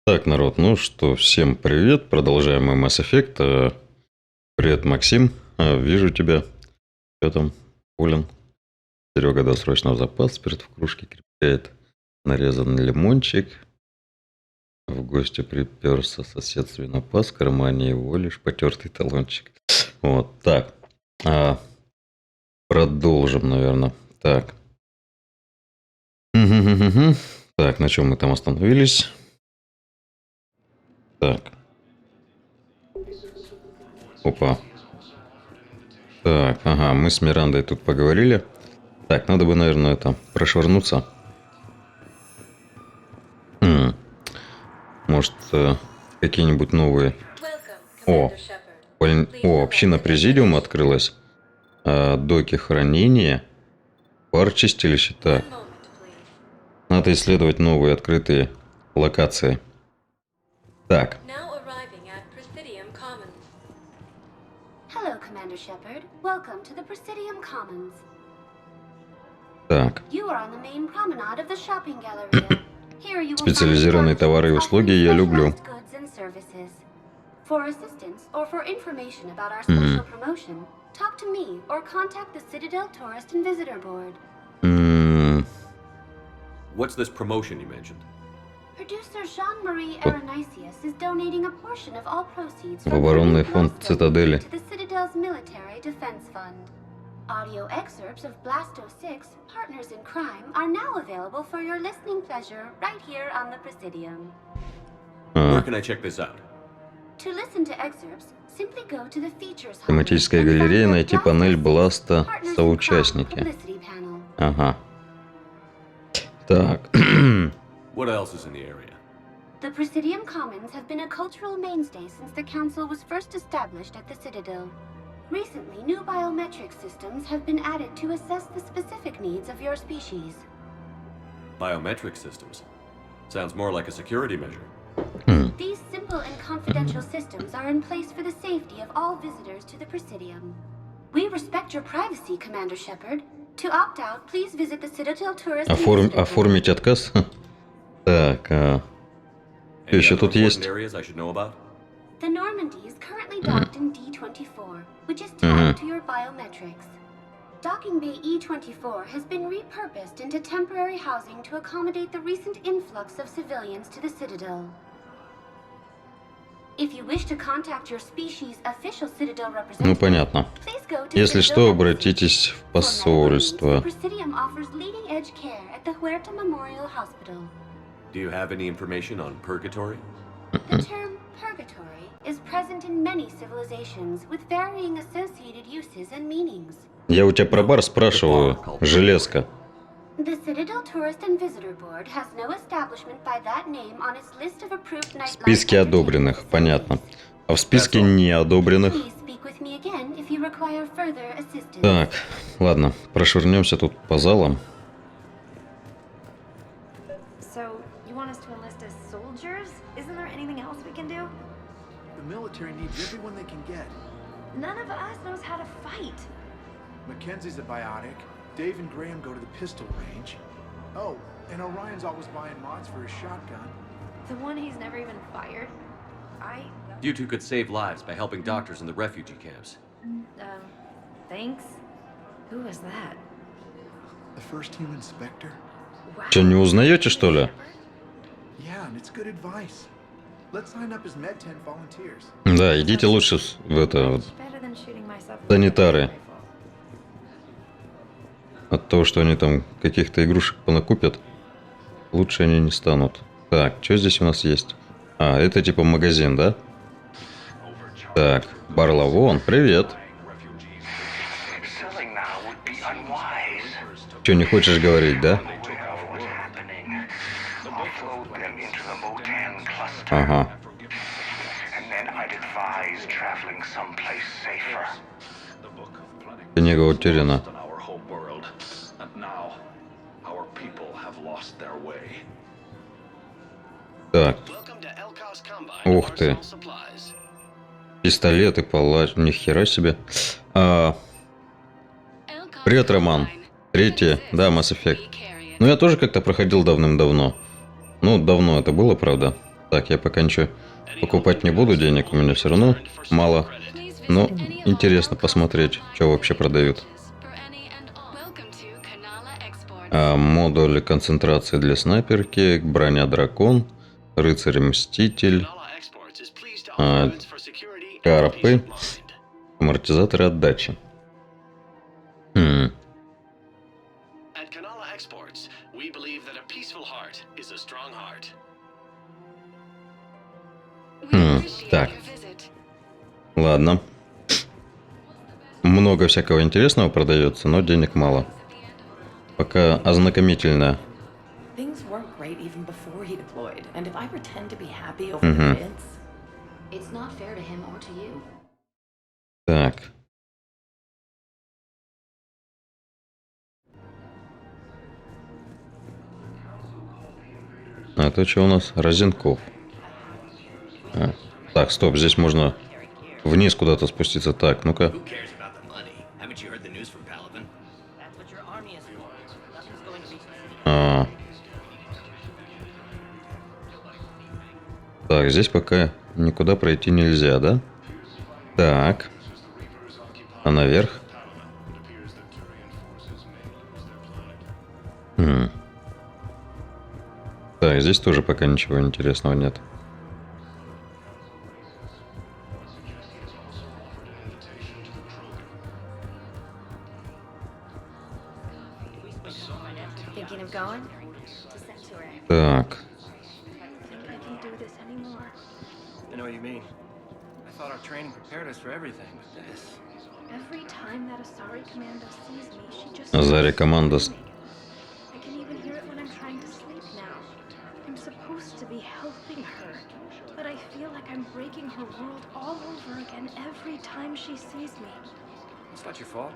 Так, народ, ну что, всем привет, продолжаем мой Mass Effect. Привет, Максим, вижу тебя. Что там, Полин? Серега досрочно в запас, спирт в кружке крепляет. Нарезанный лимончик. В гости приперся сосед свинопас, в кармане его лишь потертый талончик. Вот, так. Продолжим, наверное. Так. Так, на чем мы там остановились? Так. Опа. Так, ага, мы с Мирандой тут поговорили. Так, надо бы, наверное, это прошвырнуться. Может, какие-нибудь новые... О, община президиума открылась. Доки хранения. Пар чистилища. Так. Надо исследовать новые открытые локации. Так. Так. Специализированные товары и услуги я люблю. What's this promotion you mentioned? В оборонный фонд Цитадели. Audio excerpts of Blasto 6, Partners in Crime, are now available for your listening pleasure right here on the Presidium. Where can I check this out? To listen to excerpts, simply go to the features hub. Тематическая галерея, найти панель Бласта соучастники. Ага. Так. What else is in the area? The Presidium Commons have been a cultural mainstay since the Council was first established at the Citadel. Recently, new biometric systems have been added to assess the specific needs of your species. Biometric systems? Sounds more like a security measure. These simple and confidential systems are in place for the safety of all visitors to the Presidium. We respect your privacy, Commander Shepard. To opt out, please visit the Citadel Tourist. Оформить отказ? Так, что еще тут есть? The Normandy is currently docked in D-24, which is tied to your biometrics. Docking Bay E-24 has been repurposed into temporary housing to accommodate the recent influx of civilians to the Citadel. If you wish to contact your species' official Citadel representative, Ну, понятно. Если что, обратитесь в посольство. Presidium offers leading-edge care at the Huerta Memorial Hospital. Do you have any information on purgatory? The term purgatory is present in many civilizations with varying associated uses and meanings. Я у тебя про бар спрашиваю, железка. The Citadel Tourist and Visitor Board has no establishment by that name on its list of approved nightlife. В списке одобренных, понятно. А в списке неодобренных? Так, ладно, прошвырнемся тут по залам. Military needs everyone they can get. None of us knows how to fight. Mackenzie's a biotic. Dave and Graham go to the pistol range. Oh, and Orion's always buying mods for his shotgun. The one he's never even fired. You two could save lives by helping doctors in the refugee camps. Thanks. Who was that? The first human Spectre. Wow. Че, не узнаете, что ли? Yeah, and it's good advice. Let's sign up as Med-10 volunteers. Да, идите лучше в это... санитары. От того, что они там каких-то игрушек понакупят, лучше они не станут. Так, что здесь у нас есть? А, это типа магазин, да? Так, Барлавон, привет. Что, не хочешь говорить, да? Ага. Книга утеряна. Так. Ух ты. Пистолеты, палач. Ни хера себе. Привет, Роман. Третье. Да, Mass Effect. Ну, я тоже как-то проходил давным-давно. Ну, давно это было, правда. Так, я пока ничего покупать не буду, денег у меня все равно мало. Но интересно посмотреть, что вообще продают. Модуль концентрации для снайперки, броня дракон, рыцарь-мститель, карпы, амортизаторы отдачи. Так. Ладно. Много всякого интересного продается, но денег мало. Пока ознакомительно. Things weren't great even before he deployed, and if I pretend to be happy over the kids, It's not fair to him or to you. Так. А это что у нас? Разенков. Так, стоп, здесь можно вниз куда-то спуститься. Так, ну-ка. Who cares about the money? Haven't you heard the news from Paladin? that's what your army is for. Nothing's going to be А. Так, здесь пока никуда пройти нельзя, да? Так. А наверх? Так, здесь тоже пока ничего интересного нет. Thinking of going? To Sanctuary. Так. Think I can do this anymore. I know what you mean. I thought our training prepared us for everything, but this... Every time that Asari commando sees me, she just... Азари команда. I can even hear it when I'm trying to sleep now. I'm supposed to be helping her, but I feel like I'm breaking her world all over again every time she sees me. It's not your fault.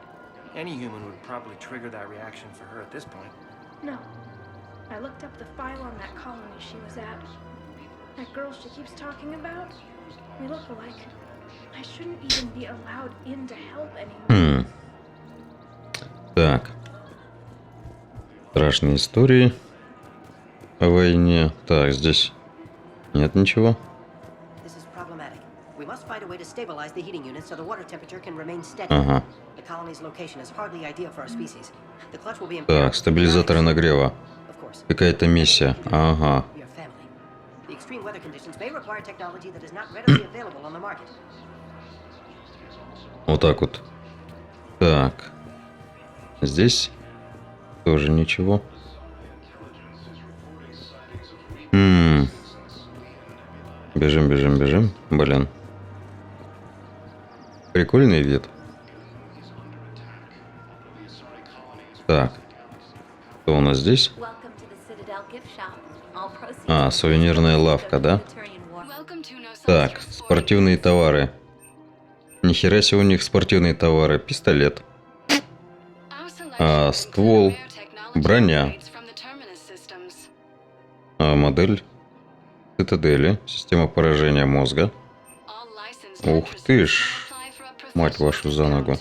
Any human would probably trigger that reaction for her at this point. No. I looked up the file on that colony she was at. That girl she keeps talking about, we look alike. I shouldn't even be allowed in to help anymore. Так. Страшные истории о войне. Так, здесь нет ничего. This is problematic. We must find a way to stabilize the heating unit so the water temperature can remain steady. Ага. The colony's location is hardly ideal for our species. The clutch will be Так, стабилизаторы нагрева. Of course. Какая-то миссия. Ага. We are family. The extreme weather conditions may require technology that is not readily available on the market. Вот так вот. Так. Здесь тоже ничего. Бежим, бежим, бежим. Блин. Прикольный вид. Так. Что у нас здесь? А, сувенирная лавка, да? Так, спортивные товары. Нихера себе у них спортивные товары. Пистолет. Ствол. Броня. Модель цитадели. Система поражения мозга. Ух ты ж. Мать вашу за ногу.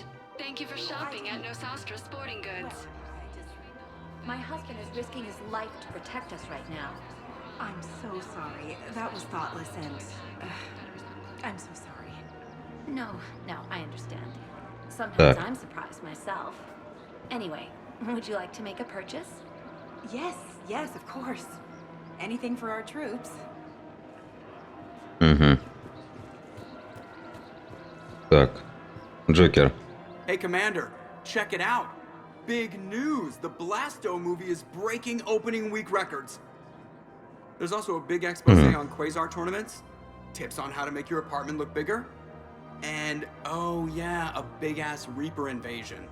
My husband is risking his life to protect us right now. I'm so sorry. That was thoughtless and... I'm so sorry. No, I understand. Sometimes Так. I'm surprised myself. Anyway, would you like to make a purchase? Yes, of course. Anything for our troops. Угу. Так. Джокер. Hey, Commander, check it out. Big news! The Blasto movie is breaking opening week records. There's also a big expose on Quasar tournaments, tips on how to make your apartment look bigger, and, oh yeah, a big-ass Reaper invasion.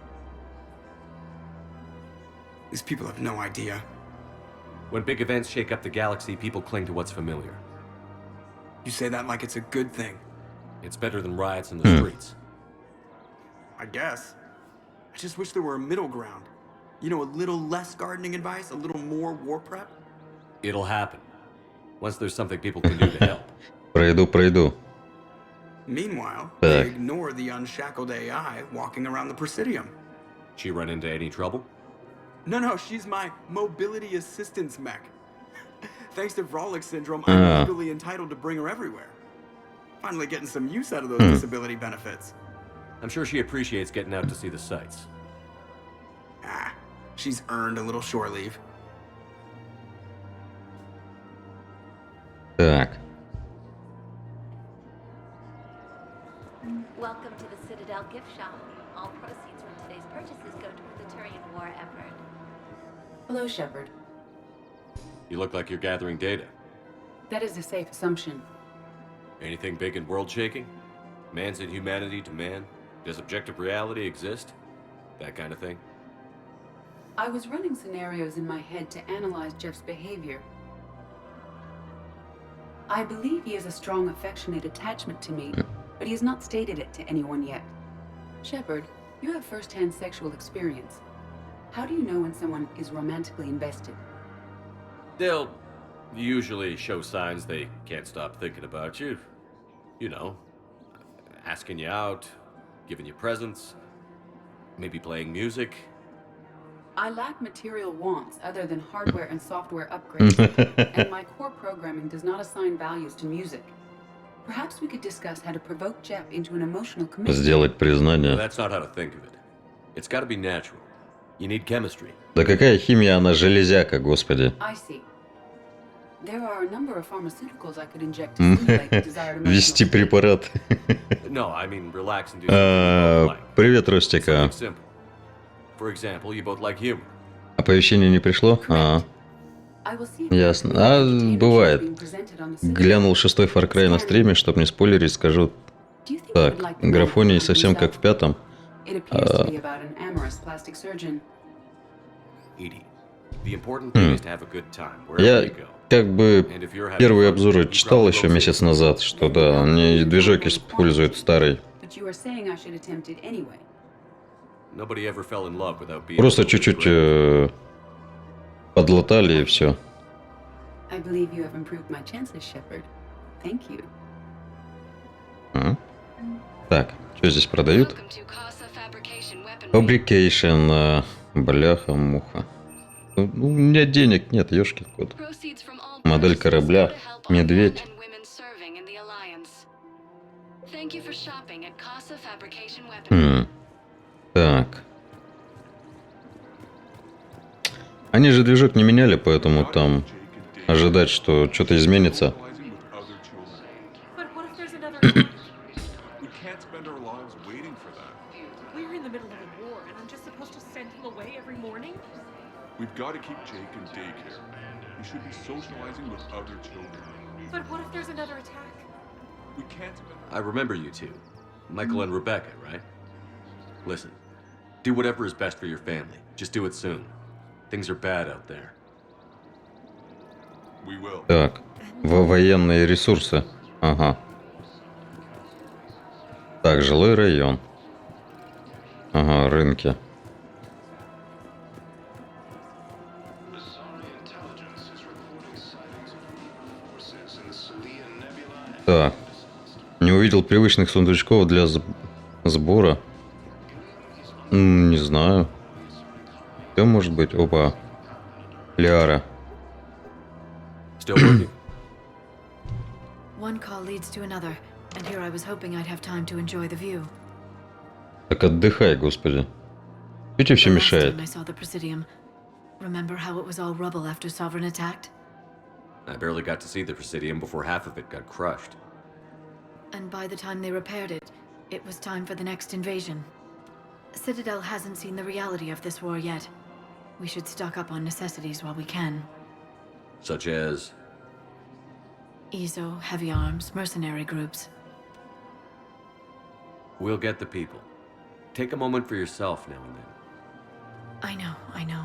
These people have no idea. When big events shake up the galaxy, people cling to what's familiar. You say that like it's a good thing. It's better than riots in the streets. I guess. I just wish there were a middle ground. You know, a little less gardening advice, a little more war prep. It'll happen. Once there's something people can do to help. Пройду. Meanwhile, Так. they ignore the unshackled AI walking around the Presidium. She run into any trouble? No, she's my mobility assistance mech. Thanks to Vrolic syndrome, I'm legally entitled to bring her everywhere. Finally getting some use out of those disability benefits. I'm sure she appreciates getting out to see the sights. Ah, she's earned a little shore leave. Так. Welcome to the Citadel gift shop. All proceeds from today's purchases go toward the Turian war effort. Hello, Shepard. You look like you're gathering data. That is a safe assumption. Anything big and world-shaking? Man's inhumanity to man? Does objective reality exist? That kind of thing? I was running scenarios in my head to analyze Jeff's behavior. I believe he has a strong affectionate attachment to me, but he has not stated it to anyone yet. Shepard, you have first-hand sexual experience. How do you know when someone is romantically invested? They'll usually show signs they can't stop thinking about you. You know, asking you out, giving you presents, maybe playing music. I lack material wants other than hardware and software upgrades, and my core programming does not assign values to music. Perhaps we could discuss how to provoke Jeff into an emotional commitment. Сделать признание. That's not how to think of it. It's got to be natural. You need chemistry. Да какая химия, она железяка, господи. I see. There are a number of pharmaceuticals I could inject to stimulate the desired emotional Ввести препарат. No, I mean relax and do something you both like. Привет, Ростика. Something simple. For example, you both like humor. Оповещение не пришло? Ясно. Бывает. Глянул 6-й Far Cry на стриме, чтобы не спойлерить, скажу так. Графоний совсем как в 5-м. Я как бы первые обзоры читал еще месяц назад, что да, они движок используют старый. Просто чуть-чуть подлатали и все. Так, что здесь продают? Fabrication, бляха-муха. Ну, у меня денег нет, ёшкин кот. Модель корабля, медведь. Так. Они же движок не меняли, поэтому там ожидать, что что-то изменится. We've got to keep Jake in daycare. He should be socializing with other children. But what if there's another attack? We can't. I remember you two. Michael and Rebecca, right? Listen, do whatever is best for your family. Just do it soon. Things are bad out there. We will. Так, военные ресурсы. Ага. Так, жилой район. Ага, рынки. Так. Не увидел привычных сундучков для сбора. Не знаю. Что может быть? Опа. Лиара. One call leads to another, and here I was hoping I'd have time to enjoy the view. Так отдыхай, господи. Что тебе все мешает? I saw the Presidium. Remember how it was all rubble after Sovereign attacked? I barely got to see the Presidium before half of it got crushed. And by the time they repaired it, it was time for the next invasion. Citadel hasn't seen the reality of this war yet. We should stock up on necessities while we can. Such as? EZO, heavy arms, mercenary groups. We'll get the people. Take a moment for yourself now and then. I know.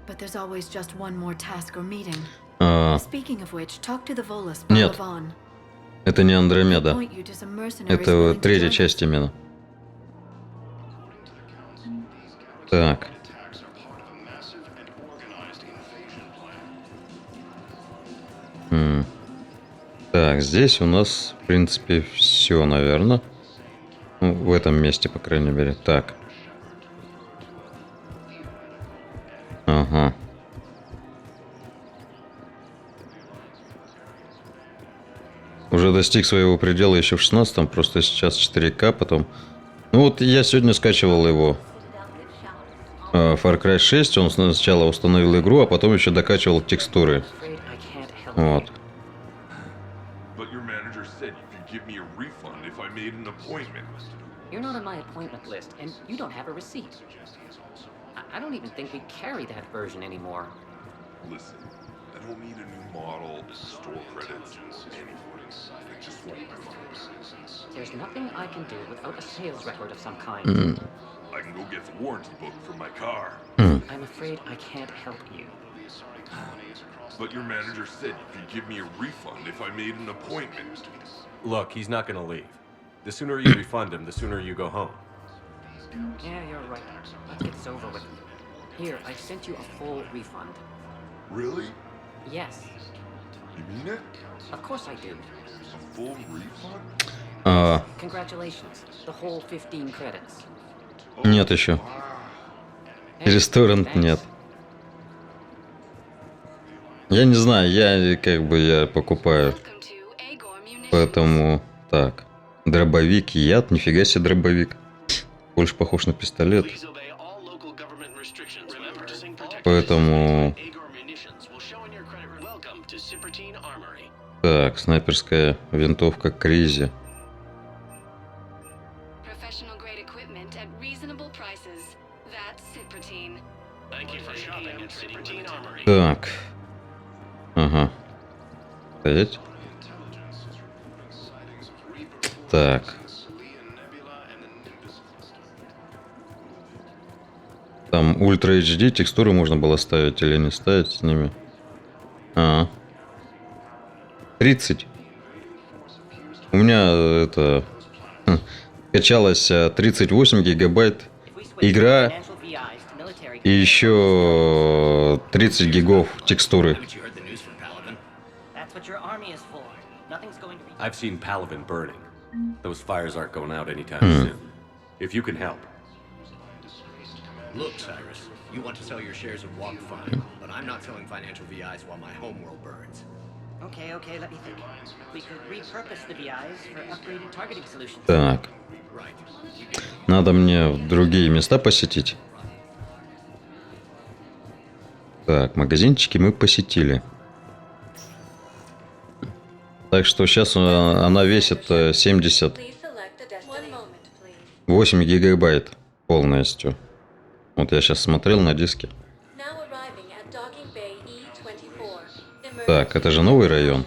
But there's always just one more task or meeting. Speaking of which, talk to the Volus by Нет, Lavon. это не Андромеда. Это третья часть именно. Так. Так, здесь у нас, в принципе, все, наверное. Ну, в этом месте, по крайней мере. Так. Уже достиг своего предела еще в 16-м, просто сейчас 4К, потом... Ну вот я сегодня скачивал его. Far Cry 6, он сначала установил игру, а потом еще докачивал текстуры. Вот. You're not on my appointment list, and you don't have a receipt. I don't even think we carry that version anymore. Listen, I don't need a new model, store credits, anything. I just want my phone. There's nothing I can do without a sales record of some kind. I can go get the warranty book for my car. I'm afraid I can't help you. But your manager said you could give me a refund if I made an appointment. Look, he's not gonna leave. The sooner you refund him, the sooner you go home. Yeah, you're right. Let's get this over with. Here, I sent you a full refund. Really? Yes. You mean it? Of course I do. A full refund? Congratulations. The whole 15 credits. Нет еще. Ресторан нет. Я не знаю, я покупаю. Поэтому так. Дробовик, яд, нифига себе дробовик. Больше похож на пистолет. Поэтому... Так, снайперская винтовка Кризи. Так. Ага. Стоять. Так. Там Ультра HD, текстуры можно было ставить или не ставить с ними. 30. У меня это... качалось 38 гигабайт игра и еще 30 гигов текстуры. I've seen Paladin burning. Those fires aren't going out anytime soon. If you can help. Look, Cyrus, you want to sell your shares of Walk fine, but I'm not selling financial VIs while my homeworld burns. Okay, let me think. We could repurpose the VIs for upgraded targeting solutions. Так. Надо мне другие места посетить. Так, магазинчики мы посетили. Так что сейчас она весит 78 гигабайт полностью. Вот я сейчас смотрел на диске. Так, это же новый район.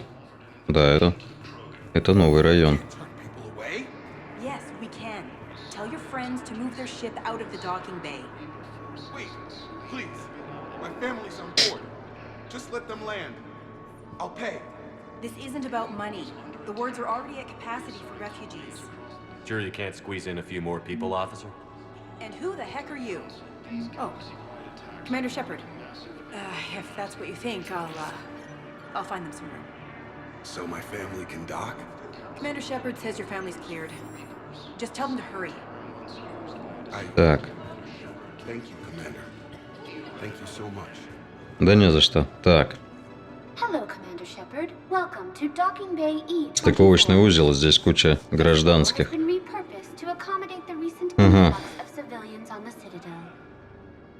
Да, это новый район. Yes, we can. Tell your friends to move their ship out of the docking bay. Wait, please. My family's on board. Just let them land. I'll pay. This isn't about money. The wards are already at capacity for refugees. Sure you can't squeeze in a few more people, officer? And who the heck are you? Oh, Commander Shepard. If that's what you think, I'll find them some room. So my family can dock? Commander Shepard says your family's cleared. Just tell them to hurry. Так. Thank you, Commander. Thank you so much. Да не за что. Так. Hello, Commander Shepard. Welcome to Docking Bay E24. Стыковочный узел, здесь куча гражданских. Has been repurposed to accommodate the recent influx of civilians on the Citadel.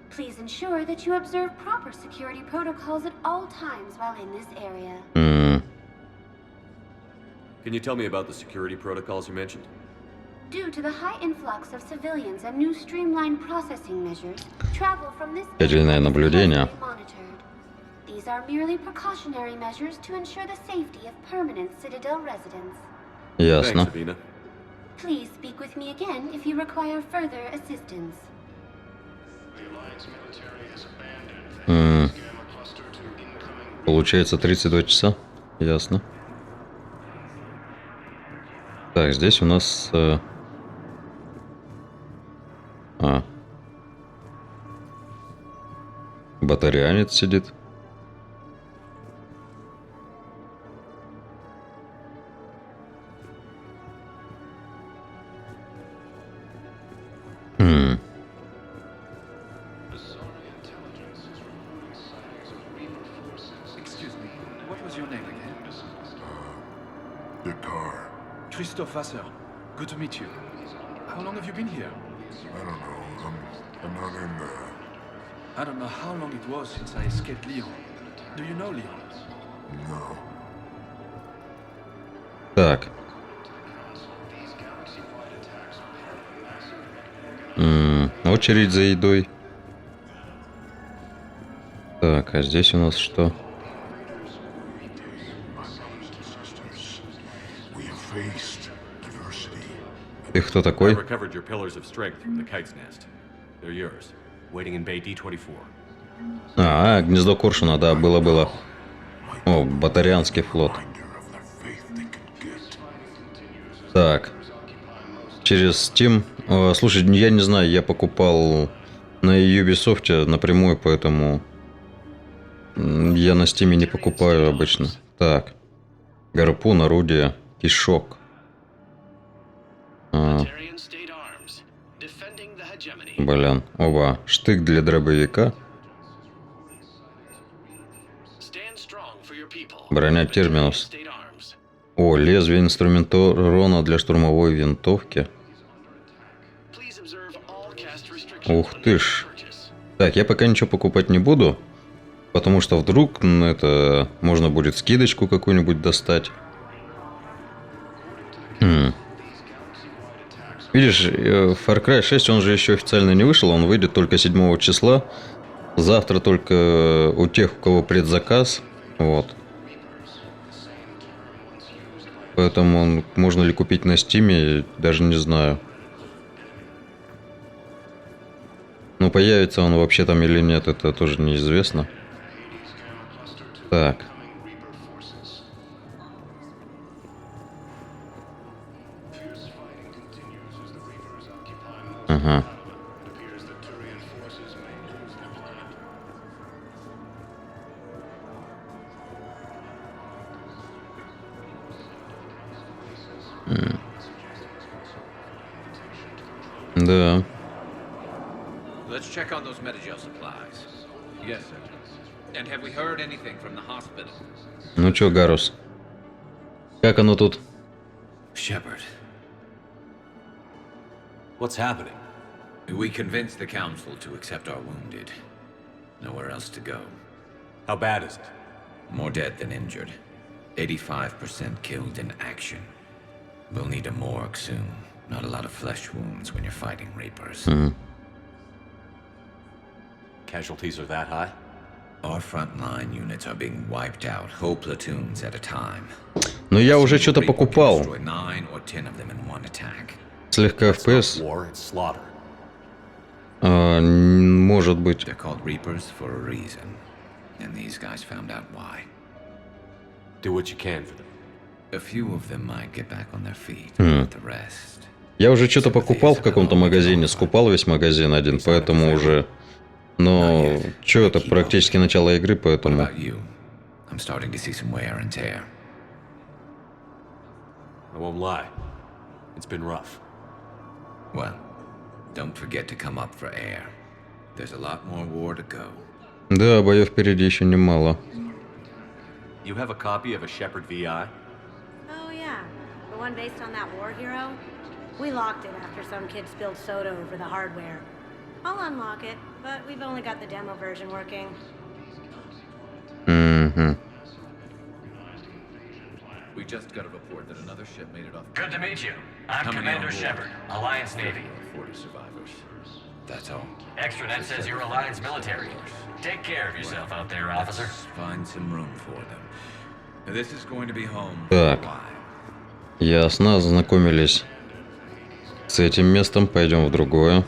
Please ensure that you observe proper security protocols at all times while in this area. Can you tell me about the security protocols you mentioned? Due to the high influx of civilians and new streamlined processing measures, travel from this Ядерное наблюдение. monitored. These are merely precautionary measures to ensure the safety of permanent Citadel residents. Ясно. Thanks, Sabina. Please speak with me again if you require further assistance. Получается 32 часа. Ясно. Так, здесь у нас... Батарианец сидит. Excuse me, what was your name again? The Christophe Vasseur. Good to meet you. How long have you been here? I don't know. I'm not in there. I don't know how long it was since I escaped Lyon. Do you know Lyon? No. Так. Очередь за едой. Так, а здесь у нас что? Ты кто такой? Гнездо Коршуна, да, было. О, Батарианский флот. Так. Через Steam. Слушай, я не знаю, я покупал на Ubisoft напрямую, поэтому я на Steam не покупаю обычно. Так. Гарпун, орудие, кишок. Блин, оба. Штык для дробовика. Броня терминус. О, лезвие инструментарона для штурмовой винтовки. Ух ты ж. Так, я пока ничего покупать не буду, потому что вдруг это можно будет скидочку какую-нибудь достать. Видишь, Far Cry 6, он же еще официально не вышел, он выйдет только 7 числа. Завтра только у тех, у кого предзаказ. Вот. Поэтому можно ли купить на Steam, даже не знаю. Но появится он вообще там или нет, это тоже неизвестно. Так. Ага. Да. Let's check on those Metagel supplies. Yes, sir. And have we heard anything from the hospital? Ну чё, Гарус? Как оно тут? Shepard. What's happening? We convinced the council to accept our wounded. Nowhere else to go. How bad is it? More dead than injured. 85% killed in action. We'll need a morgue soon. Not a lot of flesh wounds when you're fighting Reapers. Casualties are that high? Our frontline units are being wiped out, whole platoons at a time. Но я уже что-то покупал. 9 or 10 of them in one attack. Слегка FPS. War, it's slaughter. Может быть. They're called Reapers for a reason. And these guys found out why. Do what you can for them. A few of them might get back on their feet, but the rest... Я уже что-то покупал в каком-то магазине, скупал весь магазин один, поэтому уже... Но что это практически начало игры, поэтому... I'm starting to see some wear and tear. I won't lie. It's been rough. Well, don't forget to come up for air. There's a lot more war to go. Да, боев впереди еще немало. You have a copy of a Shepard VI? Oh yeah, the one based on that war hero? We locked it after some kid spilled soda over the hardware. I'll unlock it, but we've only got the demo version working. We just got a report that another ship made it off. Good to meet you. I'm Commander Shepard, Alliance Navy. 40 survivors. That's all. Extranet says you're Alliance military. Take care of yourself out there, officer. Find some room for them. This is going to be home. Так. Ясно, ознакомились с этим местом, пойдем в другое.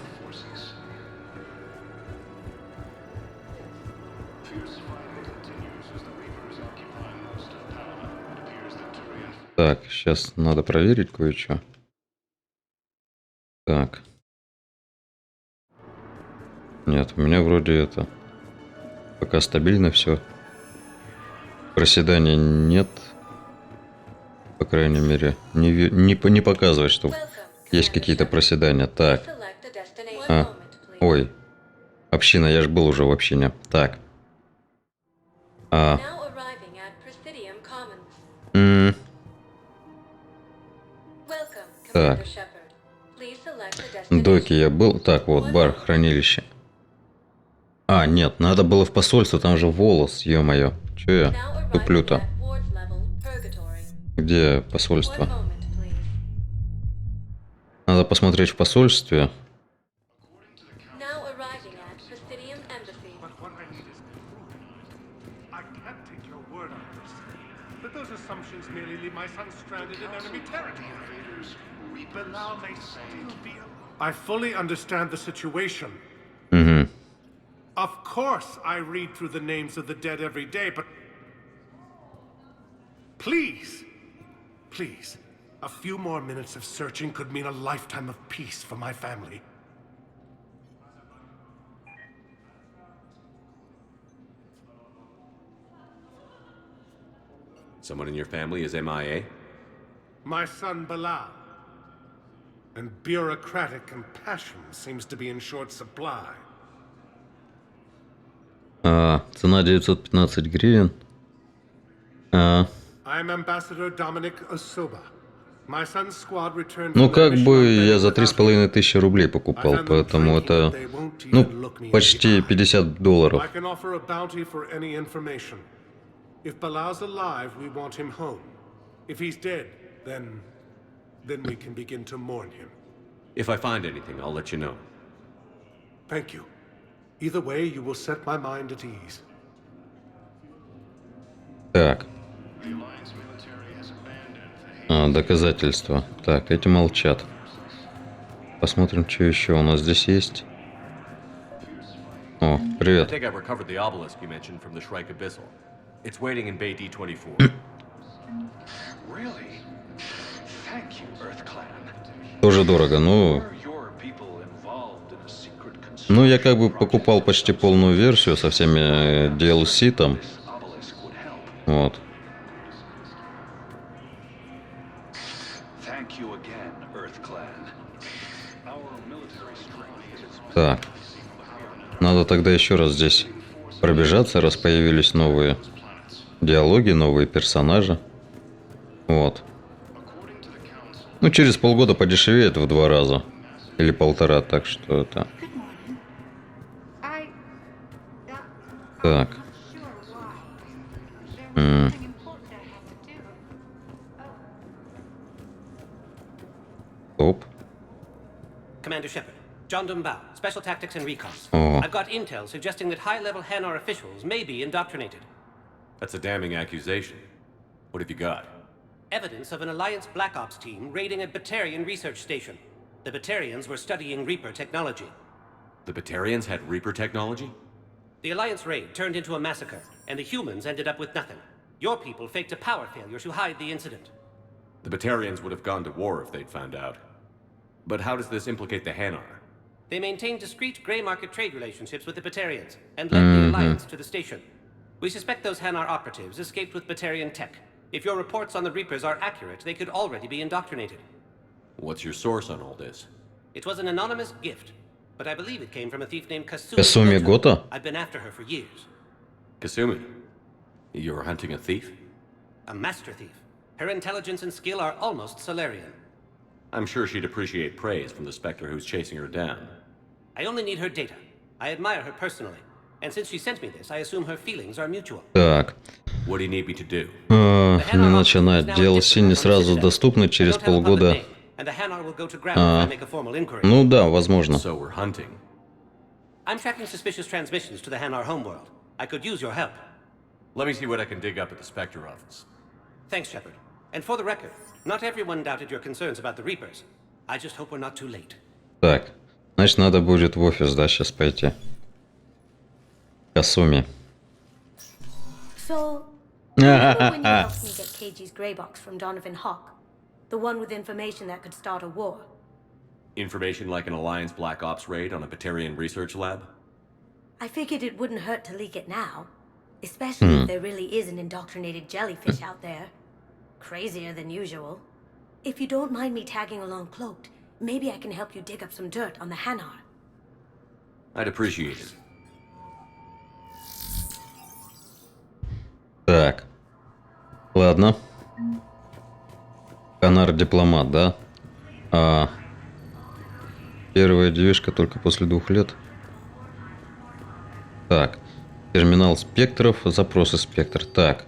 Так, сейчас надо проверить кое-что. Так. Нет, у меня вроде это... Пока стабильно все. Проседания нет. По крайней мере, не показывает, что есть какие-то проседания. Так. Ой. Община, я же был уже в общине. Так. Так. Доки я был. Так, вот, бар, хранилище. А, нет, надо было в посольство, там же волос, ё-моё. Чё я туплю-то? Где посольство? Надо посмотреть в посольстве. I fully understand the situation. Угу. Of course, I read through the names of the dead every day, but please, please, a few more minutes of searching could mean a lifetime of peace for my family. Someone in your family is MIA? My son Bilal. And bureaucratic compassion seems to be in short supply. Цена 915 гривен. I'm Ambassador Dominic Osoba. My son's squad returned Ну, from their как mission бы on я Benny за without 3500 рублей покупал, поэтому это, ну, почти $50. I can offer a bounty for any information. If Bilal's alive, we want him home. If he's dead, then we can begin to mourn him. If I find anything, I'll let you know. Thank you. Either way, you will set my mind at ease. Так. Доказательства. Так, эти молчат. Посмотрим, что еще у нас здесь есть. О, I привет. think I've recovered the obelisk you mentioned from the Shrike Abyssal. It's waiting in Bay D24. Really? Thank you, Earth Clan. Тоже дорого, ну... Ну, я как бы покупал почти полную версию со всеми DLC там. Вот. Так. Надо тогда еще раз здесь пробежаться, раз появились новые диалоги, новые персонажи. Вот. Ну, через полгода подешевеет в 2 раза. Или 1,5, так что это... Так. Стоп. Commander Shepard, John Dumbao, Special Tactics and Recon. Oh. I've got intel suggesting that high-level Hanar officials may be indoctrinated. That's a damning accusation. What have you got? Evidence of an Alliance Black Ops team raiding a Batarian research station. The Batarians were studying Reaper technology. The Batarians had Reaper technology? The Alliance raid turned into a massacre, and the humans ended up with nothing. Your people faked a power failure to hide the incident. The Batarians would have gone to war if they'd found out. But how does this implicate the Hanar? They maintained discreet gray market trade relationships with the Batarians, and led the Alliance to the station. We suspect those Hanar operatives escaped with Batarian tech. If your reports on the Reapers are accurate, they could already be indoctrinated. What's your source on all this? It was an anonymous gift, but I believe it came from a thief named Kasumi. Kasumi Goto? I've been after her for years. Kasumi? You're hunting a thief? A master thief. Her intelligence and skill are almost Solarian. I'm sure she'd appreciate praise from the Spectre who's chasing her down. I only need her data. I admire her personally. And since she sent me this, I assume her feelings are mutual. Так. What do you need me to do? Не начинать. DLC не сразу доступны, через полгода. Ну да, возможно. So we're hunting. I'm tracking suspicious transmissions to the Hanar homeworld. I could use your help. Let me see what I can dig up at the Spectre office. Thanks, Shepard. And for the record, not everyone doubted your concerns about the Reapers. I just hope we're not too late. Так, значит, надо будет в офис, да, сейчас пойти. Касуми. So, remember when you helped me get KG's grey box from Donovan Hawk? The one with information that could start a war? Information like an Alliance Black Ops raid on a Batarian research lab? I figured it wouldn't hurt to leak it now. Especially if there really is an indoctrinated jellyfish out there. Crazier than usual. If you don't mind me tagging along cloaked, maybe I can help you dig up some dirt on the Hanar. I'd appreciate it. Так. Ладно. Ханар дипломат, да? Первая движка только после 2 лет. Так. Терминал спектров. Запросы спектр. Так.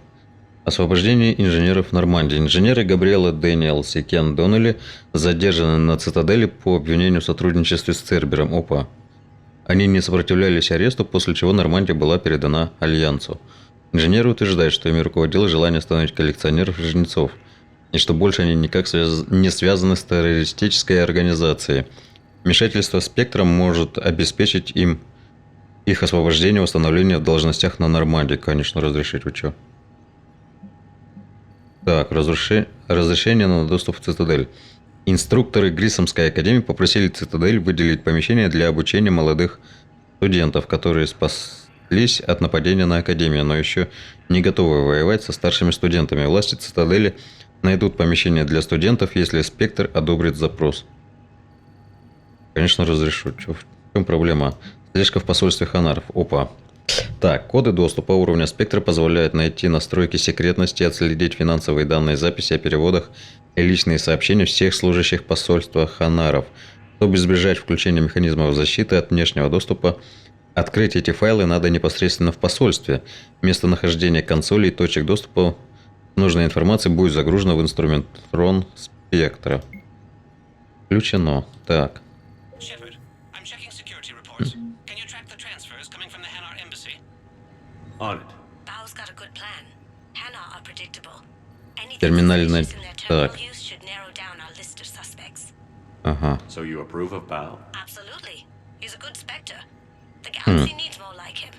Освобождение инженеров в Нормандии. Инженеры Габриэла Дэниелс и Кен Доннелли задержаны на цитадели по обвинению в сотрудничестве с Цербером. Опа. Они не сопротивлялись аресту, после чего Нормандия была передана Альянсу. Инженеры утверждают, что ими руководило желание остановить коллекционеров и жнецов, и что больше они никак не связаны с террористической организацией. Вмешательство спектра может обеспечить им их освобождение и восстановление в должностях на Нормандии. Конечно, разрешить, вы чё? Так, разрешение на доступ в цитадель. Инструкторы Грисомской академии попросили цитадель выделить помещение для обучения молодых студентов, которые спаслись от нападения на академию, но еще не готовы воевать со старшими студентами. Власти цитадели найдут помещение для студентов, если спектр одобрит запрос. Конечно, разрешу. В чем проблема? Слежка в посольстве Ханаров. Опа. Так, коды доступа уровня спектра позволяют найти настройки секретности, отследить финансовые данные, записи о переводах и личные сообщения всех служащих посольства Ханаров. Чтобы избежать включения механизмов защиты от внешнего доступа, открыть эти файлы надо непосредственно в посольстве. Местонахождение консолей и точек доступа нужной информации будет загружено в инструментрон спектра. Включено. Так. Терминальная... Так. Ага. So you approve of Bao? Absolutely. He's a good spectre. The Хм. galaxy needs more like him.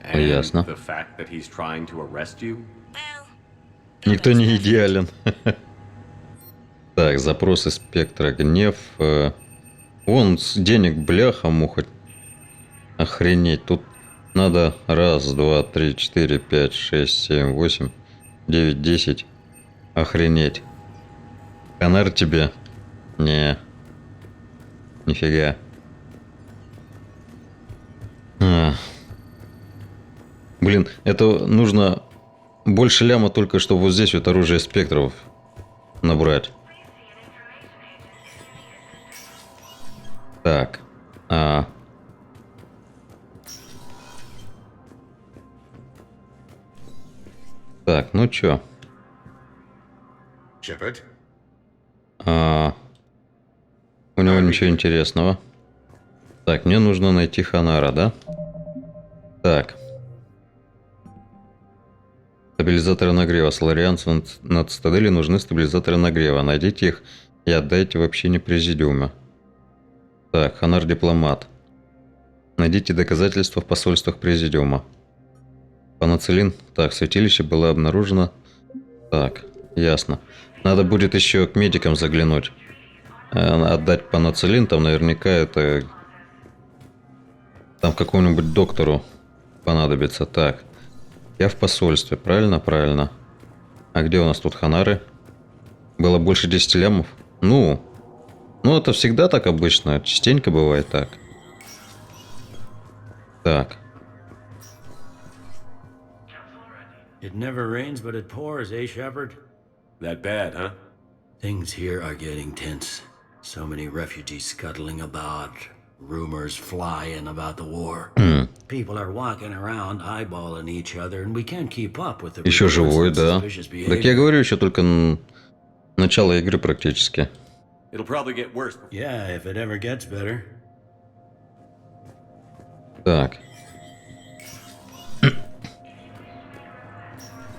And Ясно. the fact that he's trying to arrest you? Никто не идеален. Так, запросы спектра, гнев. Вон, с денег бляха-муха. Охренеть. Тут надо 1, 2, 3, 4, 5, 6, 7, 8, 9, 10. Охренеть. Ханар тебе? Не. Нифига. Блин, это нужно больше ляма только, чтобы вот здесь вот оружие спектров набрать. Так. Так, ну чё? Shepard? У него ничего интересного. Так, мне нужно найти Ханара, да? Так. Стабилизаторы нагрева. Соларианцу на цитадели нужны стабилизаторы нагрева. Найдите их и отдайте в общине президиума. Так, Ханар дипломат. Найдите доказательства в посольствах президиума. Панацелин. Так, святилище было обнаружено. Так, ясно. Надо будет еще к медикам заглянуть. Отдать панацелин. Там наверняка это... Там какому-нибудь доктору понадобится. Так. Я в посольстве. Правильно? Правильно. А где у нас тут Ханары? Было больше 10 лямов? Ну, это всегда так обычно. Частенько бывает так. Так. It never rains, but it pours, eh, Shepard? That bad, huh? Things here are getting tense. So many refugees scuttling about, rumors flying about the war. People are walking around eyeballing each other, and we can't keep up with the Еще живой, reports да. of suspicious behavior. Так я говорю, еще только начало игры практически. It'll probably get worse. Yeah, if it ever gets better. Так.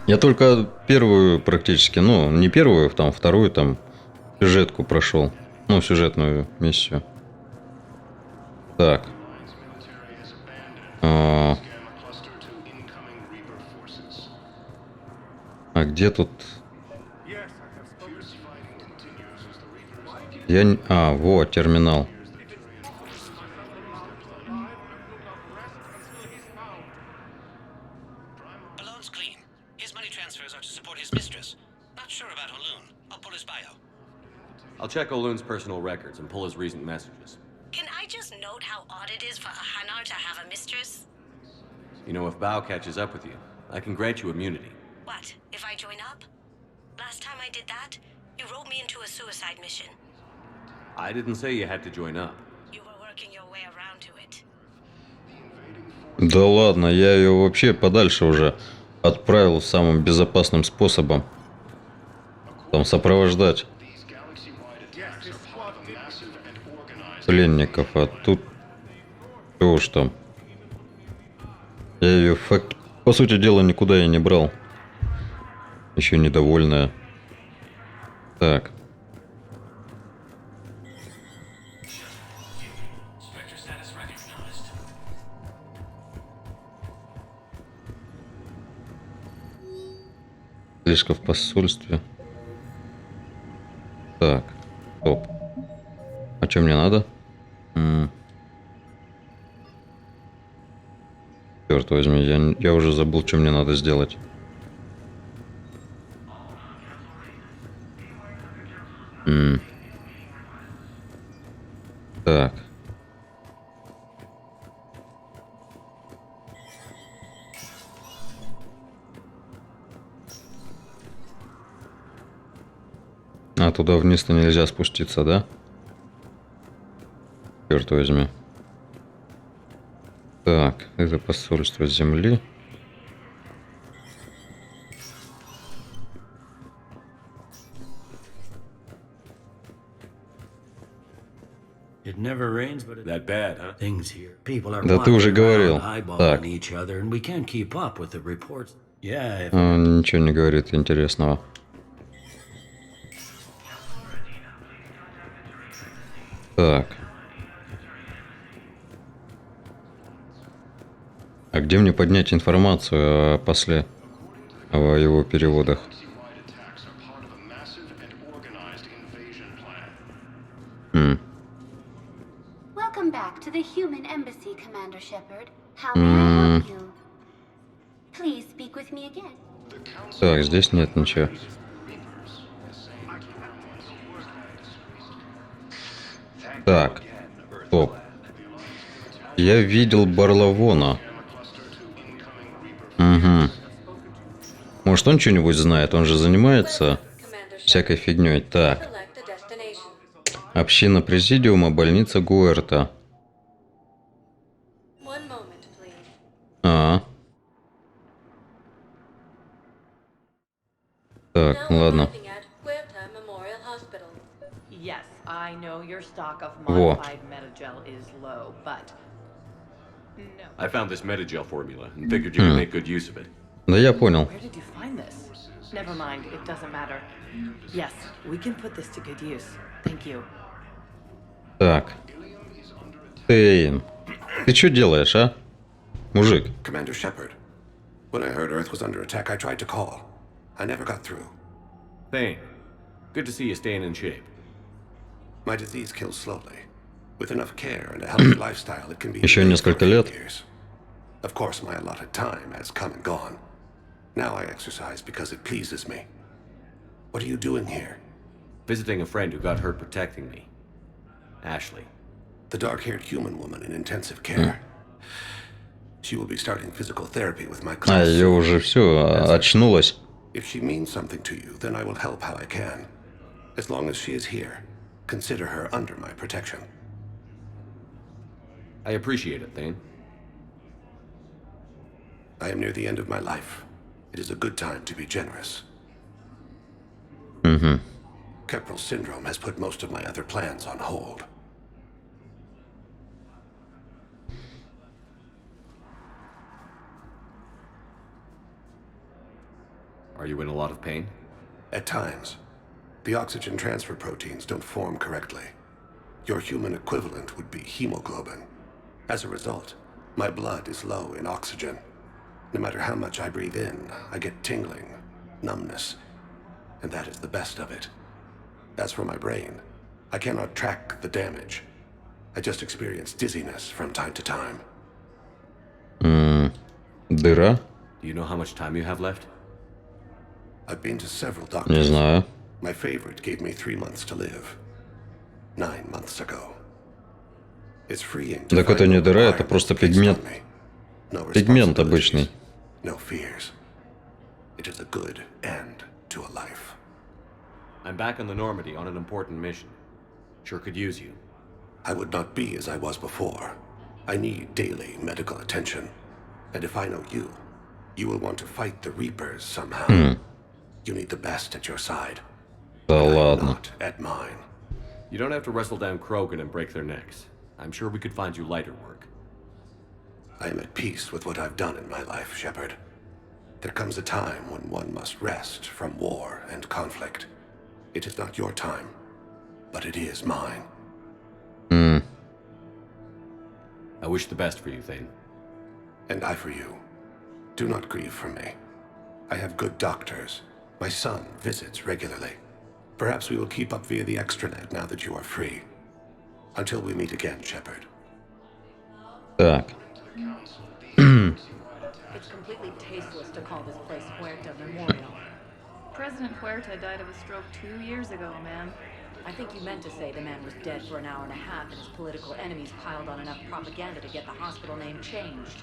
Я только первую практически, ну, не первую, там, вторую, там, сюжетку прошел. Ну, сюжетную миссию. Так. А где тут... вот, терминал. I'll check Olun's personal records and pull his recent messages. Can I just note how odd it is for a Hanar to have a mistress? You know, if Bao catches up with you, I can grant you immunity. What, if I join up? Last time I did that, you wrote me into a suicide mission. I didn't say you had to join up. Да ладно, я ее вообще подальше уже отправил самым безопасным способом. Там сопровождать пленников, а тут чего уж там. Я ее по сути дела никуда я не брал. Еще недовольная. Так. Слишком в посольстве. Так, стоп. А что мне надо? Черт возьми, я уже забыл, что мне надо сделать. Так. А туда вниз-то нельзя спуститься, да? Черт возьми. Так, это посольство Земли. That bad, huh? Да ты уже говорил. Так. Ничего не говорит интересного. Так. А где мне поднять информацию о его переводах? Welcome back to the human embassy, Commander Shepard. How may I help you? Please speak with me again. Так, здесь нет ничего. Так, стоп. Я видел Барлавона. Угу. Может, он что-нибудь знает? Он же занимается всякой фигней. Так. Община Президиума, больница Гуэрта. Так, ладно. Yes, I know your stock of Во. modified metagel is low, but no. I found this metagel formula and figured you could make good use of it. Да я понял. Where did you find this? Never mind, it doesn't matter. Yes, we can put this to good use. Thank you. Так. Тейн. Ты что делаешь, а? Мужик. Commander Shepard, when I heard Earth was under attack, I tried to call. I never got through. Thane, good to see you staying in shape. My disease kills slowly. With enough care and a healthy lifestyle, it can be Еще несколько лет. years. Of course, my allotted time has come and gone. Now I exercise because it pleases me. What are you doing here? Visiting a friend who got hurt protecting me. Ashley. The dark-haired human woman in intensive care. She will be starting physical therapy with my class. Ее уже все, очнулась. If she means something to you, then I will help how I can. As long as she is here, consider her under my protection. I appreciate it, Thane. I am near the end of my life. It is a good time to be generous. Kepral syndrome has put most of my other plans on hold. Are you in a lot of pain? At times. The oxygen transfer proteins don't form correctly. Your human equivalent would be hemoglobin. As a result, my blood is low in oxygen. No matter how much I breathe in, I get tingling, numbness, and that is the best of it. As for my brain, I cannot track the damage. I just experience dizziness from time to time. Дыра? Do you know how much time you have left? I've been to several Не doctors. знаю. My favorite gave me 3 months to live. 9 months ago. It's freeing to Так это не дыра, это просто пигмент. Пигмент обычный. No fears. It is a good end to a life. I'm back in the Normandy on an important mission. Sure could use you. I would not be as I was before. I need daily medical attention. And if I know you, you will want to fight the Reapers somehow. You need the best at your side. Да ладно. Not at mine. You don't have to wrestle down Krogan and break their necks. I'm sure we could find you lighter work. I am at peace with what I've done in my life, Shepard. There comes a time when one must rest from war and conflict. It is not your time, but it is mine. I wish the best for you, Thane. And I for you. Do not grieve for me. I have good doctors. My son visits regularly. Perhaps we will keep up via the extranet now that you are free. Until we meet again, Shepard. Так. It's completely tasteless to call this place Huerta Memorial. President Huerta died of a stroke 2 years ago, ma'am. I think you meant to say the man was dead for an hour and a half and his political enemies piled on enough propaganda to get the hospital name changed.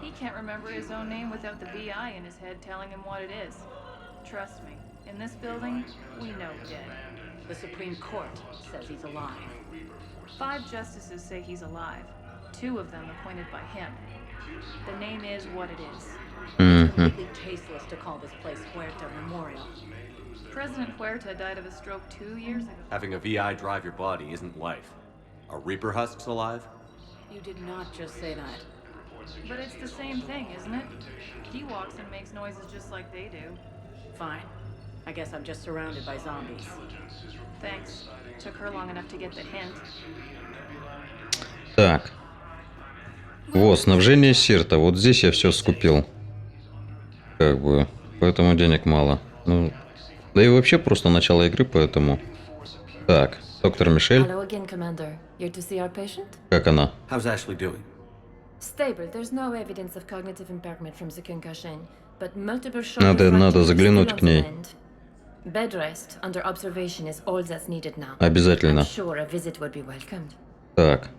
He can't remember his own name without the VI in his head telling him what it is. Trust me, in this building, we know dead. The Supreme Court says he's alive. 5 justices say he's alive. 2 of them appointed by him. The name is what it is. It's completely tasteless to call this place Huerta Memorial. President Huerta died of a stroke 2 years ago. Having a VI drive your body isn't life. Are Reaper husks alive? You did not just say that. But it's the same thing, isn't it? He walks and makes noises just like they do. Fine. I guess I'm just surrounded by zombies. Thanks. Took her long enough to get the hint. Так. Вот, снабжение Сирта. Вот здесь я все скупил. Как бы. Поэтому денег мало. Ну, да и вообще просто начало игры, поэтому... Так, доктор Мишель. Hello again, Commander. You're to see our patient? Как она? How's Ashley doing? Stable. There's no evidence of cognitive impairment from the concussion, but multiple Надо заглянуть к ней. Bed rest under observation is all that's needed now. Обязательно. I'm sure a visit would be welcomed. Так.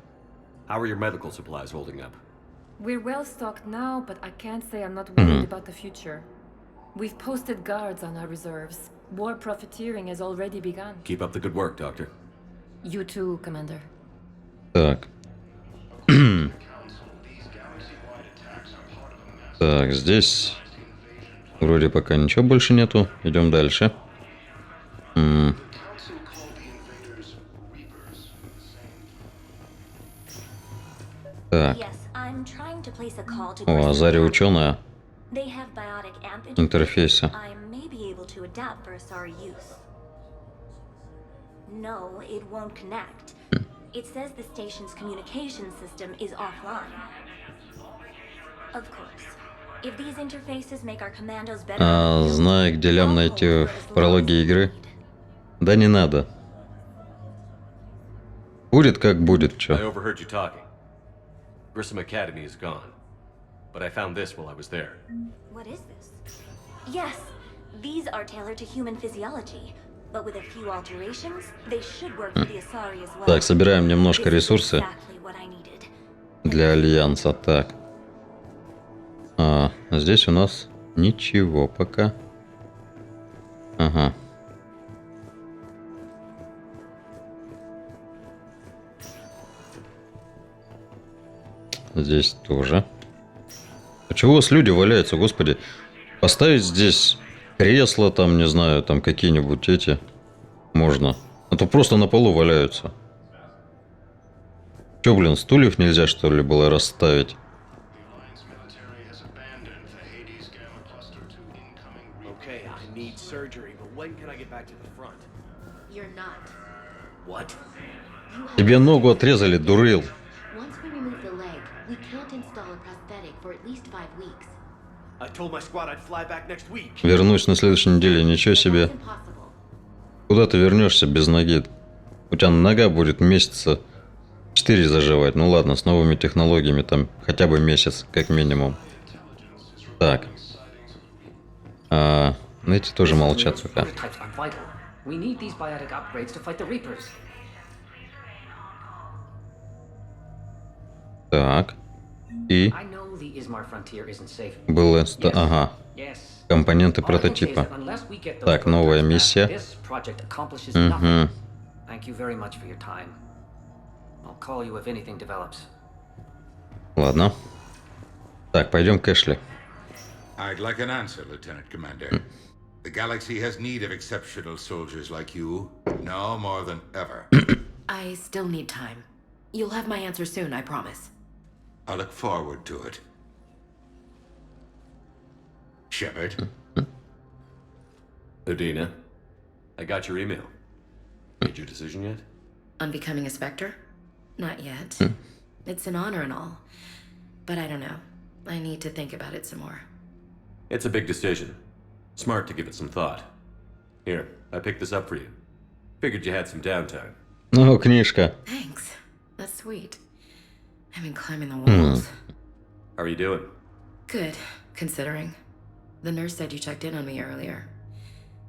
How are your medical supplies holding up? We're well stocked now, but I can't say I'm not worried about the future. We've posted guards on our reserves. War profiteering has already begun. Keep up the good work, Doctor. You too, Commander. Так. Так, здесь вроде пока ничего больше нету. Идем дальше. Так. О, Азария ученая. Интерфейса. No, it won't connect. It says the station's communication system is offline. Of course. If these interfaces make our commandos better... Знаю, где лям найти в прологе игры. Да не надо. Будет как будет, чё. I overheard you talking. Grissom Academy is gone. But I found this while I was there. What is this? Yes, these are tailored to human physiology. But with a few alterations, they should work for the Asari as well. Так, собираем немножко ресурсы для Альянса. Так. Здесь у нас ничего пока. Ага. Здесь тоже. А чего у вас люди валяются, господи? Поставить здесь кресла, там, не знаю, там какие-нибудь эти. Можно. А то просто на полу валяются. Че, блин, стульев нельзя, что ли, было расставить? Тебе ногу отрезали, дурыл. Вернусь на следующей неделе, ничего себе. Куда ты вернешься без ноги? У тебя нога будет месяца 4 заживать. Ну ладно, с новыми технологиями там хотя бы месяц, как минимум. Так. Эти тоже молчат пока. Так. И было... Ага. Компоненты прототипа. Так, новая миссия. Угу. Thank you very much for your time. I'll call you if anything develops. Ладно. Так, пойдем к Эшли. I'd like an answer, Lieutenant Commander. The galaxy has need of exceptional soldiers like you, now more than ever. I still need time. You'll have my answer soon, I promise. I look forward to it. Shepard? Udina, I got your email. Made your decision yet? On becoming a Spectre? Not yet. It's an honor and all. But I don't know. I need to think about it some more. It's a big decision. Smart to give it some thought. Here, I picked this up for you. Figured you had some downtime. Oh, книжка. Thanks. That's sweet. I've been climbing the walls. How are you doing? Good, considering. The nurse said you checked in on me earlier.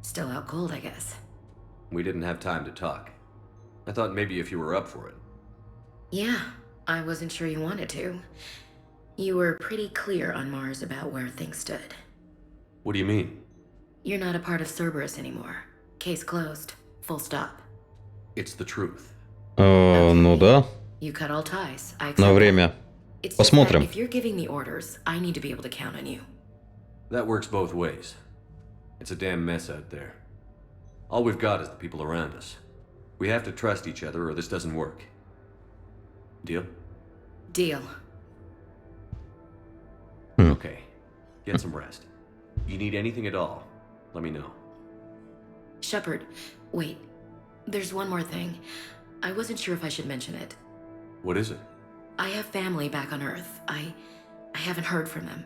Still out cold, I guess. We didn't have time to talk. I thought maybe if you were up for it. Yeah, I wasn't sure you wanted to. You were pretty clear on Mars about where things stood. What do you mean? You're not a part of Cerberus anymore. Case closed. Full stop. It's the truth. Ну да. You cut all ties. I accept На время. It's just Посмотрим. that if you're giving the orders, I need to be able to count on you. That works both ways. It's a damn mess out there. All we've got is the people around us. We have to trust each other or this doesn't work. Deal? Deal. Okay. Get some rest. You need anything at all, let me know. Shepard, wait. There's one more thing. I wasn't sure if I should mention it. What is it? I have family back on Earth. I haven't heard from them.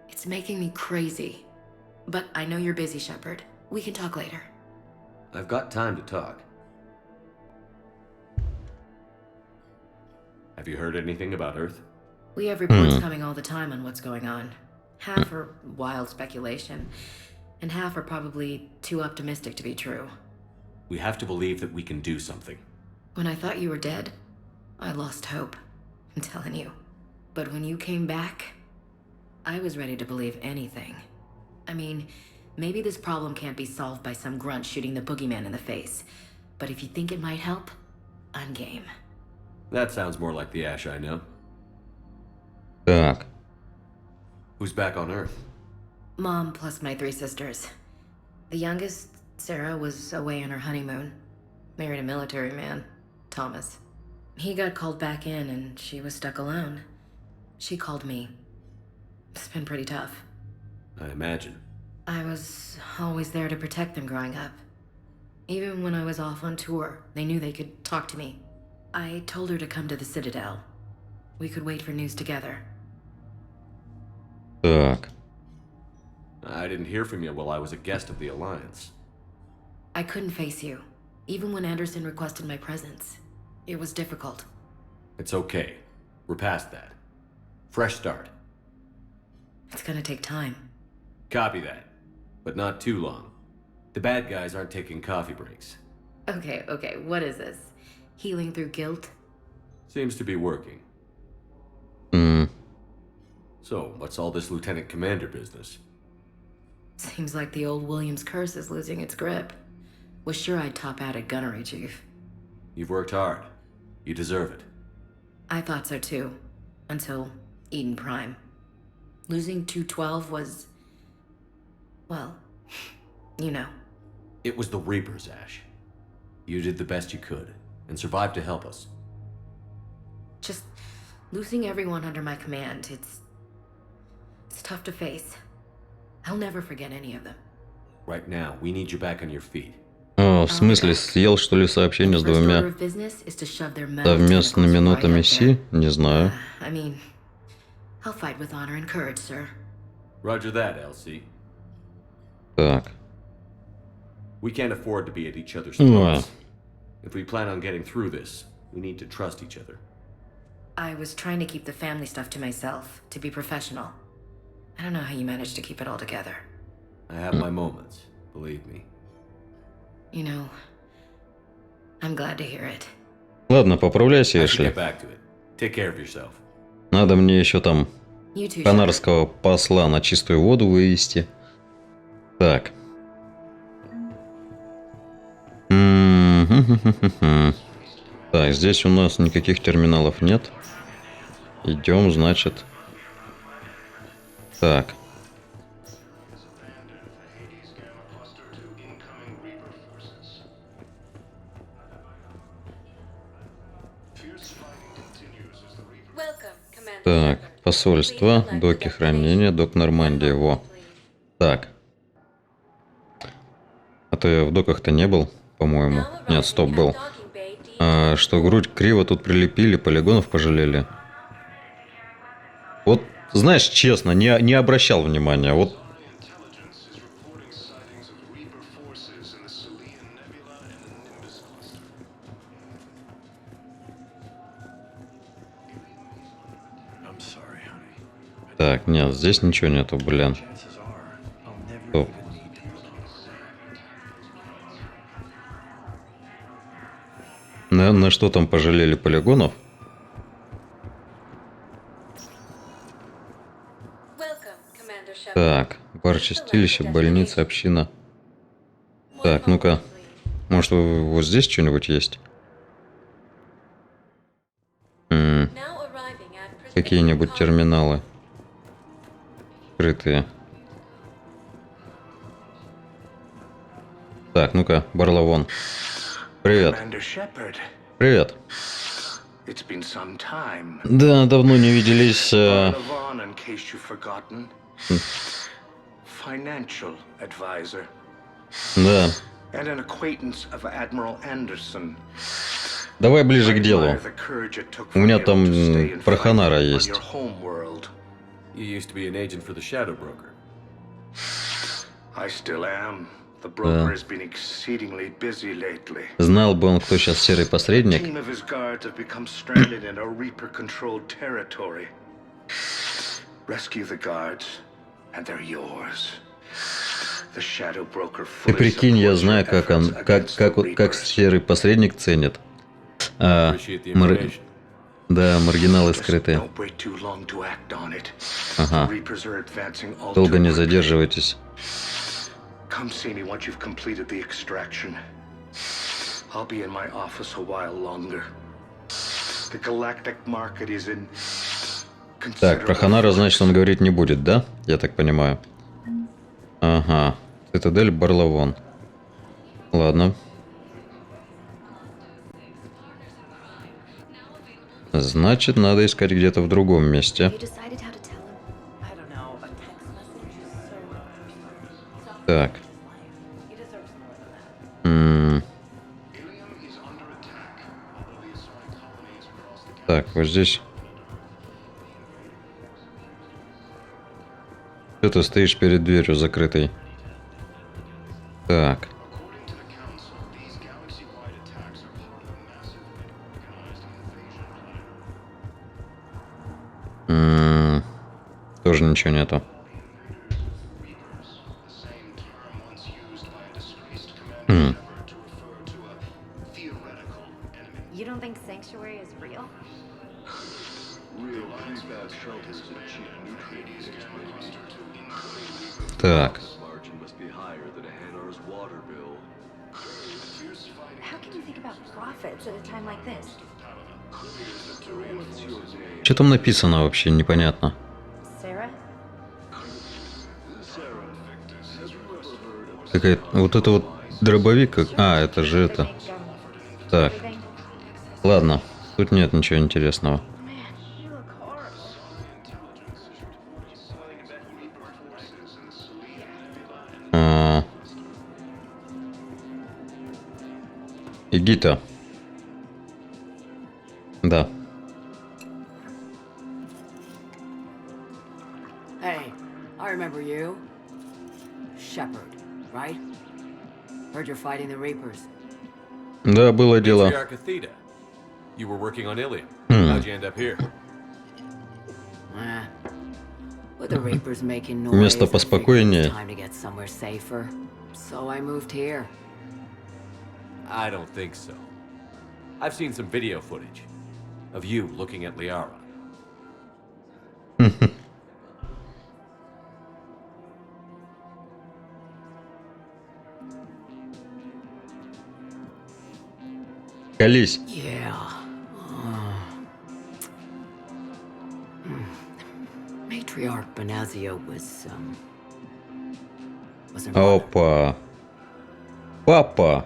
It's making me crazy. But I know you're busy, Shepard. We can talk later. I've got time to talk. Have you heard anything about Earth? We have reports coming all the time on what's going on. Half are wild speculation, and half are probably too optimistic to be true. We have to believe that we can do something. When I thought you were dead, I lost hope. I'm telling you. But when you came back, I was ready to believe anything. I mean, maybe this problem can't be solved by some grunt shooting the boogeyman in the face. But if you think it might help, I'm game. That sounds more like the Ash I know. Так. Who's back on Earth? Mom plus my 3 sisters. The youngest, Sarah, was away on her honeymoon. Married a military man, Thomas. He got called back in and she was stuck alone. She called me. It's been pretty tough. I imagine. I was always there to protect them growing up. Even when I was off on tour, they knew they could talk to me. I told her to come to the Citadel. We could wait for news together. Так. I didn't hear from you while I was a guest of the Alliance. I couldn't face you, even when Anderson requested my presence. It was difficult. It's okay. We're past that. Fresh start. It's gonna take time. Copy that. But not too long. The bad guys aren't taking coffee breaks. Okay, what is this? Healing through guilt? Seems to be working. So, what's all this Lieutenant Commander business? Seems like the old Williams curse is losing its grip. Was sure I'd top out at gunnery, Chief. You've worked hard. You deserve it. I thought so too. Until Eden Prime. Losing 212 was... well, you know. It was the Reapers, Ash. You did the best you could, and survived to help us. Just losing everyone under my command, it's tough to face. I'll never forget any of them. Right now, we need you back on your feet. В смысле, съел, что ли, сообщение с двумя совместными нотами Си? Не знаю. I mean, I'll fight with honor and courage, sir. Roger that, LC. Так. We can't afford to be at each other's throats. If we plan on getting through this, we need to trust each other. I was trying to keep the family stuff to myself, to be professional. I don't know how you managed to keep it all together. I have my moments, believe me. You know, I'm glad to hear it. Ладно, поправляйся, Эшли. Get back to it. Take care of yourself. Надо мне еще там канарского посла на чистую воду вывести. Так. Так, здесь у нас никаких терминалов нет. Идем, значит. Так. Так, посольство, доки хранения, док Нормандии, во. Так. А то я в доках-то не был, по-моему. Нет, стоп, был. Что грудь криво тут прилепили, полигонов пожалели. Вот, знаешь, честно, не обращал внимания. Вот. Так, нет, здесь ничего нету, блин. Стоп. На что там пожалели полигонов? Так, бар, чистилище, больница, община. Так, ну-ка. Может, вот здесь что-нибудь есть? Какие-нибудь терминалы. Скрытые. Так, ну-ка, Барлавон. Привет. Привет. Да, давно не виделись. Да. Давай ближе к делу. У меня там про Ханара есть. Да. Знал бы он, кто сейчас серый посредник. Ты прикинь, я знаю, как он, как серый посредник ценит. Да, маргиналы скрытые. Ага. Долго не задерживайтесь. Come see me once you've completed the extraction. I'll be in my office a while longer. The galactic market is in... Так, про Ханара, значит, он говорить не будет, да? Я так понимаю. Ага. Цитадель Барлавон. Ладно. Значит, надо искать где-то в другом месте. Так. Так, вот здесь. Что ты стоишь перед дверью закрытой? Так. Тоже ничего нету. Так. Что там написано вообще, непонятно. Какая вот это вот дробовик, как... это же это. Так. Ладно, тут нет ничего интересного. Игита. Да. Hey, I remember you. Shepard, right? Heard you're fighting the Reapers. Да, было дело. You were working on Ilium. How'd you end up here? With the Reapers making noise, Место поспокойнее. time to get somewhere safer. So I moved here. I don't think so. I've seen some video footage of you looking at Liara. Колись. Yeah. Matriarch Benazio was her mother. Опа. Папа.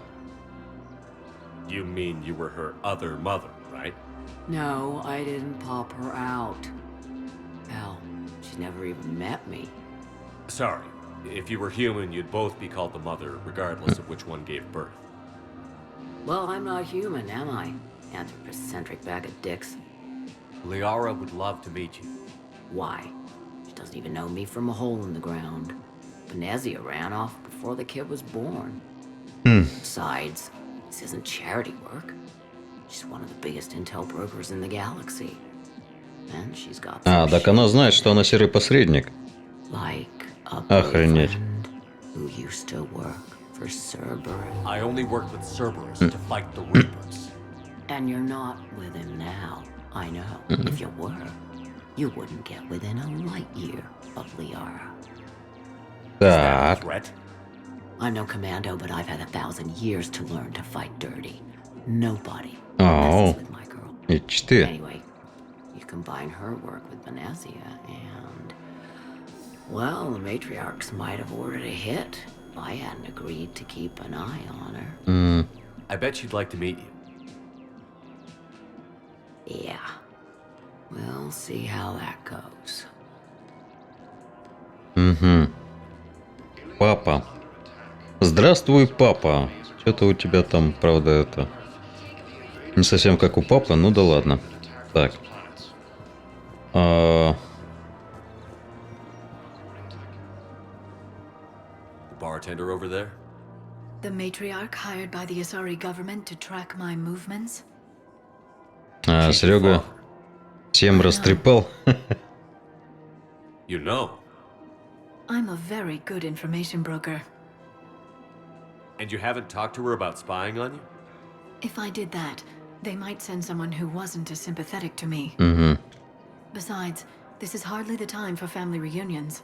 You mean you were her other mother, right? No, I didn't pop her out. Hell, she never even met me. Sorry. If you were human, you'd both be called the mother, regardless of which one gave birth. Well, I'm not human, am I? Anthropocentric bag of dicks. Liara would love to meet you. Why? She doesn't even know me from a hole in the ground. Benazia ran off before the kid was born. Besides, this isn't charity work. She's one of the biggest intel brokers in the galaxy. And she's got some Так она знает, что она серый посредник. like a Охренеть. boyfriend who used to work for Cerberus. I only worked with Cerberus to fight the Reapers. And you're not with him now. I know. If you were, you wouldn't get within a light year of Liara. Так. I'm no commando, but I've had 1,000 years to learn to fight dirty. Nobody О, messes with my girl. ич ты. Anyway, you combine her work with Benazia and... Well, the matriarchs might have ordered a hit if I hadn't agreed to keep an eye on her. I bet she'd like to meet you. Yeah. We'll see how that goes. Папа. Здравствуй, папа. Что-то у тебя там, правда, это... Не совсем как у папы, ну да ладно. Так. Bartender over there? The matriarch hired by the Asari government to track my movements? Серега всем растрепал. You know. I'm a very good information broker. And you haven't talked to her about spying on you? If I did that, they might send someone who wasn't as sympathetic to me. Besides, this is hardly the time for family reunions.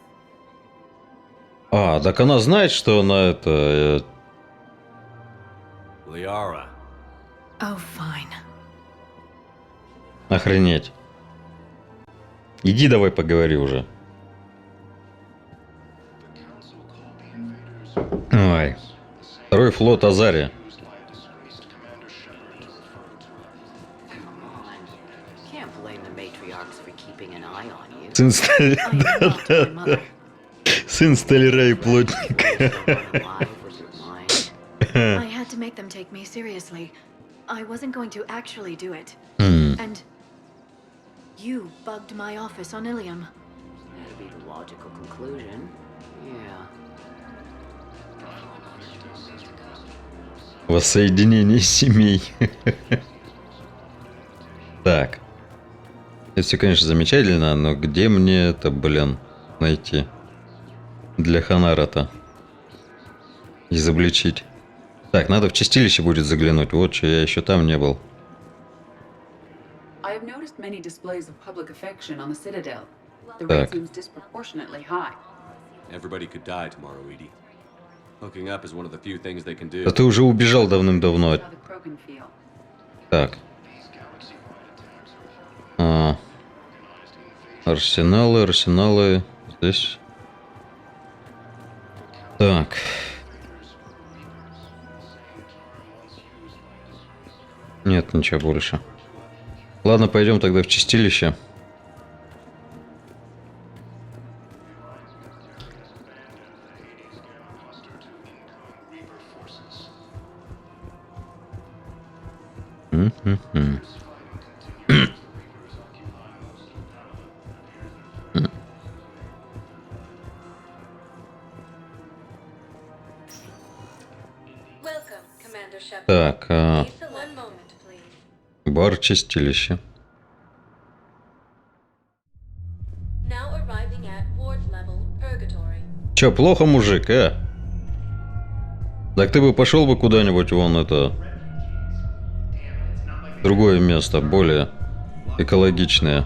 Так она знает, что она это... Liara. Oh, fine. Охренеть. Иди давай поговори уже. Ой. Второй флот Азария. Сын столяра и плотника. I had to make them take me seriously. I wasn't going to actually do it. And you bugged my office on Ilium. That'd be the logical conclusion. Yeah. Воссоединение семей. Так. Это все, конечно, замечательно, но где мне это, блин, найти? Для Ханара-то. Изобличить. Так, надо в чистилище будет заглянуть. Вот что, я еще там не был. I have noticed many displays of public affection on the Citadel. The Так. rate seems disproportionately high. Everybody could die tomorrow, Edie. Hooking up is one of the few things they can do. Да ты уже убежал давным-давно. How the Krogan feel. Так. Арсеналы. Здесь. Так. Нет, ничего больше. Ладно, пойдем тогда в чистилище. Так, бар чистилище. Чё, плохо, мужик, Так ты бы пошел бы куда-нибудь, вон это... Другое место, более экологичное.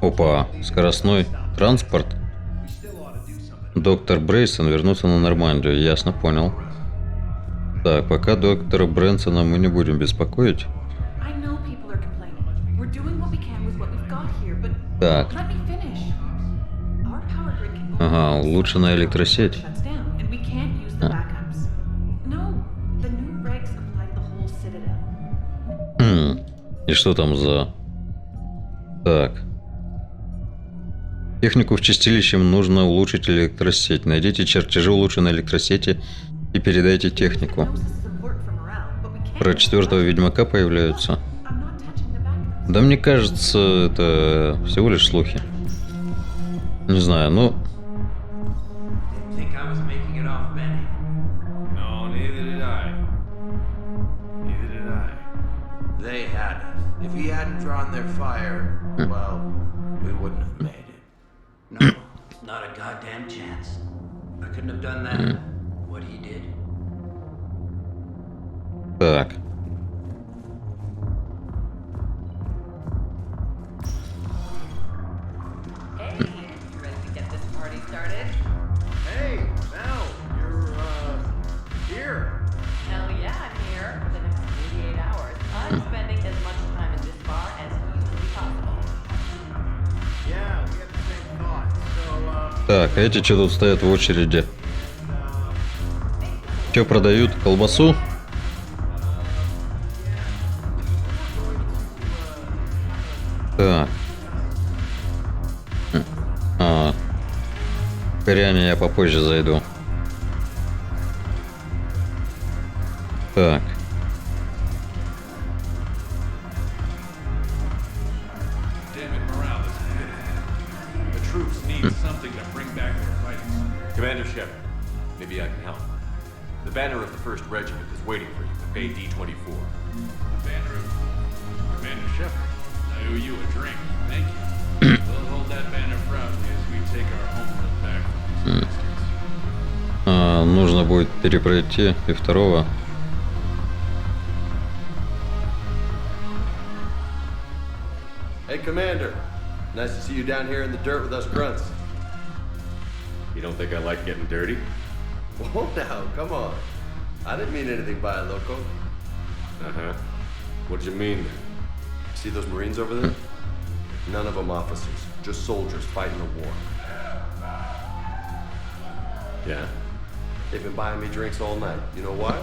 Опа, скоростной транспорт. Доктор Брейсон вернулся на Нормандию, ясно, понял. Так, пока доктора Брэнсона мы не будем беспокоить. I know people are complaining. We're doing what we can with what we've got here, but Так. let me finish. Our power grid can Ага, улучшенная электросеть. shuts down, and we can't use the backups. No, the new regs apply to the whole Citadel. И что там за... Так. Технику в чистилище нужно улучшить электросеть. Найдите чертежи улучшенной электросети и передайте технику. Про 4-го Ведьмака появляются. Да мне кажется, это всего лишь слухи. Не знаю, ну... They had us. If he hadn't drawn their fire, well, we wouldn't have made it. No, not a goddamn chance. I couldn't have done that. What he did. Так. Hey, you ready to get this party started? Hey, Val, you're, here. Hell yeah, I'm here. For the next 48 hours, I'm spending as much time in this bar as humanly possible. Yeah, we had the same thought. So, Так, а эти что тут стоят в очереди? Что продают? Колбасу? Так. К Кориане я попозже зайду. Так. The troops need something to bring back their fighting. Commander Shepard, maybe I can help. The banner of the 1st Regiment is waiting for you at Bay D-24. The banner of Commander Shepard. I owe you a drink. Thank you. We'll hold that banner proudly as we take our homeworld back from these bastards. Нужно будет перепройти и 2-го. Hey, Commander. Nice to see you down here in the dirt with us grunts. You don't think I like getting dirty? Whoa, now, come on. I didn't mean anything by it, loco. Uh-huh. What did you mean then? See those Marines over there? None of them officers, just soldiers fighting a war. Yeah? They've been buying me drinks all night. You know why?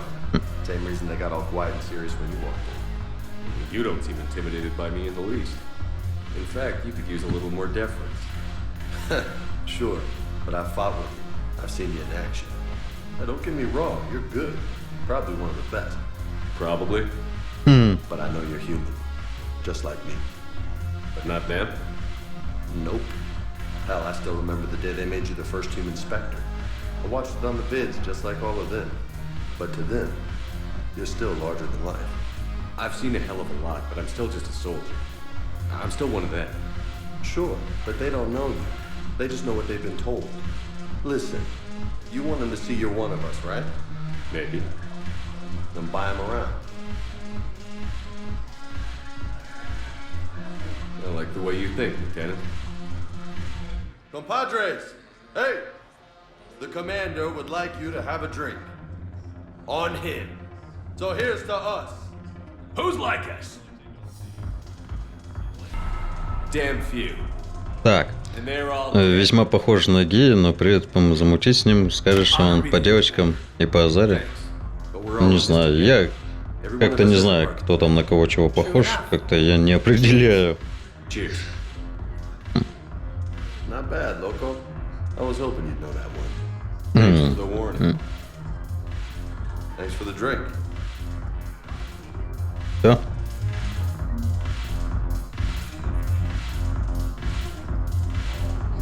Same reason they got all quiet and serious when you walked in. You don't seem intimidated by me in the least. In fact, you could use a little more deference. Sure, but I've fought with you. I've seen you in action. Now, don't get me wrong, you're good. Probably one of the best. Probably. But I know you're human. Just like me. But not them? Nope. Hell, I still remember the day they made you the first human Spectre. I watched it on the vids just like all of them. But to them, you're still larger than life. I've seen a hell of a lot, but I'm still just a soldier. I'm still one of them. Sure, but they don't know you. They just know what they've been told. Listen, you want them to see you're one of us, right? Maybe. Then buy them around. I like the way you think, Lieutenant. Compadres! Hey! The commander would like you to have a drink. On him. So here's to us. Who's like us? Damn few. Так. Весьма похож на гея, но при этом замутить с ним, скажешь, что он по девочкам и по Азаре. Не знаю, я как-то не знаю, кто там на кого чего похож, как-то я не определяю. Cheers. Not bad, loco. I was hoping you'd know that one. Thanks for the warning. Thanks for the drink. Все?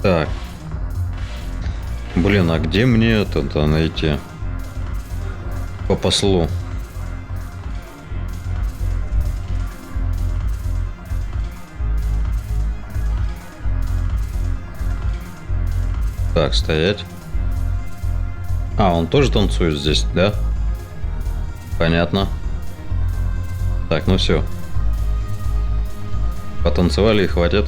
Так. Блин, а где мне это найти? По послу. Так, стоять. А, он тоже танцует здесь, да? Понятно. Так, ну все. Потанцевали и хватит.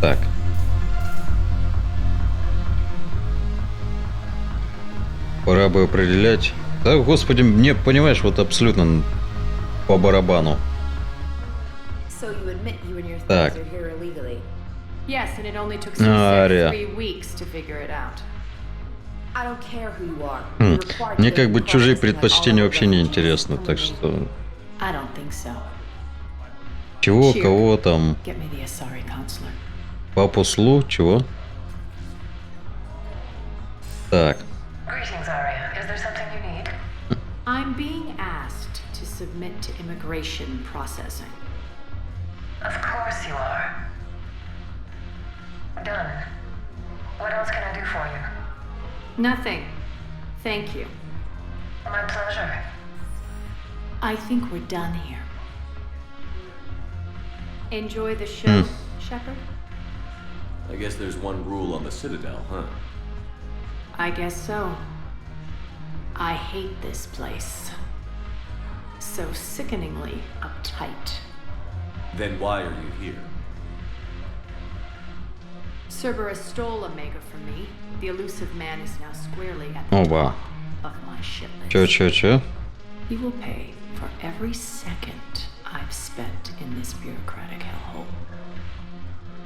Так. Пора бы определять. Да, господи, мне, понимаешь, вот абсолютно по барабану. So you admit you and your Так. thugs are here illegally? Yes, and it only took Sue Ария. 3 weeks to figure it out. I don't care who you are. You're required to Мне go как бы through чужие processing like all предпочтения other вообще не refugees. интересны, так что... I don't think so. Чего, Cheer. кого там? Get me the Asari consular. По послу, чего? Так. Greetings, Arya. Is there something you need? I'm being asked to submit to immigration processing. Of course you are. Done. What else can I do for you? Nothing. Thank you. My pleasure. I think we're done here. Enjoy the show, Shepard? I guess there's one rule on the Citadel, huh? I guess so. I hate this place. So sickeningly uptight. Then why are you here? Cerberus stole Omega from me. The elusive man is now squarely at the Оба. top of my shit list. Чё? He will pay for every second I've spent in this bureaucratic hellhole.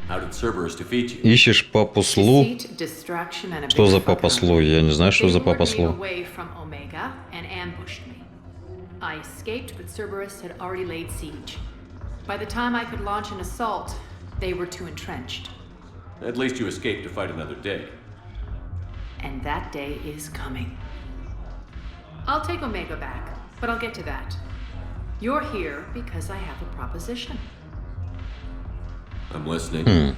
How did Cerberus defeat you? Ищешь по послу? Deceit, distraction, and a Что big за fuck по up. послу? Я не знаю, что за по They lured me послу. away from Omega and ambushed me. I escaped, but Cerberus had already laid siege. By the time I could launch an assault, they were too entrenched. At least you escaped to fight another day. And that day is coming. I'll take Omega back, but I'll get to that. You're here because I have a proposition. I'm listening.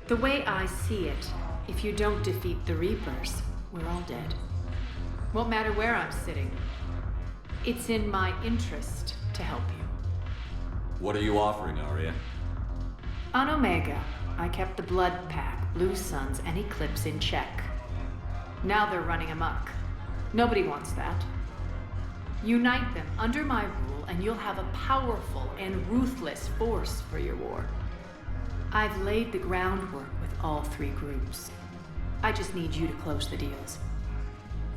The way I see it, if you don't defeat the Reapers, we're all dead. Won't matter where I'm sitting. It's in my interest to help you. What are you offering, Arya? On Omega, I kept the Blood Pack, Blue Suns, and Eclipse in check. Now they're running amok. Nobody wants that. Unite them under my rule, and you'll have a powerful and ruthless force for your war. I've laid the groundwork with all three groups. I just need you to close the deals.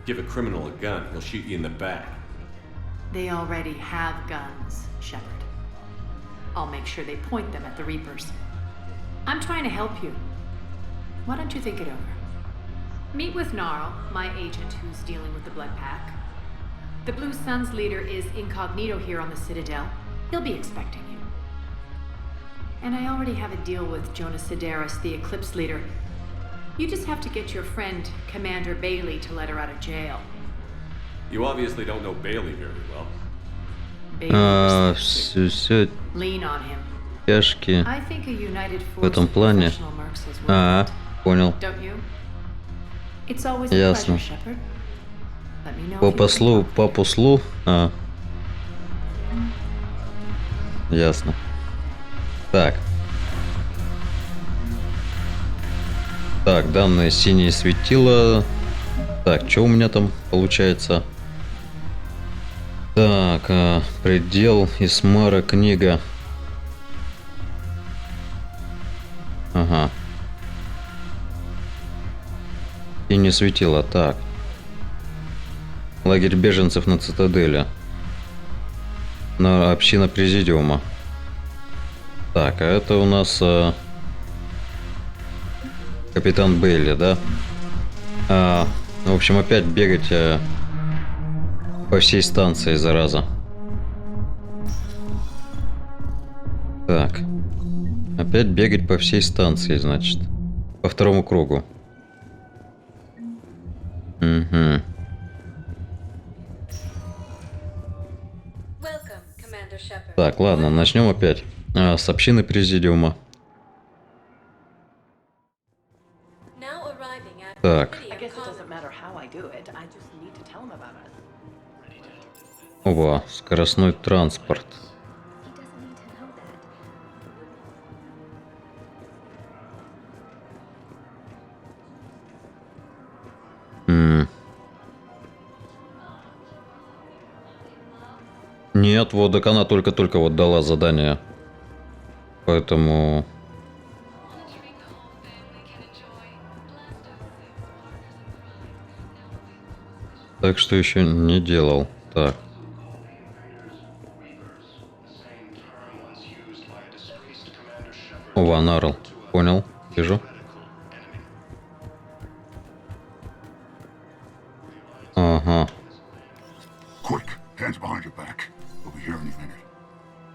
Give a criminal a gun, he'll shoot you in the back. They already have guns, Shepard. I'll make sure they point them at the Reapers. I'm trying to help you. Why don't you think it over? Meet with Gnarl, my agent who's dealing with the Blood Pack. The Blue Suns leader is incognito here on the Citadel. He'll be expecting you. And I already have a deal with Jonas Sidaris, the Eclipse leader. You just have to get your friend, Commander Bailey, to let her out of jail. You obviously don't know Bailey very well. Все Lean on him. тяжкие I think a united в force этом of плане. professional mercs is worth it. Понял. Don't you? It's always a Ясно. pleasure, Shepard. Let me know По if you послу. Ясно. Так. Так, данные синие светила. Так, что у меня там получается? Так, предел Исмара, книга. Ага. Синие светила, так. Лагерь беженцев на цитадели. На община президиума. Так, а это у нас капитан Бейли, да? В общем, опять бегать по всей станции, зараза. Так. Опять бегать по всей станции, значит. По второму кругу. Угу. Так, ладно, начнем опять. С общины президиума. Так. Ова, скоростной транспорт. Нет, вот так она только-только вот дала задание. Поэтому... Так что еще не делал. Так. Ван Арл. Понял. Вижу. Ага. Quick, hands behind your back. We'll be here any minute.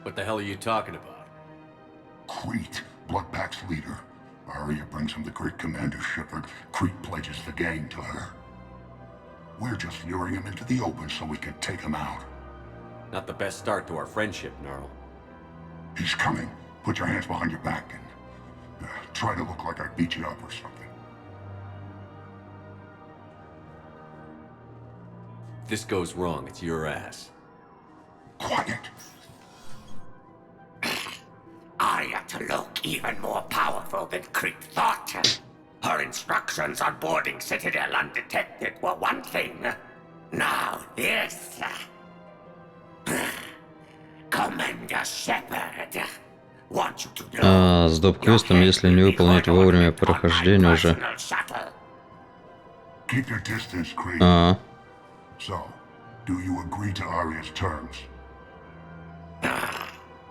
What the hell are you talking about? Crete, Blood Pack's leader. Arya brings him the great Commander Shepard. Crete pledges the gang to her. We're just luring him into the open so we can take him out. Not the best start to our friendship, Gnarl. He's coming. Put your hands behind your back and try to look like I beat you up or something. If this goes wrong, it's your ass. Quiet. Arya to look even more powerful than Crete thought. Her instructions on boarding Citadel undetected were one thing. Now this. Commander Shepard. Want you to know. С доп-квестом, если не выполнить вовремя прохождение уже. Keep your distance, Crete. So, do you agree to Arya's terms?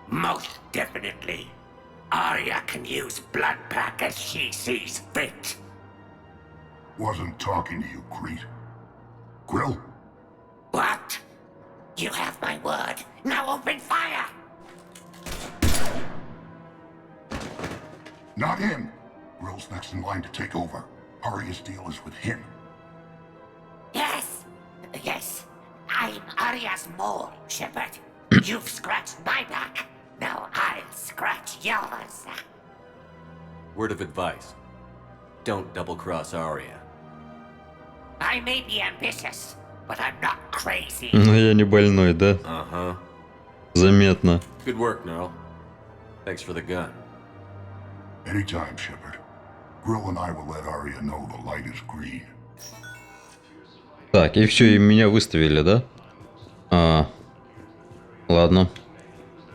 Most definitely. Arya can use Blood Pack as she sees fit. Wasn't talking to you, Crete. Grill? What? You have my word. Now open fire! Not him. Grill's next in line to take over. Arya's deal is with him. Yes. Yes. I'm Arya's mole, Shepard. You've scratched my back. Now I'll scratch yours. Word of advice. Don't double-cross Arya. I may be ambitious, but I'm not crazy. Но я не больной, да? Uh-huh. Заметно. Good work, Gnarl. Thanks for the gun. Anytime, Shepard. Grill and I will let Arya know the light is green. Так, и все, и меня выставили, да? Ладно.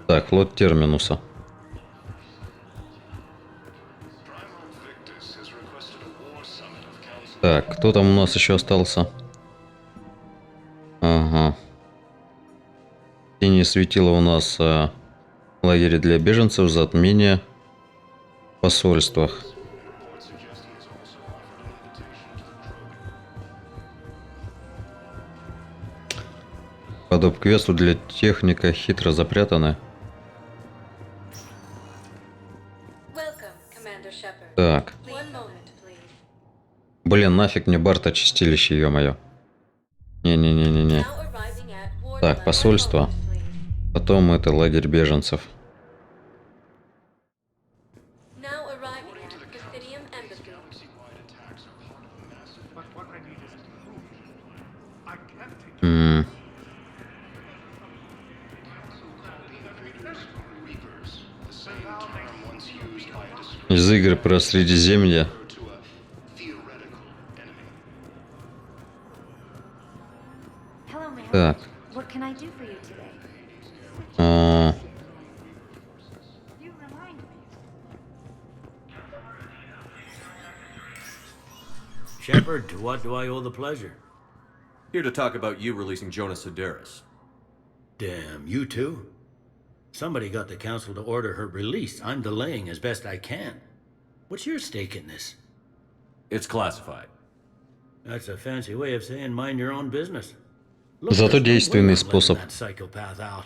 Так, флот Терминуса. Так, кто там у нас еще остался? Ага. Синее светило у нас лагере для беженцев, затмение в посольствах. По доп-квесту для техника хитро запрятаны. Так. Блин, нафиг мне Барта чистилище, ё-моё. Не-не-не-не-не. Так, посольство. Потом это лагерь беженцев. Из игр про Средиземье. Так. Shepard, to what do I owe the pleasure? Here to talk about you releasing Jonas Sedaris. Damn, you too? Somebody got the council to order her release. I'm delaying as best I can. What's your stake in this? It's classified. That's a fancy way of saying mind your own business. Зато действенный способ. That psychopath out.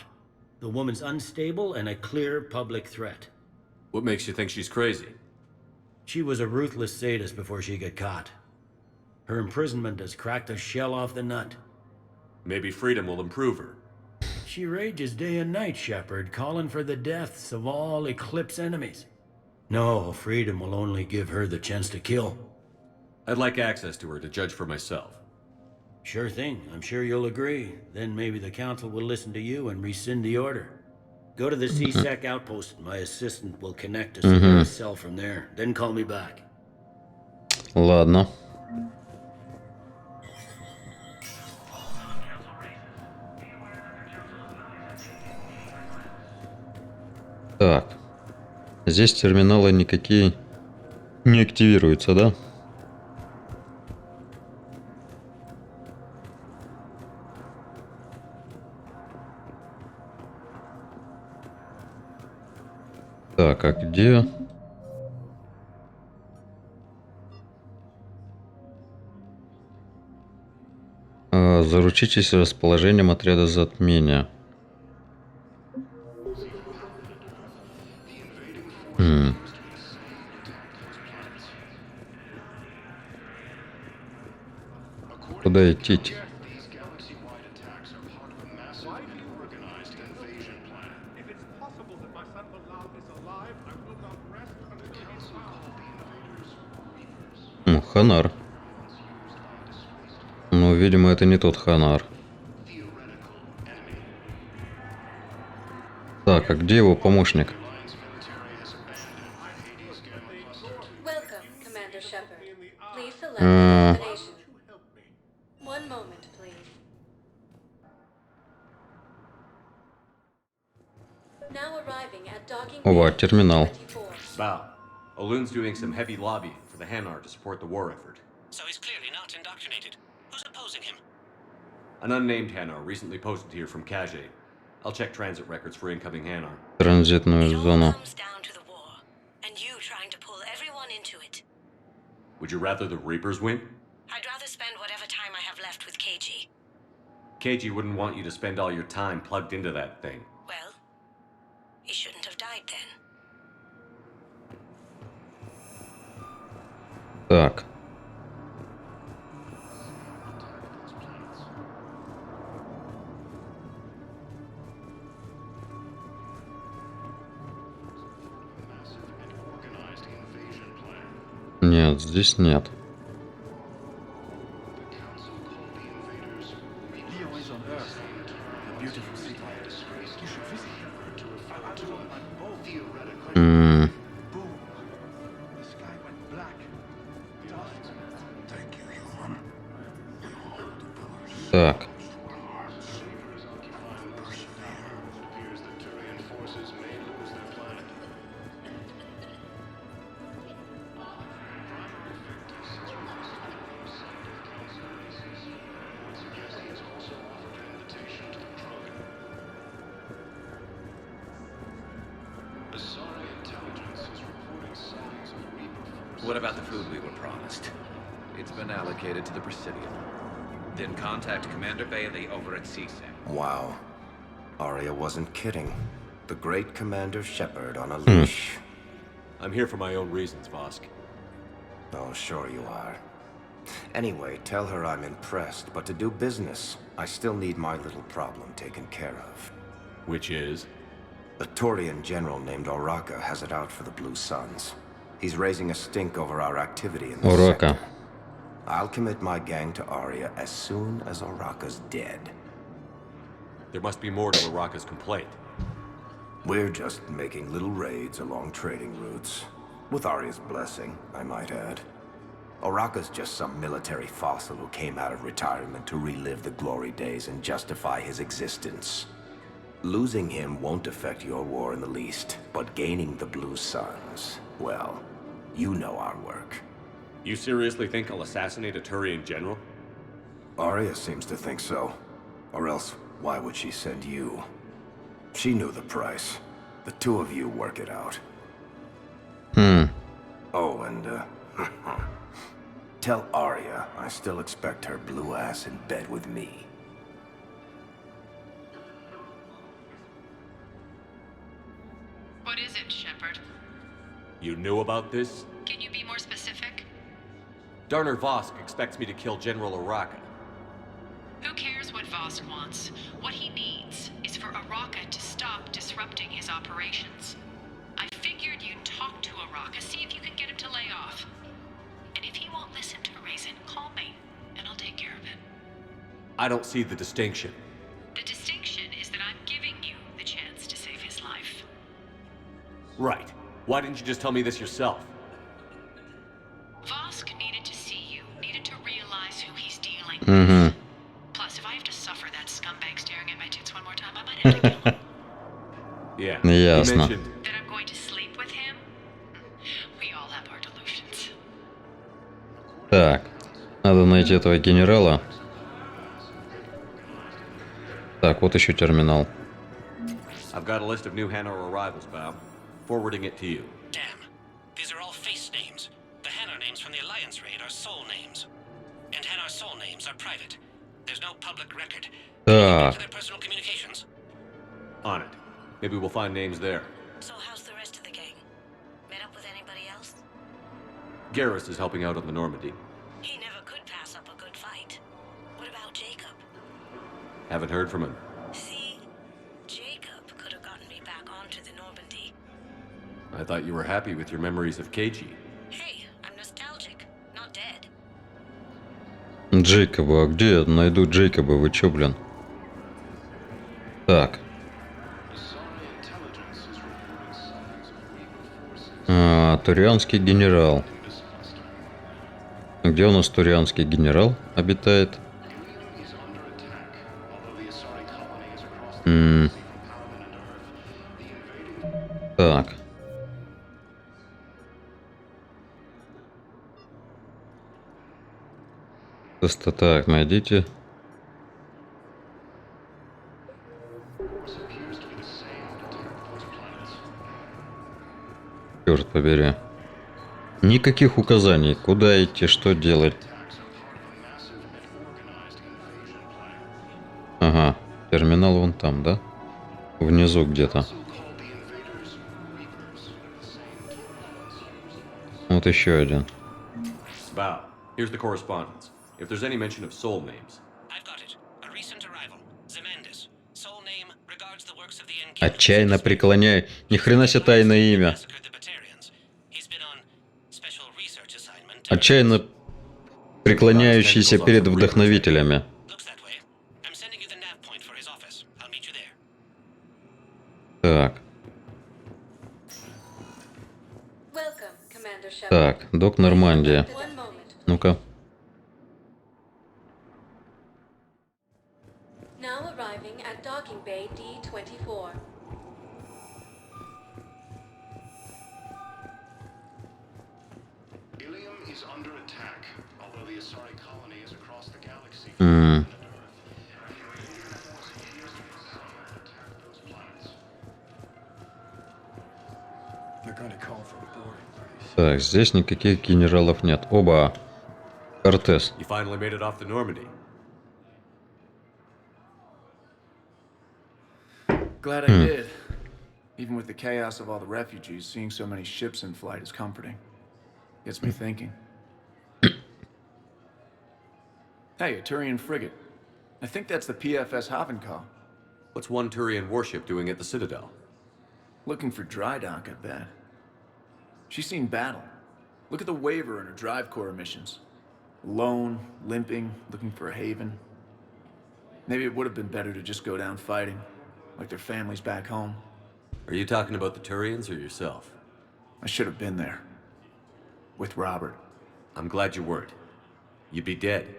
The woman's unstable and a clear public threat. What makes you think she's crazy? She was a ruthless sadist before she got caught. Her imprisonment has cracked the shell off the nut. Maybe freedom will improve her. She rages day and night, Shepard, calling for the deaths of all Eclipse enemies. No, freedom will only give her the chance to kill. I'd like access to her to judge for myself. Sure thing. I'm sure you'll agree. Then maybe the council will listen to you and rescind the order. Go to the C-Sec outpost. My assistant will connect us to the cell from there. Then call me back. Ладно. Так. Здесь терминалы никакие не активируются, да? Так, а где? Заручитесь расположением отряда затмения. Куда идти? Ханар. Ну, видимо, это не тот Ханар. Так, а где его помощник? Welcome, Commander Shepard. Please select your destination. One moment, please. Now arriving at docking Ова, терминал. Bow. Olun's doing some heavy lobbying for the Hanar to support the war effort. So he's clearly not indoctrinated. Who's opposing him? An unnamed Hanar recently posted here from Kage. I'll check transit records for incoming Hanar. Транзитную зону. And you trying to pull everyone into it. Would you rather the Reapers win? I'd rather spend whatever time I have left with KG. KG wouldn't want you to spend all your time plugged into that thing. Well, he shouldn't have died then. Так. Нет, здесь нет. Leo is on Earth. A beautiful city. You should visit it. I was on my boat. Boom. The sky went black. Thank you, human. Так. What about the food we were promised? It's been allocated to the Presidium. Then contact Commander Bailey over at CSEC. Wow. Arya wasn't kidding. The great Commander Shepard on a leash. I'm here for my own reasons, Vosk. Oh, sure you are. Anyway, tell her I'm impressed, but to do business, I still need my little problem taken care of. Which is? A Turian general named Oraka has it out for the Blue Suns. He's raising a stink over our activity in the sector. I'll commit my gang to Arya as soon as Oraka's dead. There must be more to Oraka's complaint. We're just making little raids along trading routes. With Arya's blessing, I might add. Oraka's just some military fossil who came out of retirement to relive the glory days and justify his existence. Losing him won't affect your war in the least, but gaining the Blue Suns, well, you know our work. You seriously think I'll assassinate a Turian general? Arya seems to think so. Or else, why would she send you? She knew the price. The two of you work it out. Oh, and, tell Arya I still expect her blue ass in bed with me. What is it, Shepard? You knew about this? Can you be more specific? Darner Vosk expects me to kill General Oraka. Who cares what Vosk wants? What he needs is for Oraka to stop disrupting his operations. I figured you'd talk to Oraka, see if you can get him to lay off. And if he won't listen to reason, call me, and I'll take care of it. I don't see the distinction. The distinction is that I'm giving you the chance to save his life. Right. Why didn't you just tell me this yourself? Vosk needed to see you, needed to realize who he's dealing with. Plus, if I have to suffer that scumbag staring at my tits one more time, I might have to kill him. Yeah. Ясно. He mentioned That I'm going to sleep with him? We all have our delusions. Так, надо найти этого генерала. Так, вот еще терминал. I've got a list of new Hanar arrivals, Bob. forwarding it to you. Damn. These are all face names. The Hanar names from the Alliance raid are soul names. And Hanar soul names are private. There's no public record. Так. Their personal communications. On it. Maybe we'll find names there. So how's the rest of the gang? Met up with anybody else? Garrus is helping out on the Normandy. He never could pass up a good fight. What about Jacob? Haven't heard from him. See? Jacob could have gotten me back onto the Normandy. I thought you were happy with your memories of KG. Hey, I'm nostalgic, not dead. Джейкоба, а где я найду Джейкоба? Вы чё, блин? Так. Турианский генерал. Где у нас турианский генерал обитает? Так. Просто так, найдите. Черт побери. Никаких указаний, куда идти, что делать. Ага, терминал вон там, да? Внизу где-то. Вот еще один. Bow. Here's the correspondence. If there's any mention of soul names. I've got it. A recent arrival. Zemandis. Soul name regards the works of the Отчаянно преклоняю. Ни хрена себе тайное имя. Отчаянно преклоняющийся перед вдохновителями. Так. Так, док Нормандия. Ну-ка. Now arriving at docking bay D24. Ilium is under attack, although the Asari colony is across the galaxy. They're going to call for a boarding. Так, здесь никаких генералов нет. Оба. Кортес. You finally made it off the Normandy. Glad I did. Even with the chaos of all the refugees, seeing so many ships in flight is comforting. Gets me thinking. Hey, a Turian frigate. I think that's the PFS Havenkaw. What's one Turian warship doing at the Citadel? Looking for dry dock, I bet. She's seen battle. Look at the waiver in her drive corps missions. Alone, limping, looking for a haven. Maybe it would have been better to just go down fighting, like their families back home. Are you talking about the Turians or yourself? I should have been there. With Robert. I'm glad you weren't. You'd be dead,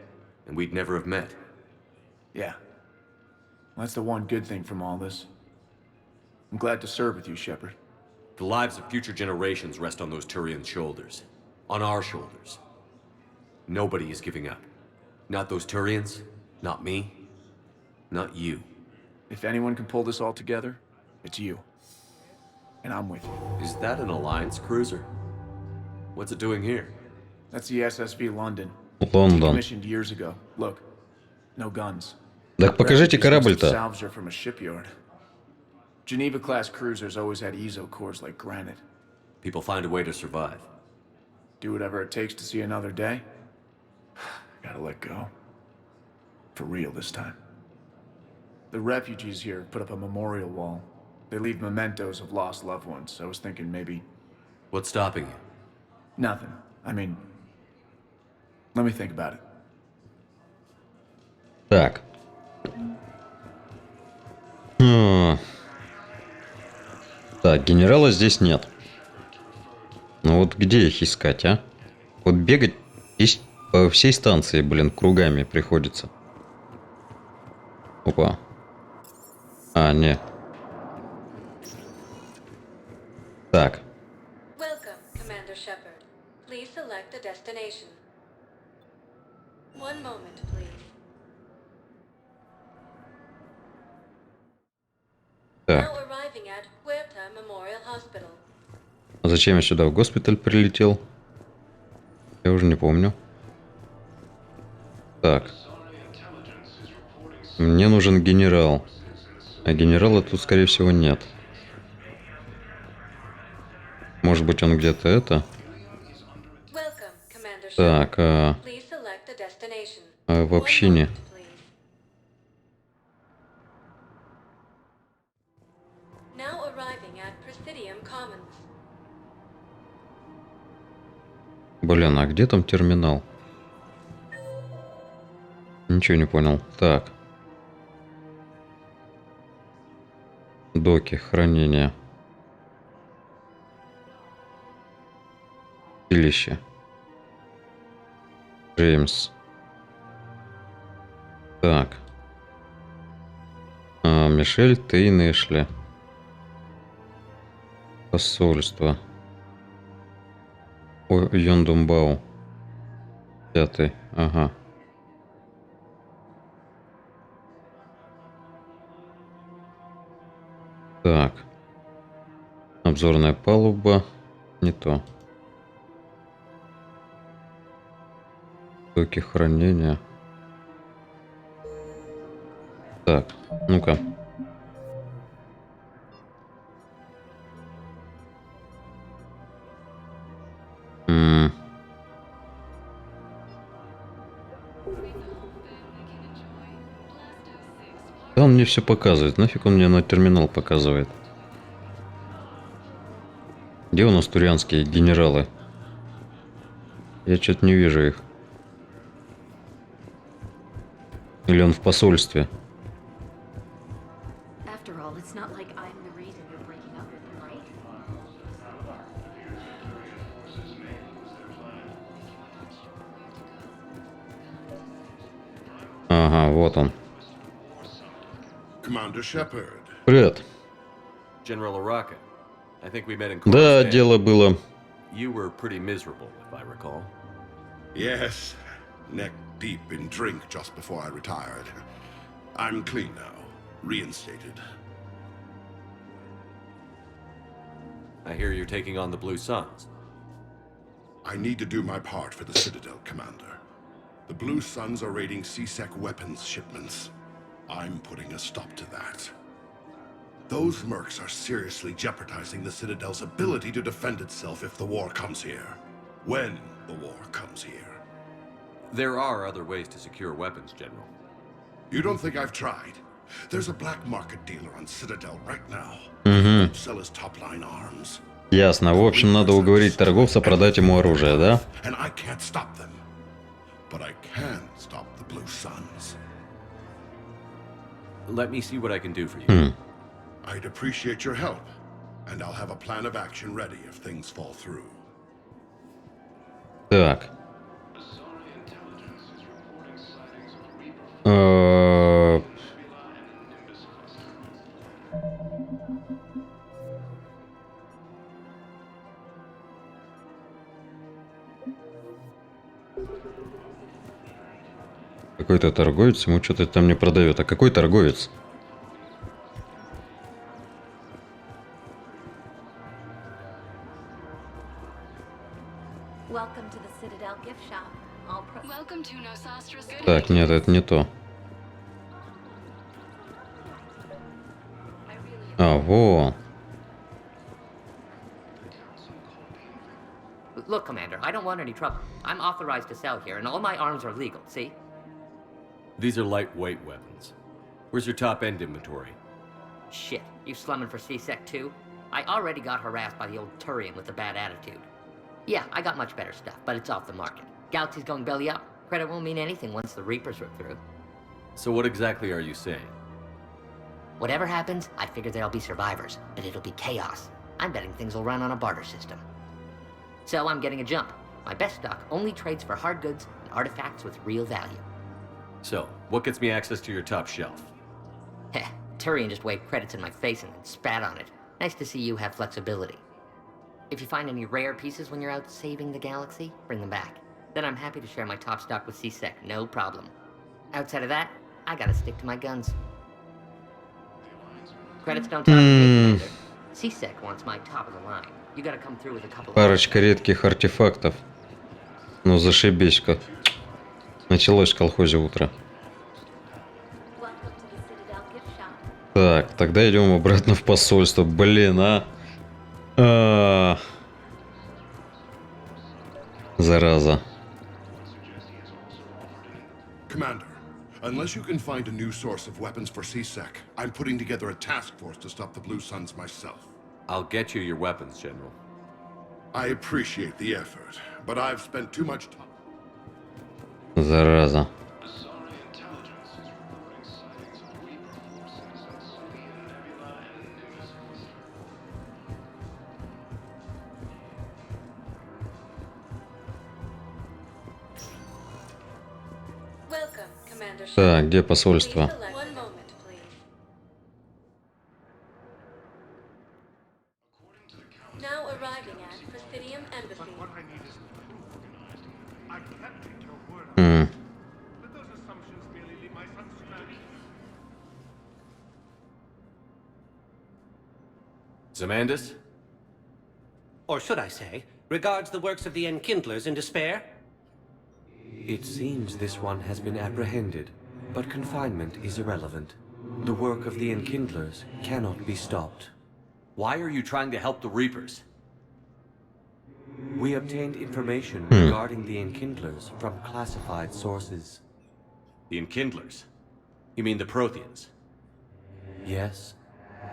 and we'd never have met. Yeah. Well, that's the one good thing from all this. I'm glad to serve with you, Shepard. The lives of future generations rest on those Turians' shoulders. On our shoulders. Nobody is giving up. Not those Turians, not me, not you. If anyone can pull this all together, it's you. And I'm with you. Is that an Alliance cruiser? What's it doing here? That's the SSV London. Лондон. Commissioned years ago. Look, no guns. Так покажите корабль-то. Salvaged her from a shipyard. Geneva-class cruisers always had EZO cores like granite. People find a way to survive. Do whatever it takes to see another day. Gotta let go. For real this time. The refugees here put up a memorial wall. They leave mementos of lost loved ones. I was thinking maybe... What's stopping you? Nothing. I mean... Let me think about it. Так. Так, генерала здесь нет. Ну вот где их искать, а? Вот бегать здесь по всей станции, блин, кругами приходится. Опа. А, не. Так. Welcome, Commander Shepard. Please select a destination. One moment, please. Так. Now arriving at Huerta Memorial Hospital. А зачем я сюда в госпиталь прилетел? Я уже не помню. Так. Мне нужен генерал. А генерала тут, скорее всего, нет. Может быть, он где-то это? Welcome, Commander Так, Shepard. Please select a destination. в общине. Now arriving at Presidium Commons. Блин, а где там терминал? Ничего не понял. Так. Доки, хранение. Жилище. Джеймс. Так. Мишель, ты и Нэшли. Посольство. Йондумбау. 5. Ага. Так. Обзорная палуба. Не то. Токи хранения. Так, ну-ка. Да он мне все показывает. Нафиг он мне на терминал показывает? Где у нас турианские генералы? Я что-то не вижу их. Или он в посольстве? Ага, вот он. Commander Shepard. Привет. General Araka, I think we met in Да, дело было. You were pretty miserable, if I recall. Yes, neck deep in drink just before I retired. I'm clean now, reinstated. I hear you're taking on the Blue Suns. I need to do my part for the Citadel, Commander. The Blue Suns are raiding CSEC weapons shipments. I'm putting a stop to that. Those mercs are seriously jeopardizing the Citadel's ability to defend itself if the war comes here. When the war comes here. There are other ways to secure weapons, General. You don't think I've tried? There's a black market dealer on Citadel right now. Угу. Sell his top-line arms. Ясно. В общем, надо уговорить торговца продать ему оружие, да? And I can't stop them. But I can stop the Blue Suns. Let me see what I can do for you. I'd appreciate your help, and I'll have a plan of action ready if things fall through. Так. Какой-то торговец ему что-то там не продает. А какой торговец? Так, нет, это не то. А, во. Look, Commander, I don't want any trouble. I'm authorized to sell here, and all my arms are legal, see? These are lightweight weapons. Where's your top-end inventory? Shit, you slumming for CSEC too? I already got harassed by the old Turian with a bad attitude. Yeah, I got much better stuff, but it's off the market. Galaxy's going belly up. Credit won't mean anything once the Reapers rip through. So what exactly are you saying? Whatever happens, I figure there'll be survivors, but it'll be chaos. I'm betting things will run on a barter system. So I'm getting a jump. My best stock only trades for hard goods and artifacts with real value. So, what gets me access to your top shelf? Heh, Turian just waved credits in my face and then spat on it. Nice to see you have flexibility. If you find any rare pieces when you're out saving the galaxy, bring them back. Then I'm happy to share my top stock with CSEC, no problem. Outside of that, I gotta stick to my guns. Credits don't talk to me, Commander. CSEC wants my top of the line. You gotta come through with a couple. Парочка редких артефактов. Ну зашибись-ка. Началось в колхозе утро. Так, тогда идем обратно в посольство. Блин, Зараза. Commander, unless you can find a new source of weapons for CSEC, I'm putting together a task force to stop the Blue Suns myself. I'll get you your weapons, General. I appreciate the effort, but I've spent too much time. Зараза. Welcome, Commander Shepard. Так, где посольство? One moment, please. Now arriving at Presidium Embassy. Zamandis? Or should I say, regards the works of the Enkindlers in despair? It seems this one has been apprehended, but confinement is irrelevant. The work of the Enkindlers cannot be stopped. Why are you trying to help the Reapers? We obtained information regarding the Enkindlers from classified sources. The Enkindlers? You mean the Protheans? Yes.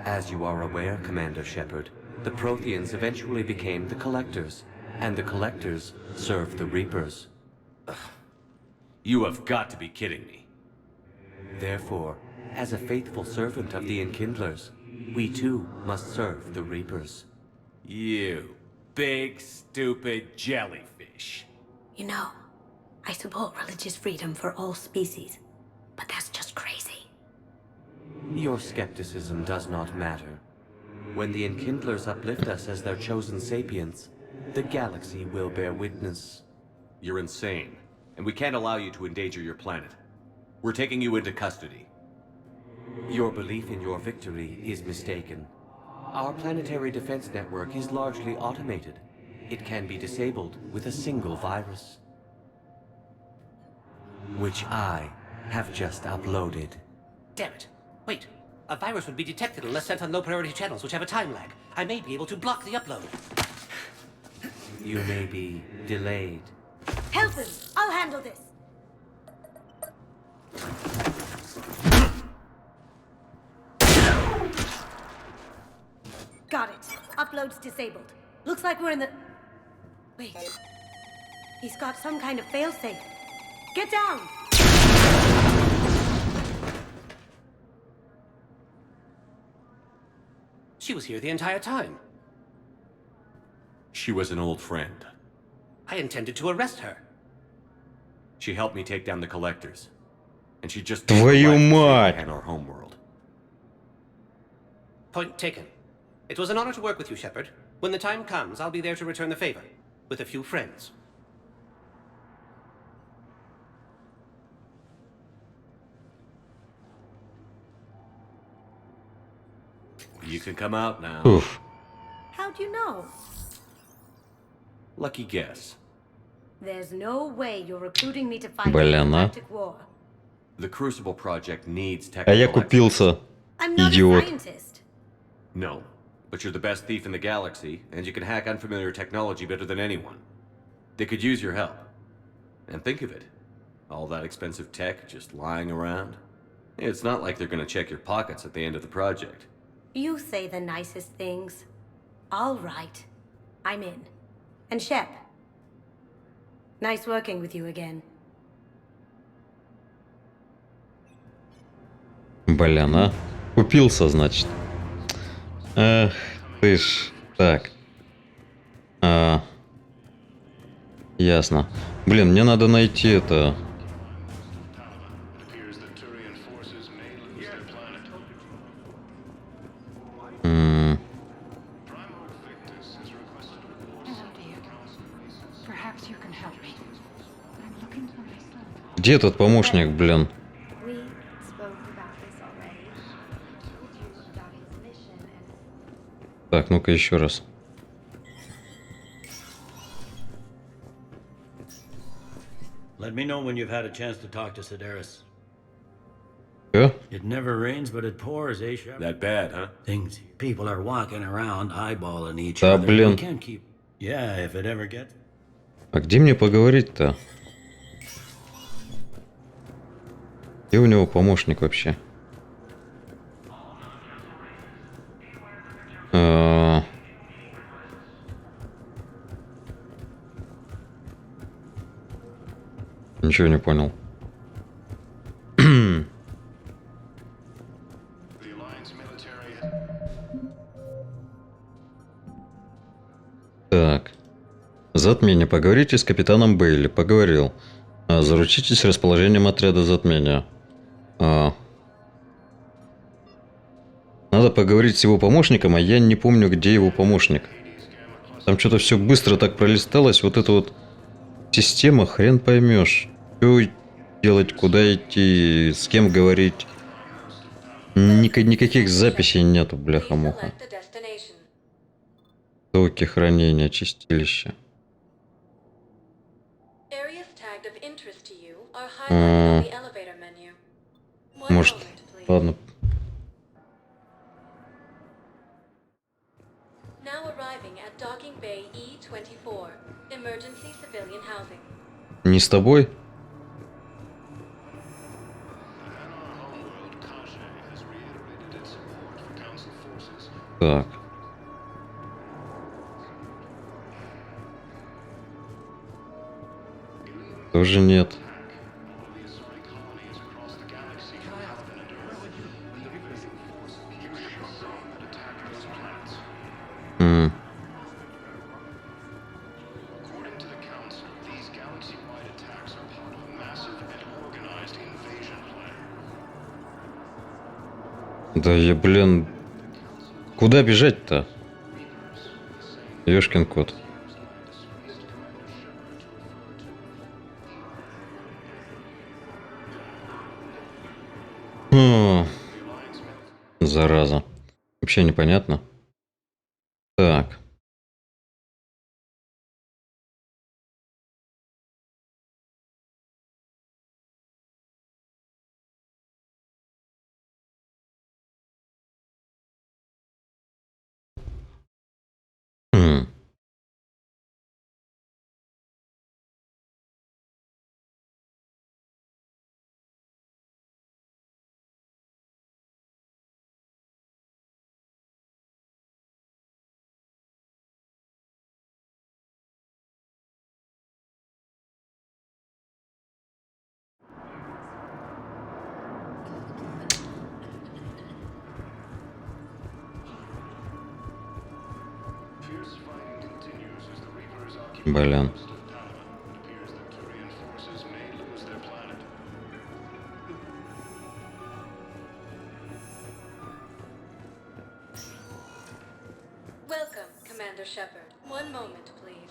As you are aware, Commander Shepard, the Protheans eventually became the Collectors, and the Collectors served the Reapers. Ugh. You have got to be kidding me. Therefore, as a faithful servant of the Enkindlers, we too must serve the Reapers. You big, stupid jellyfish. You know, I support religious freedom for all species, but that's just crazy. Your skepticism does not matter. When the Enkindlers uplift us as their chosen sapients, the galaxy will bear witness. You're insane, and we can't allow you to endanger your planet. We're taking you into custody. Your belief in your victory is mistaken. Our planetary defense network is largely automated. It can be disabled with a single virus, which I have just uploaded. Damn it. Wait. A virus would be detected unless sent on low-priority channels, which have a time lag. I may be able to block the upload. You may be delayed. Help him! I'll handle this! Got it. Upload's disabled. Looks like we're in the... Wait. He's got some kind of failsafe. Get down! She was here the entire time. She was an old friend. I intended to arrest her. She helped me take down the Collectors. And she just... Твою мать! ...and our homeworld. Point taken. It was an honor to work with you, Shepard. When the time comes, I'll be there to return the favor. With a few friends. You can come out now. Oof. How'd you know? Lucky guess. There's no way you're recruiting me to fight Блин, a а? galactic war. The Crucible Project needs А technical я купился. I'm not Идиот. a scientist. No, but you're the best thief in the galaxy, and you can hack unfamiliar technology better than anyone. They could use your help. And think of it. All that expensive tech just lying around. It's not like they're gonna check your pockets at the end of the project. You say the nicest things. All right. I'm in. And Shep. Nice working with you again. Блин, а? Купился, значит. Эх, ты ж... Так. Ясно. Блин, мне надо найти это... Где этот помощник, блин? Так, ну-ка еще раз. Let me know when you've had a chance to talk to Sedaris. Yeah? It never rains, but it pours, eh, Shep? That bad, huh? Things. People are walking around, eyeballing each Да, other. блин. We can't keep... Yeah, if it ever gets... А где мне поговорить-то? Где у него помощник вообще? Ничего не понял. Так. Затмение. Поговорите с капитаном Бейли. Поговорил. Заручитесь расположением отряда затмения. Надо поговорить с его помощником, а я не помню, где его помощник. Там что-то все быстро так пролисталось. Вот эта вот система, хрен поймешь. Что делать, куда идти, с кем говорить. Никаких записей нету, бляха-муха. Токи хранения, чистилища. Может, ладно. Не с тобой? Так. Тоже нет. Да я, блин, куда бежать-то? Ёшкин кот. Зараза. Вообще непонятно. Так. Блин. Welcome, Commander Shepard. One moment, please.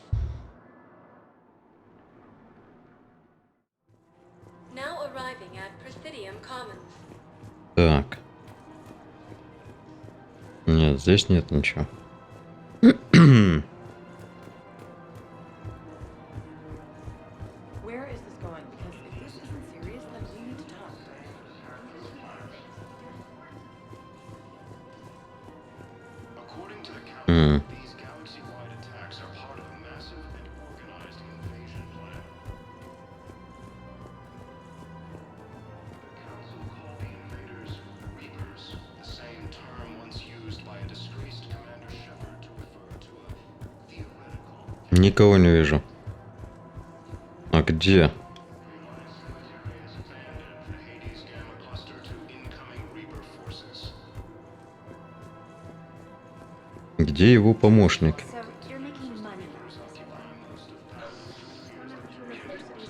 Now arriving at Presidium Commons. Так. Нет, здесь нет ничего. Никого не вижу. А где? Где его помощник?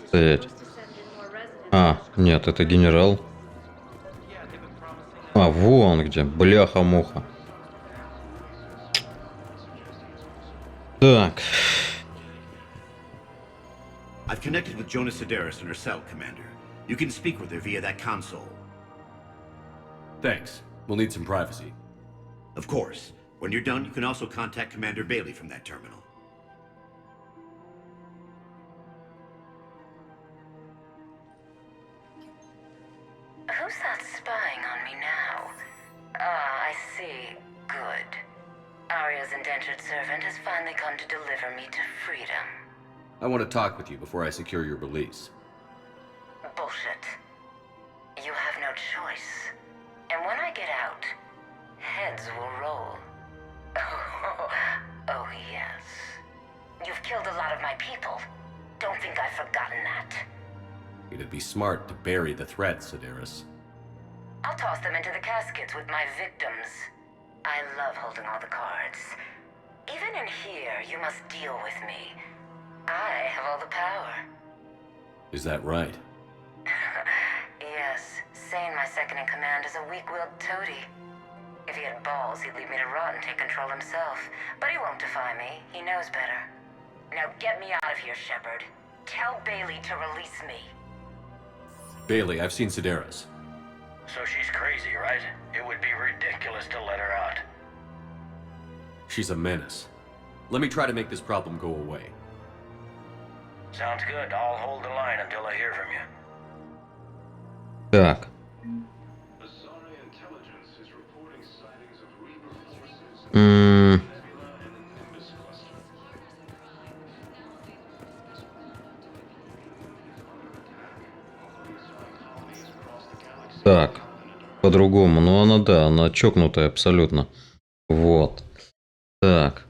Стоять. А, нет, это генерал. А, вон где. Бляха-муха. Так. I've connected with Jonah Sedaris in her cell, Commander. You can speak with her via that console. Thanks. We'll need some privacy. Of course. When you're done, you can also contact Commander Bailey from that terminal. Who's that spying on me now? Ah, I see. Good. Arya's indentured servant has finally come to deliver me to freedom. I want to talk with you before I secure your release. Bullshit. You have no choice. And when I get out, heads will roll. Oh, yes. You've killed a lot of my people. Don't think I've forgotten that. It'd be smart to bury the threat, Sedaris. I'll toss them into the caskets with my victims. I love holding all the cards. Even in here, you must deal with me. I have all the power. Is that right? Yes, Sane, my second in command, is a weak-willed toady. If he had balls, he'd leave me to rot and take control himself. But he won't defy me. He knows better. Now get me out of here, Shepard. Tell Bailey to release me. Bailey, I've seen Sedaris. So she's crazy, right? It would be ridiculous to let her out. She's a menace. Let me try to make this problem go away. Sounds good. I'll hold the line until I hear from you. Так. Так, по-другому. Ну, она, да, она чокнутая абсолютно. Вот. Так.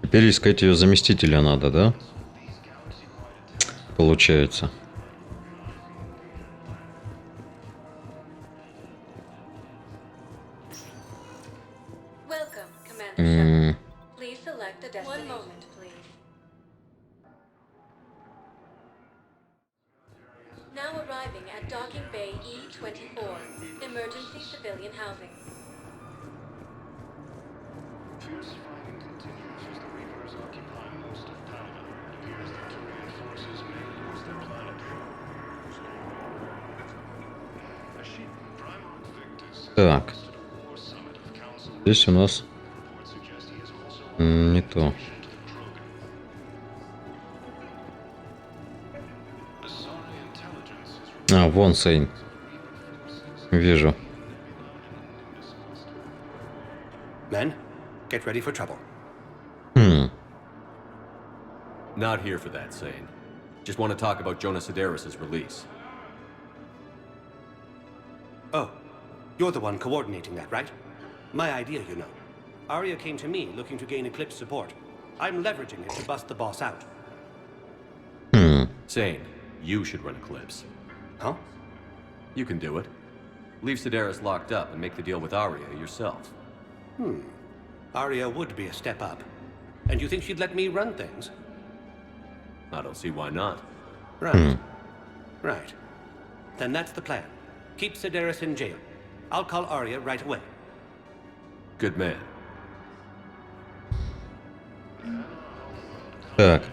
Теперь искать ее заместителя надо, да? Получается. Welcome, Commander Shepard. Please select a destination. One moment, please. Now arriving at Docking Bay E-24, emergency civilian housing. Fierce fighting continues as the Reapers occupy most of Palma. It appears that Turian forces may lose their planet. A ship, Primarch Victus, Так. Здесь у нас не то. А, вон Сейн. Вижу. Men, get ready for trouble. Not here for that, Sane. Just want to talk about Jonas Sedaris' release. Oh, you're the one coordinating that, right? My idea, you know. Arya came to me looking to gain Eclipse support. I'm leveraging it to bust the boss out. Sane, you should run Eclipse. Huh? You can do it. Leave Sedaris locked up and make the deal with Arya yourself. Arya would be a step up. And you think she'd let me run things? I don't see why not. Right. Right. Then that's the plan. Keep Sedaris in jail. I'll call Arya right away. Good man. Так.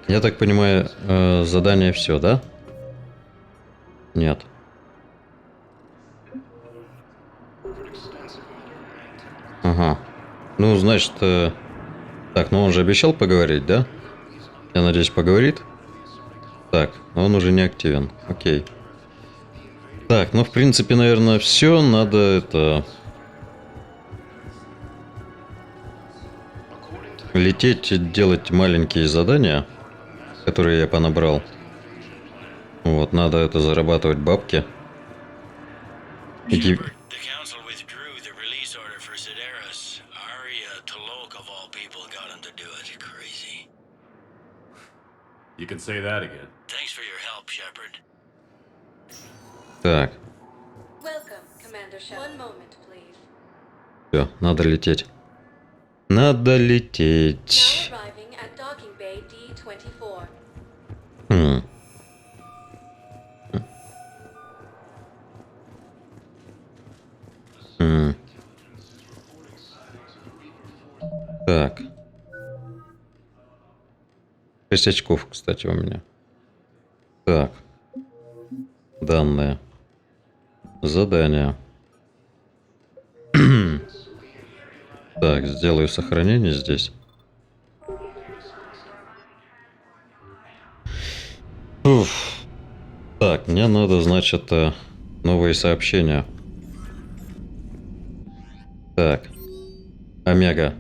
Я так понимаю, задание все, да? Нет. Ага. Ну, значит... Так, ну он же обещал поговорить, да? Я надеюсь, поговорит. Так, он уже не активен. Окей. Так, ну, в принципе, наверное, все. Надо это... Лететь, делать маленькие задания, которые я понабрал. Вот, надо это зарабатывать бабки. И... You can say that again. Thanks for your help, Shepard. Так, Welcome, Commander Shepard. One moment, please. все, надо лететь. Надо лететь. Now arriving at Docking Bay D-24. 6 очков, кстати, у меня. Так. Данные. Задание. Так, сделаю сохранение здесь. Уф. Так, мне надо, значит, новые сообщения. Так. Омега.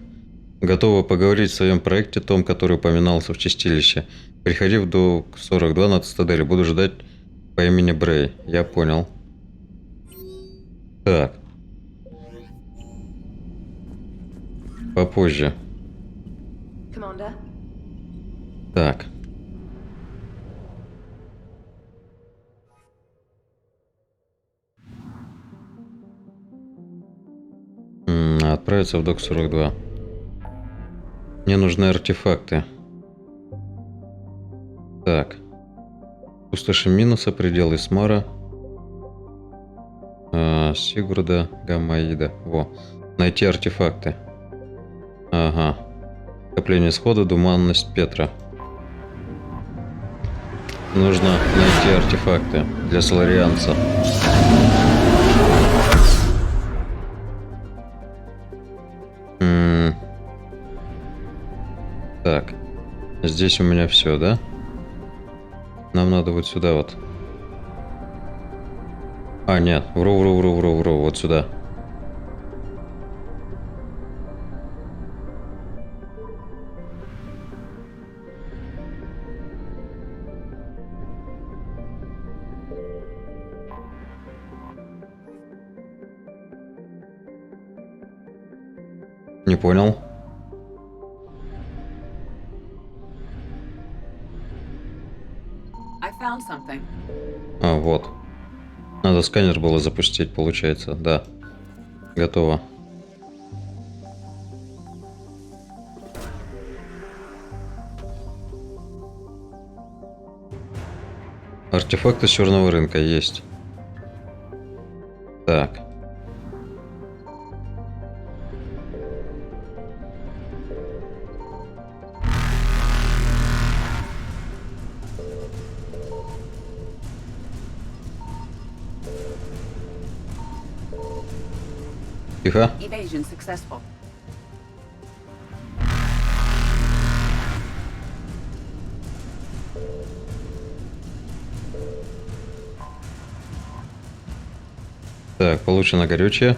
Готова поговорить в своем проекте, том, который упоминался в чистилище. Приходи в док 42 на цитадели. Буду ждать по имени Брей. Я понял. Так. Попозже. Commander? Так. Отправиться в док 42. Мне нужны артефакты. Так. Пустоши Минуса, пределы Смара. Сигурда, Гамаида. Во. Найти артефакты. Ага. Скопление схода, туманность Петра. Нужно найти артефакты для соларианца. Так. Здесь у меня все, да? Нам надо вот сюда вот. А, нет. Вру. Вот сюда. Не понял. А, вот. Надо сканер было запустить, получается. Да. Готово. Артефакты с черного рынка есть. Так. Тихо. Evasion successful. Так, получено горючее.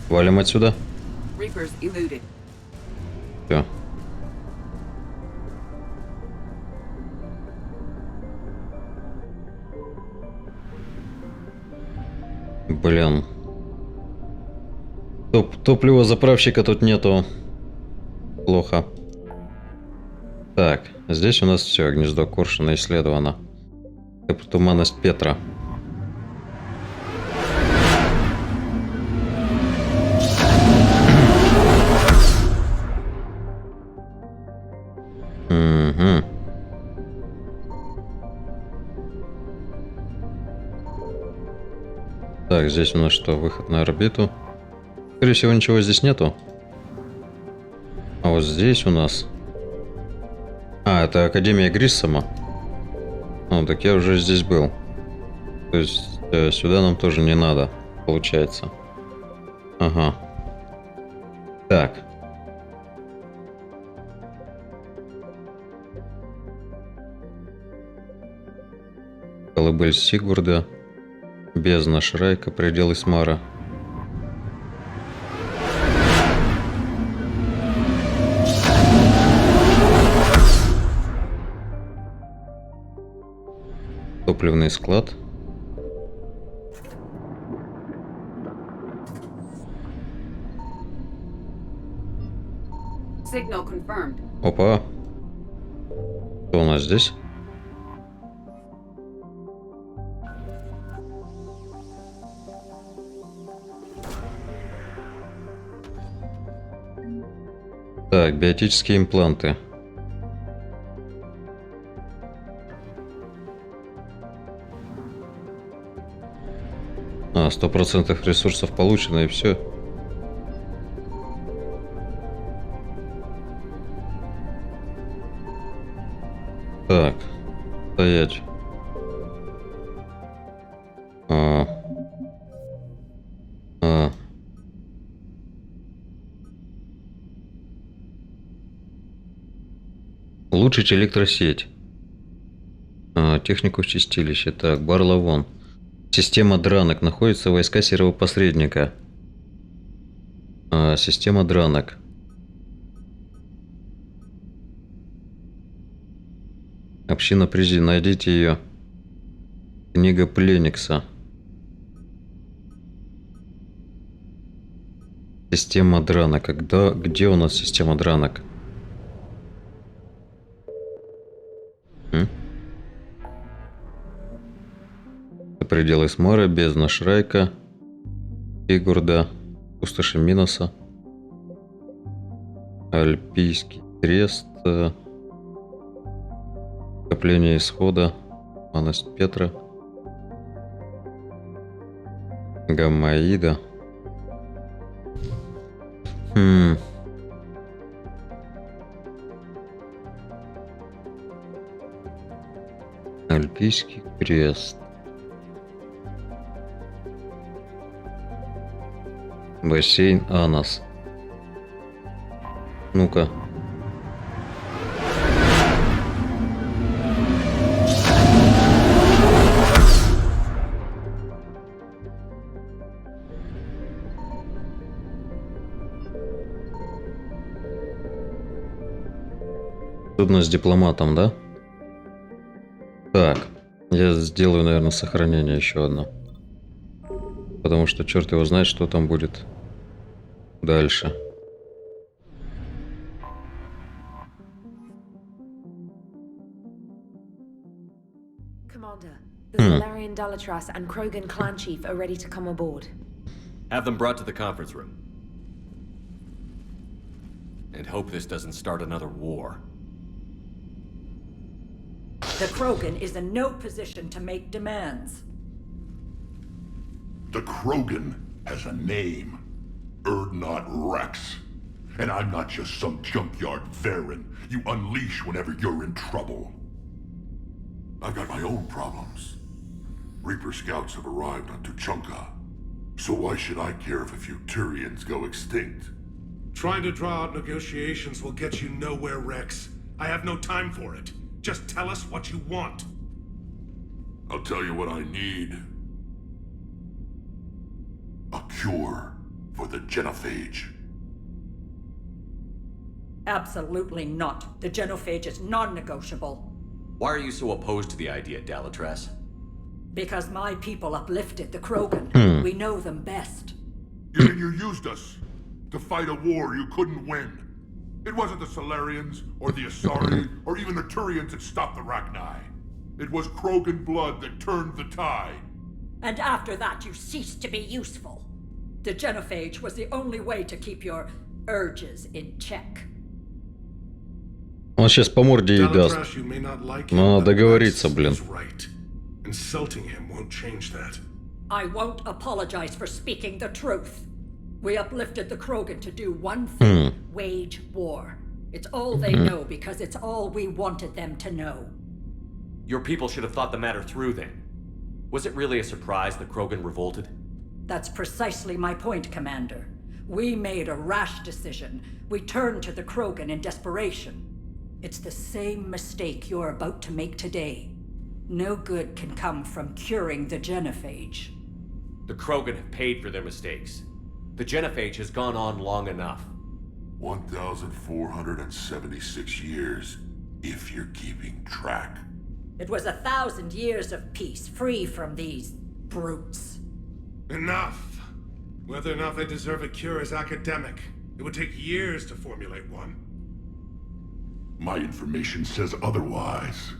Валим отсюда. Reapers eluded. Все. Блин. Топлива заправщика тут нету. Плохо. Так, здесь у нас все, гнездо Коршуна исследовано. Туманность Петра. Угу. Так, здесь у нас что? Выход на орбиту. Скорее всего, ничего здесь нету. А вот здесь у нас... А, это Академия Гриссома. Ну, так я уже здесь был. То есть, сюда нам тоже не надо, получается. Ага. Так. Колыбель Сигурда. Бездна Шрайка, пределы Смара. Топливный склад. Signal confirmed. Опа. Что у нас здесь? Так, биотические импланты. А, 100% ресурсов получено, и все. Стоять. Улучшить электросеть. Технику в чистилище. Так, Барлавон. Система дранок. Находится войска серого посредника. Система дранок. Община Призи. Найдите ее. Книга Пленикса. Система дранок. Где у нас система дранок? Пределы Смара, бездна Шрайка, Игурда, пустоши Миноса, Альпийский крест, скопление исхода, Манность Петра, Гаммаида. Альпийский крест. Бассейн Анас. Ну-ка. Трудно с дипломатом, да? Так, я сделаю, наверное, сохранение еще одно. Потому что черт его знает, что там будет дальше. Commander, the Solarian Dalatras and Krogan clan chief are ready to come aboard. Have them brought to the conference room. And hope this doesn't start another war. The Krogan is in no position to make demands. The Krogan has a name. Erdnot Rex. And I'm not just some junkyard Varen you unleash whenever you're in trouble. I've got my own problems. Reaper scouts have arrived on Tuchanka. So why should I care if a few Turians go extinct? Trying to draw out negotiations will get you nowhere, Rex. I have no time for it. Just tell us what you want. I'll tell you what I need. A cure for the genophage. Absolutely not. The genophage is non-negotiable. Why are you so opposed to the idea, Dalatras? Because my people uplifted the Krogan. We know them best. You used us to fight a war you couldn't win. It wasn't the Solarians, or the Asari, or even the Turians that stopped the Rachni. It was Krogan blood that turned the tide. And after that, you ceased to be useful. The genophage was the only way to keep your urges in check. Он сейчас по морде ей даст. Но надо договориться, блин. Insulting him won't change that. I won't apologize for speaking the truth. We uplifted the Krogan to do one thing, wage war. It's all they know because it's all we wanted them to know. Your people should have thought the matter through then. Was it really a surprise the Krogan revolted? That's precisely my point, Commander. We made a rash decision. We turned to the Krogan in desperation. It's the same mistake you're about to make today. No good can come from curing the genophage. The Krogan have paid for their mistakes. The genophage has gone on long enough. 1,476 years, if you're keeping track. It was 1,000 years of peace, free from these brutes. Enough! Whether or not they deserve a cure is academic. It would take years to formulate one. My information says otherwise.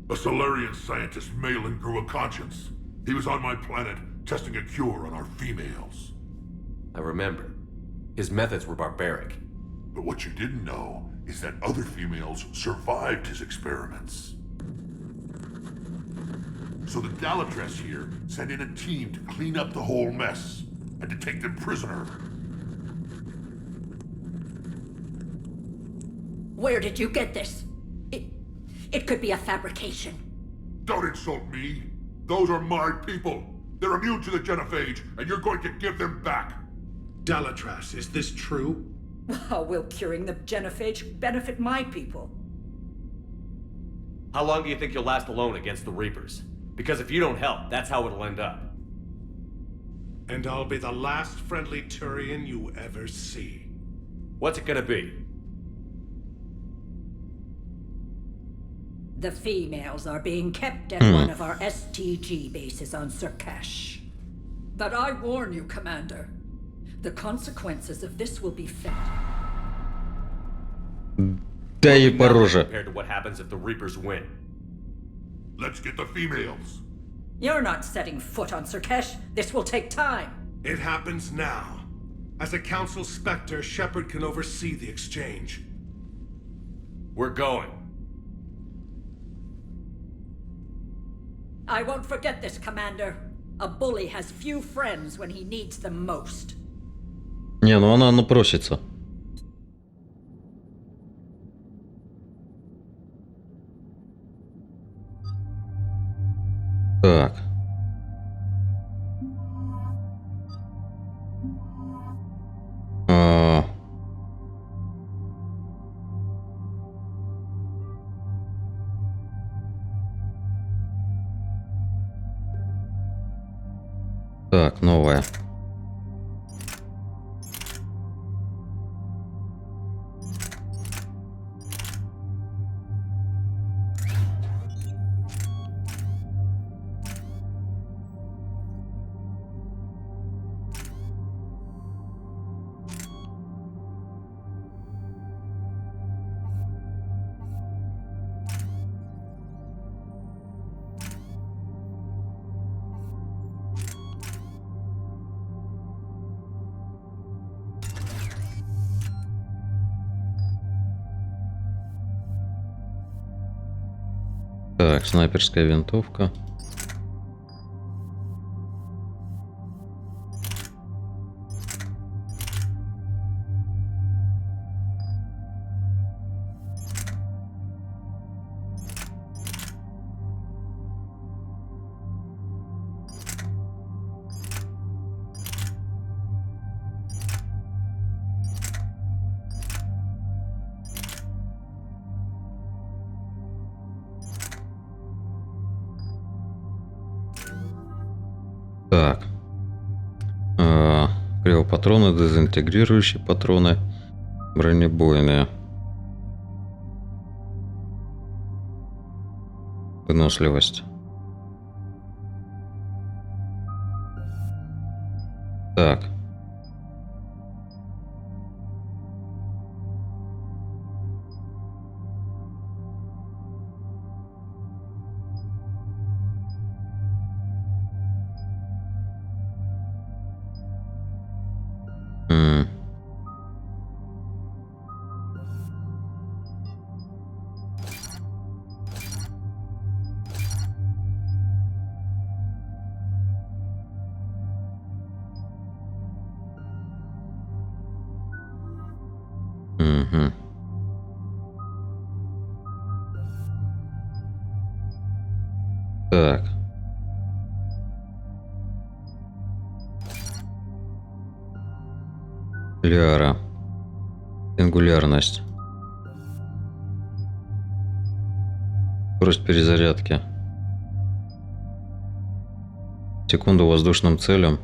A Solarian scientist, Malin, grew a conscience. He was on my planet, testing a cure on our females. I remember. His methods were barbaric. But what you didn't know is that other females survived his experiments. So the Dalatras here sent in a team to clean up the whole mess, and to take them prisoner. Where did you get this? It could be a fabrication. Don't insult me. Those are my people. They're immune to the genophage, and you're going to give them back. Dalatras, is this true? How will curing the genophage benefit my people? How long do you think you'll last alone against the Reapers? Because if you don't help, that's how it'll end up. And I'll be the last friendly Turian you ever see. What's it gonna be? The females are being kept at one of our STG bases on Surkash. But I warn you, Commander. The consequences of this will be felt. Да и по роже. Compared to what happens if the Reapers win. Let's get the females. You're not setting foot on Surkash. This will take time. It happens now. As a Council Spectre, Shepard can oversee the exchange. We're going. I won't forget this, Commander. A bully has few friends when he needs them most. Не, ну она напросится. Так. Так, новая. Так, снайперская винтовка. Так. Кривопатроны, дезинтегрирующие патроны, бронебойные. Выносливость. Так. Угу. Так. Ляра. Сингулярность. Скорость перезарядки. Секунду воздушным целям.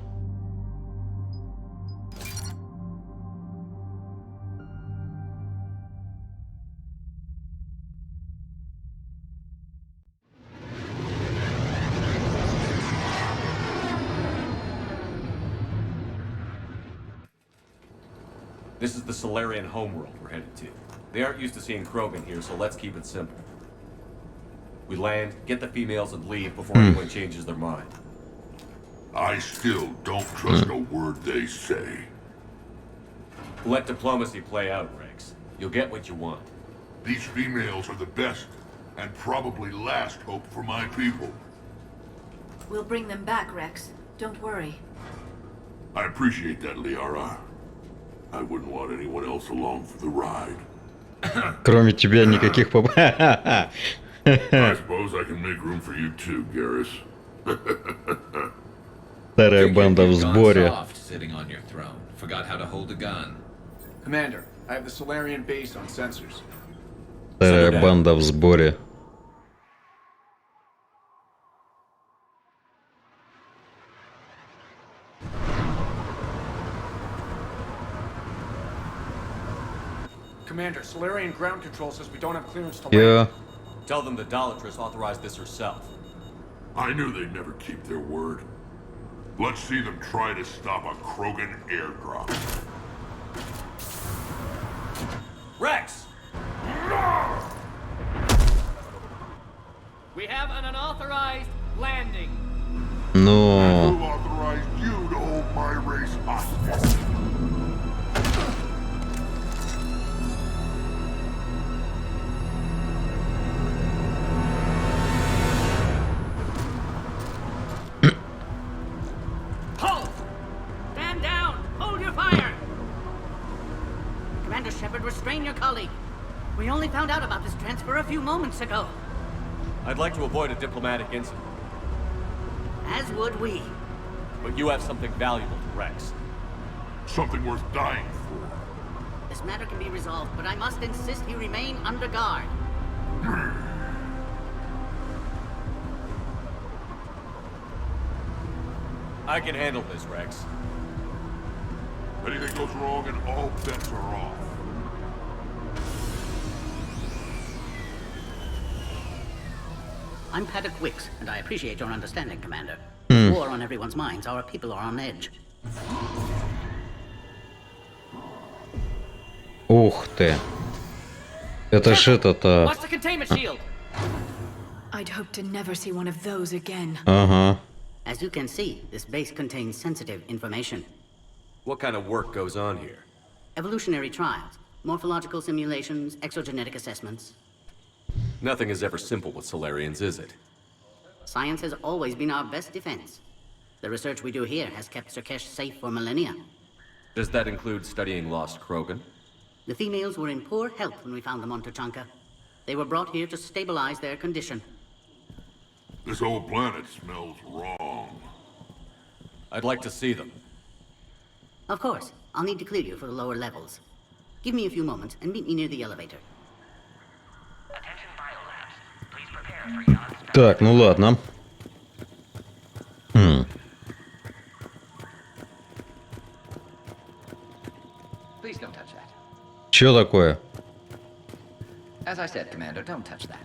This is the Solarian homeworld we're headed to. They aren't used to seeing Krogan here, so let's keep it simple. We land, get the females, and leave before anyone changes their mind. I still don't trust a word they say. Let diplomacy play out, Rex. You'll get what you want. These females are the best and probably last hope for my people. We'll bring them back, Rex. Don't worry. I appreciate that, Liara. I wouldn't want anyone else along for the ride. Кроме тебя никаких I suppose I can make room for you too, Garrus. Старая банда в сборе. Sitting on your throne. Forgot how to hold a gun. Commander, I have the Solarian base on sensors. Старая банда в сборе. Commander, Solarian ground control says we don't have clearance to Yeah. land. Tell them the Dolatress authorized this herself. I knew they'd never keep their word. Let's see them try to stop a Krogan airdrop. Rex! We have an unauthorized landing. Но... Who authorized you to hold my race hostage? Halt! Stand down! Hold your fire! Commander Shepard, restrain your colleague. We only found out about this transfer a few moments ago. I'd like to avoid a diplomatic incident, As would we. but you have something valuable to Rex. Something worth dying for. This matter can be resolved, but I must insist he remain under guard. I can handle this, Rex. If anything goes wrong and all bets are off. I'm Paddock Wicks, and I appreciate your understanding, Commander. War on everyone's minds. Our people are on edge. Ух ты. Это ж этот... What's the containment shield? I'd hope to never see one of those again. Ага. As you can see, this base contains sensitive information. What kind of work goes on here? Evolutionary trials, morphological simulations, exogenetic assessments. Nothing is ever simple with Solarians, is it? Science has always been our best defense. The research we do here has kept Sirkesh safe for millennia. Does that include studying lost Krogan? The females were in poor health when we found them on Tuchanka. They were brought here to stabilize their condition. This whole planet smells wrong. I'd like to see them. Of course, I'll need to clear you for the lower levels. Give me a few moments and meet me near the elevator. Так, ну ладно. Please don't touch that. Чё такое? As I said, Commander, don't touch that.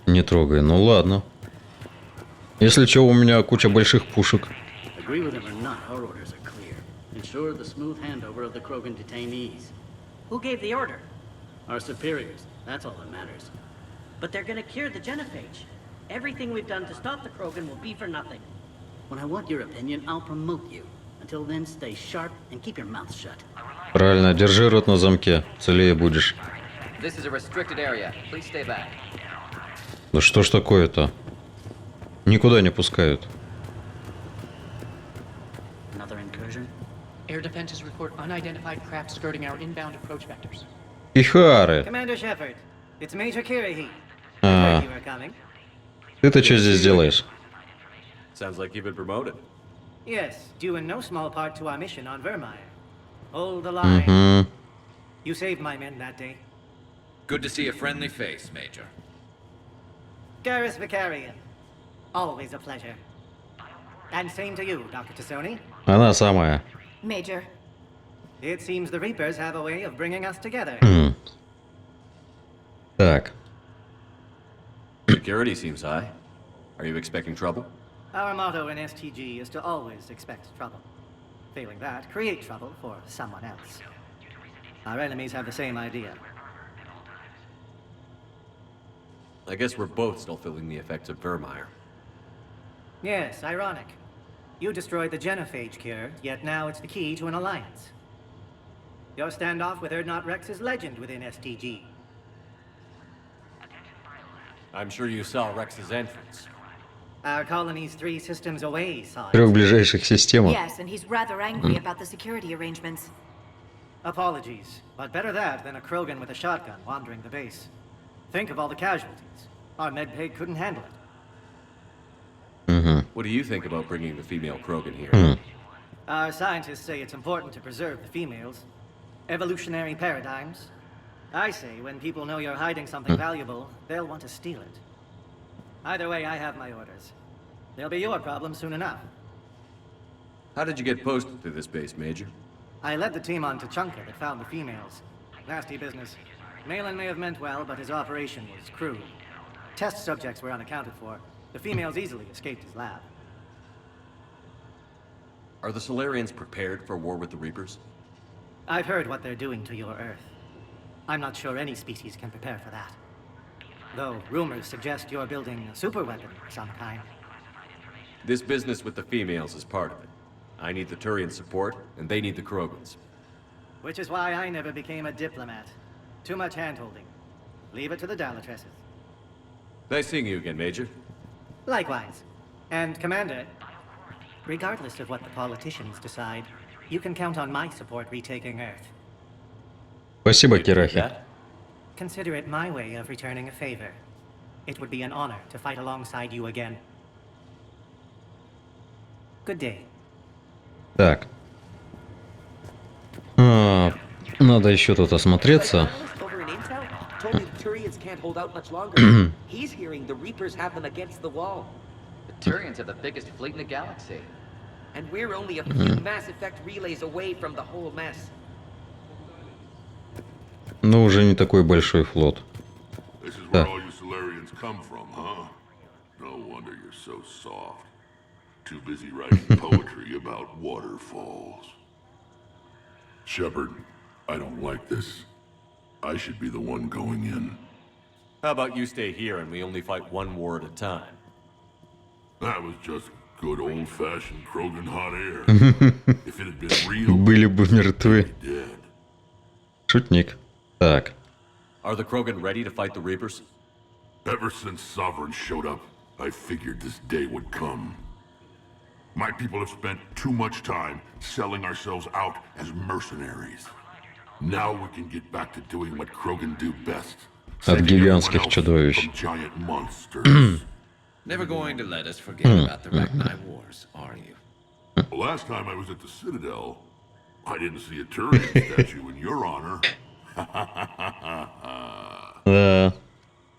Не трогай, ну ладно. Если чё, у меня куча больших пушек. Agree with him or not, our orders are clear. Ensure the smooth handover of the Krogan detainees. Who gave the order? Our superiors, that's all that matters. But they're gonna cure the genophage. Everything we've done to stop the Krogan will be for nothing. When I want your opinion, I'll promote you. Until then, stay sharp and keep your mouth shut. Правильно, держи рот на замке, целее будешь. This is a restricted area. Please stay back. Да что ж такое-то? Никуда не пускают. Another incursion? Air defenses report unidentified craft skirting our inbound approach vectors. Ихары! Commander Shepard, it's Major Kirihi. А, You were coming. ты-то что здесь делаешь? Sounds like you've been promoted. Yes, due in no small part to our mission on Vermeer. Hold the line. Угу. You saved my men that day. Good to see a friendly face, Major. Garrus Vicarian. Always a pleasure. And same to you, Dr. Tassoni. Она самая. Major. It seems the Reapers have a way of bringing us together. Так. Security seems high. Are you expecting trouble? Our motto in STG is to always expect trouble. Failing that, create trouble for someone else. Our enemies have the same idea. I guess we're both still feeling the effects of Vermeer. Yes, ironic. You destroyed the genophage cure, yet now it's the key to an alliance. Your standoff with Erdnot Rex is legend within STG. I'm sure you saw Rex's entrance. Our colony's 3 systems away saw В трех it. ближайших системах. Yes, and he's rather angry about the security arrangements. Apologies, but better that than a Krogan with a shotgun wandering the base. Think of all the casualties. Our medbay couldn't handle it. What do you think about bringing the female Krogan here? Our scientists say it's important to preserve the females. Evolutionary paradigms. I say when people know you're hiding something valuable, they'll want to steal it. Either way, I have my orders. They'll be your problem soon enough. How did you get posted to this base, Major? I led the team on Tachanka that found the females. Nasty business. Malin may have meant well, but his operation was crude. Test subjects were unaccounted for. The females easily escaped his lab. Are the Solarians prepared for war with the Reapers? I've heard what they're doing to your Earth. I'm not sure any species can prepare for that. Though rumors suggest you're building a superweapon of some kind. This business with the females is part of it. I need the Turian support, and they need the Krogans. Which is why I never became a diplomat. Too much hand-holding. Leave it to the Dalatresses. Nice seeing you again, Major. Likewise. And, Commander, regardless of what the politicians decide, you can count on my support retaking Earth. Спасибо, Кирахи. Consider it my way of returning a favor. It would be an honor to fight alongside you again. Good day. Так. Надо еще тут осмотреться. Told me the Turians can't hold out much longer. He's hearing the Reapers have them against the wall. The Turians have the biggest fleet in the galaxy. And we're only a few Mass Effect relays away from the whole mess. Но уже не такой большой флот. This is where all you Solarians come from, huh? No wonder you're so soft. Too busy writing poetry about waterfalls. Shepard, I don't like this. I should be the one going in. How about you stay here and we only fight one war at a time? That was just good old-fashioned Krogan hot air. If it had been real, были бы мертвы. Шутник. Так. Are the Krogan ready to fight the Reapers? Ever since Sovereign showed up, I figured this day would come. My people have spent too much time selling ourselves out as mercenaries. Now we can get back to doing what Krogan do best. От гигантских чудовищ. Giant monsters. Never going to let us forget about the Ragni Wars, are you? Well, last time I was at the Citadel, I didn't see a Turian statue in your honor.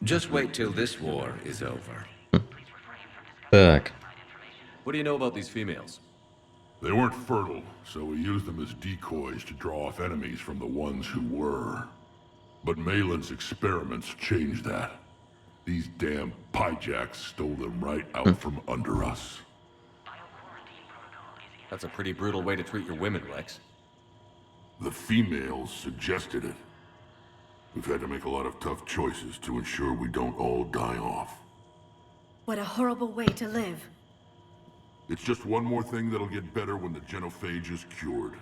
Just wait till this war is over. Так. What do you know about these females? They weren't fertile, so we used them as decoys to draw off enemies from the ones who were. But Malin's experiments changed that. These damn pyjacks stole them right out from under us. That's a pretty brutal way to treat your women, Rex. The females suggested it. We've had to make a lot of tough choices to ensure we don't all die off. What a horrible way to live. It's just one more thing that'll get better when the genophage is cured.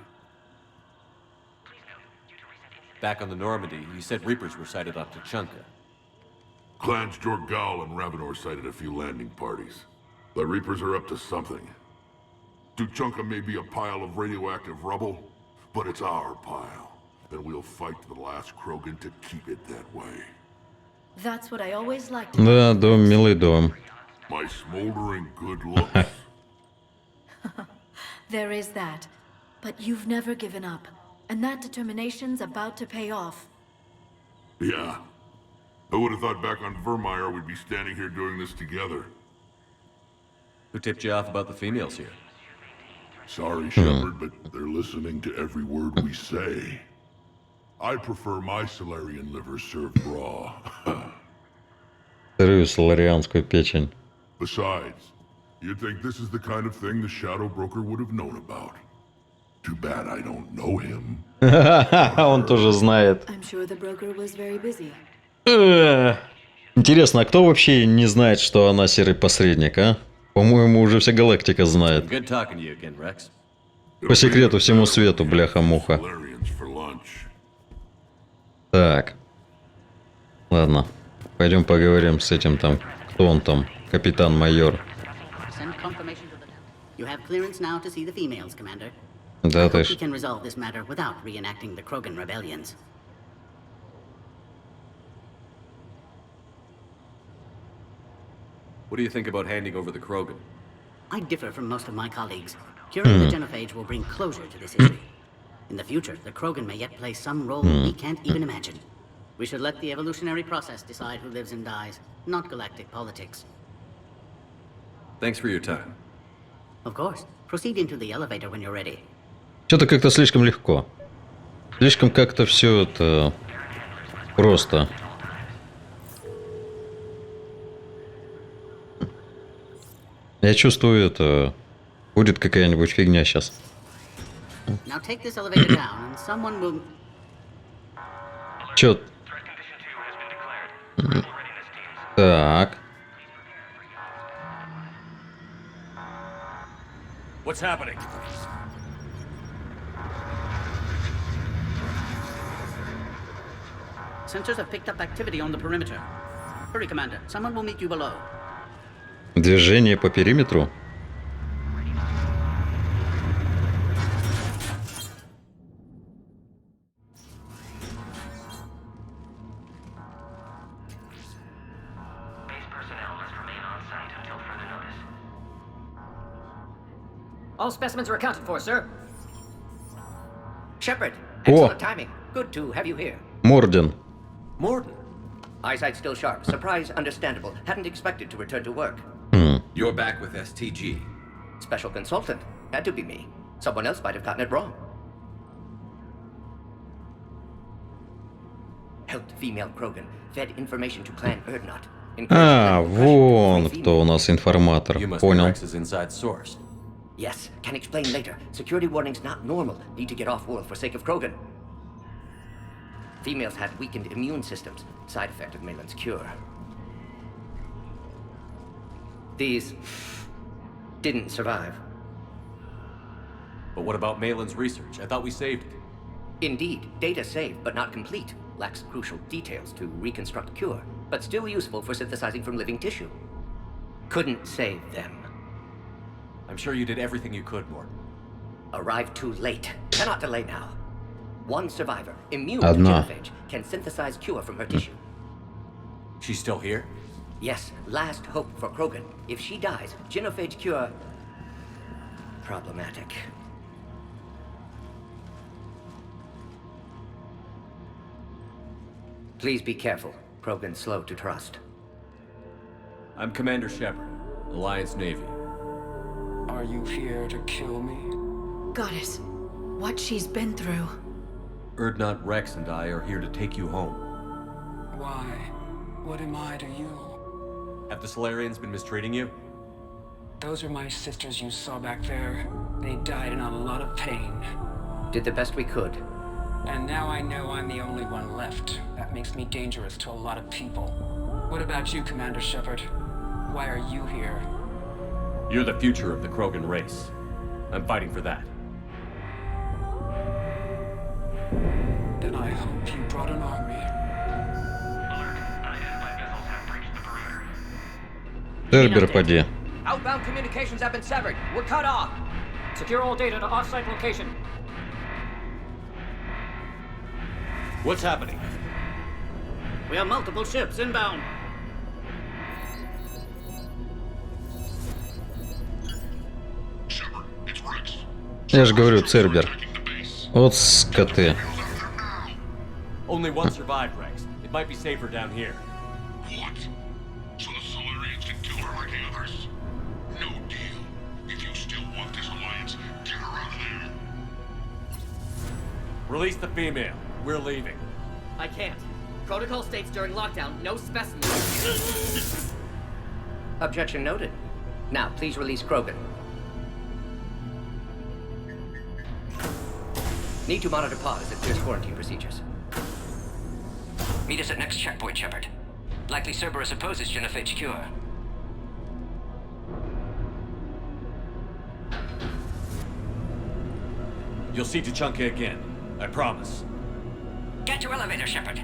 Back on the Normandy, you said Reapers were sighted off Tachanka. Clans Jorgal and Ravenor sighted a few landing parties. The Reapers are up to something. Tuchanka may be a pile of radioactive rubble, but it's our pile. And we'll fight to the last Krogan to keep it that way. That's what I always liked. Да, дом, милый дом. My smoldering good looks. There is that. But you've never given up. And that determination's about to pay off. Yeah. I would have thought back on Vermeer we'd be standing here doing this together. Who tipped you off about the females here? Sorry, Shepard, but they're listening to every word we say. I prefer my Solarian liver served raw. Сырую соларианскую печень. Besides, you'd think this is the kind of thing the Shadow Broker would have known about. Too bad I don't know him. Он тоже знает. I'm sure the broker was very busy. Интересно, а кто вообще не знает, что она серый посредник, а? По-моему, уже вся галактика знает. Good talking to you again, Rex. По секрету всему свету, бляха-муха. Так. Ладно. Пойдем поговорим с этим там. Кто он там? Капитан-майор. Send confirmation to the tower. You have clearance now to see the females, Commander. Да, I ты hope ж... we can resolve this matter without reenacting the Krogan rebellions. What do you think about handing over the Krogan? I differ from most of my colleagues. Curing the genophage will bring closure to this issue. In the future, the Krogan may yet play some role we can't even imagine. We should let the evolutionary process decide who lives and dies, not galactic politics. Thanks for your time. Of course. Proceed into the elevator when you're ready. Что-то как-то слишком легко. Слишком как-то все это просто. Я чувствую, это будет какая-нибудь фигня сейчас. Now take this elevator down and someone will... Чё? Так. What's happening? Sensors have picked up activity on the perimeter. Hurry, Commander. Someone will meet you below. Движение по периметру? All specimens are accounted for, sir. Shepard, О! excellent timing. Good to have you here. Морден. Morden. Eyesight still sharp. Surprise understandable. Hadn't expected to return to work. You're back with STG. Special consultant. Had to be me. Someone else might have gotten it wrong. Helped female Krogan. Fed information to Clan Erdnot. А, вон кто у нас информатор. Понял. Rex's inside source. Yes, can explain later. Security warnings not normal. Need to get off-world for sake of Krogan. Females had weakened immune systems. Side effect of Malin's cure. These didn't survive. But what about Malin's research? I thought we saved it. Indeed, data saved, but not complete. Lacks crucial details to reconstruct cure, but still useful for synthesizing from living tissue. Couldn't save them. I'm sure you did everything you could, Morden. Arrived too late. Cannot delay now. One survivor, immune to Одна. genophage, can synthesize cure from her tissue. She's still here? Yes, last hope for Krogan. If she dies, genophage cure... problematic. Please be careful. Krogan's slow to trust. I'm Commander Shepard, Alliance Navy. Are you here to kill me? Goddess, what she's been through. Erdnot, Rex, and I are here to take you home. Why? What am I to you? Have the Solarians been mistreating you? Those are my sisters you saw back there. They died in a lot of pain. Did the best we could. And now I know I'm the only one left. That makes me dangerous to a lot of people. What about you, Commander Shepard? Why are you here? You're the future of the Krogan race. I'm fighting for that. Then I hope you brought an army. Цербер, поди. Outbound communications have been severed. We're cut off. Secure all data to off-site location. What's happening? We have multiple ships inbound. Я же говорю, Цербер. Вот скоты. Only one survived, Rex. It might be safer down here. What? So the Solarians can kill her like the others? No deal. If you still want this alliance, get her out of there. Release the female. We're leaving. I can't. Protocol states during lockdown, no specimens. Objection noted. Now, please release Krogan. Need to monitor pod as it clears quarantine procedures. Meet us at next checkpoint, Shepard. Likely Cerberus opposes genophage cure. You'll see Tuchanka again. I promise. Get to elevator, Shepard.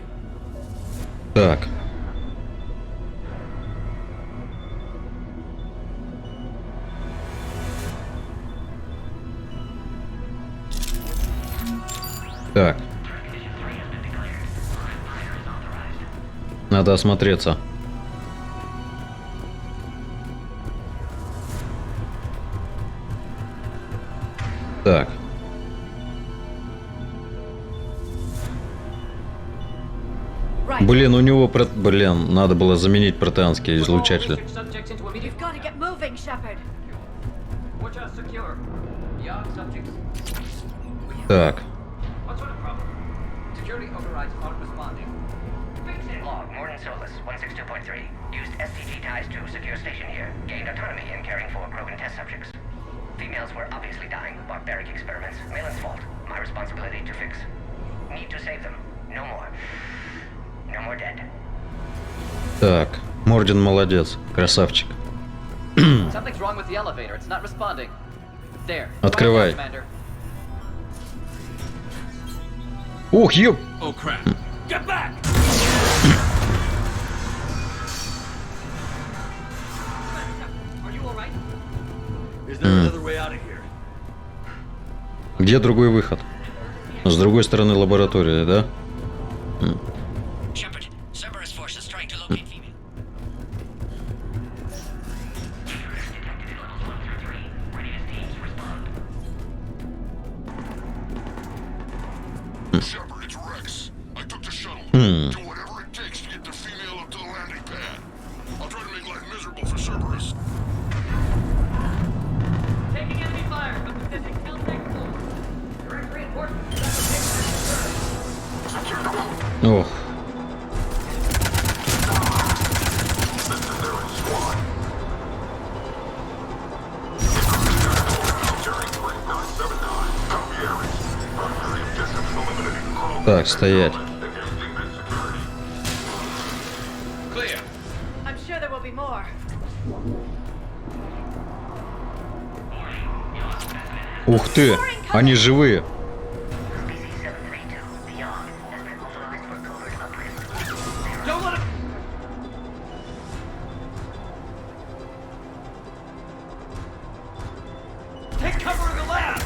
Так. Так. Надо осмотреться. Так. Блин, у него... Блин, надо было заменить протеанский излучатель. You've got to get moving, Shepard. Так. Security overrides aren't responding. Log, Morton Solus, 162.3. Used SCG ties to secure station here. Gained autonomy in caring for Krogan test subjects. Females were obviously dying. Barbaric experiments. Malin's fault. My responsibility to fix. Need to save them. No more. No more dead. Так. Морден молодец. Красавчик. Something's wrong with the elevator. It's not responding. There. Открывай. Commander. Ух, ёп! Oh crap. Get back! Are you alright? Is there another way out of here? Где другой выход? С другой стороны лаборатории, да? Shepard, Cerberus forces trying to locate female. Shepard, it's Rex. I took the shuttle. Do whatever it takes to get the female up to the landing pad. I'll try to make life miserable for Cerberus. Taking enemy fire, but the physics still take hold. Direct reinforcements. Ох. Так, стоять. Clear. I'm sure there will be more. Ух ты, они живые. Don't let him. Take cover in the lab.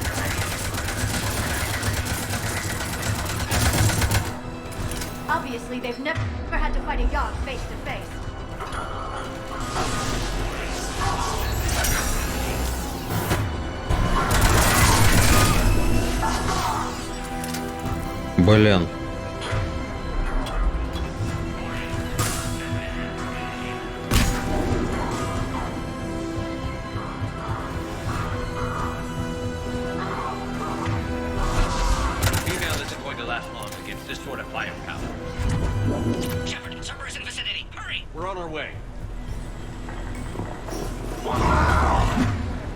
Obviously, they've never had to fight a Yogg face to face. Блин. Female isn't going to last long against this sort of firepower. Shepard, Cerberus in vicinity. Hurry! We're on our way.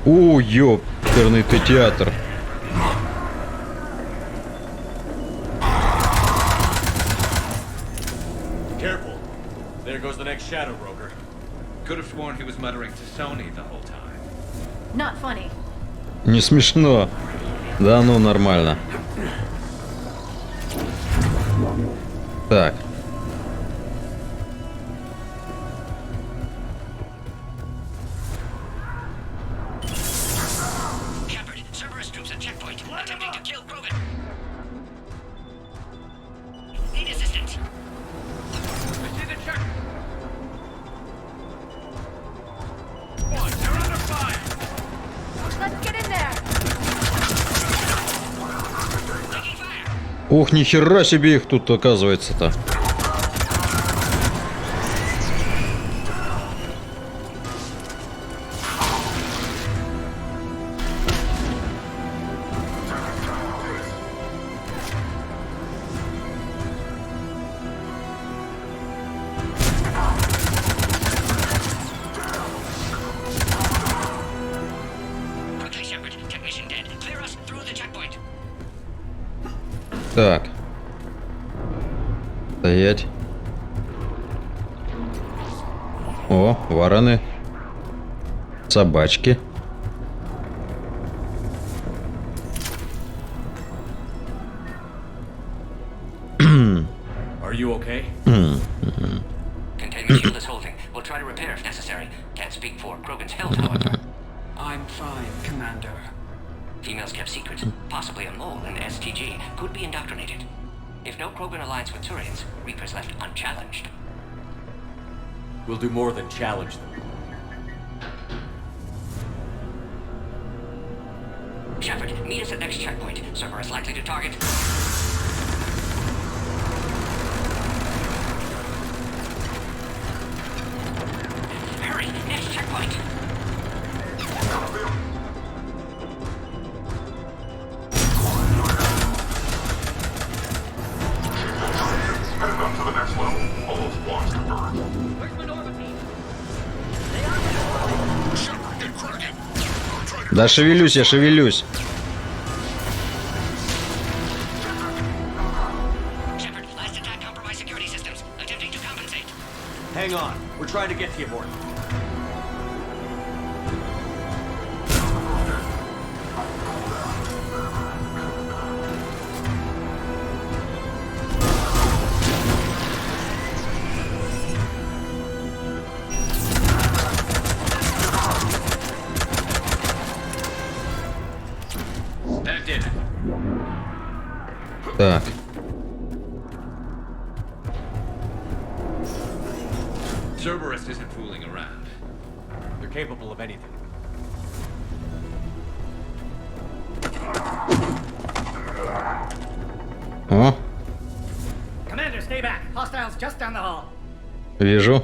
О, ёперный ты театр. Careful. There goes the next shadow broker. Could have sworn he was muttering to Sony the whole time. Not funny. Не смешно. Да ну, нормально. Так. Shepard, Cerberus troops at checkpoint. Attempting to kill Krogan. Need assistance. I see the check. One, they're under fire! Let's get in there. Ух, нихера себе их тут оказывается-то. Quickly, Shepard. Technician dead. Clear us through the checkpoint. Так. Стоять. О, вороны. Собачки. Are you okay? Containment shield is holding. We'll try to repair if necessary. Can't speak for Krogan's health, however. I'm fine, Commander. Females kept secret. Possibly a mole in STG could be indoctrinated. If no Krogan alliance with Turians, Reapers left unchallenged. We'll do more than challenge them. Shepard, meet us at next checkpoint. Server is likely to target. Hurry, next checkpoint. Headed up to the next level. All those blocks converged. Shepard, get cracking. Да шевелюсь, я шевелюсь. Shepard, last attack compromised security systems. Attempting to compensate. Hang on. We're trying to get to you, Morton. That did it. Так. Cerberus isn't fooling around. They're capable of anything. О, Commander, stay back. Hostiles just down the hall. вижу.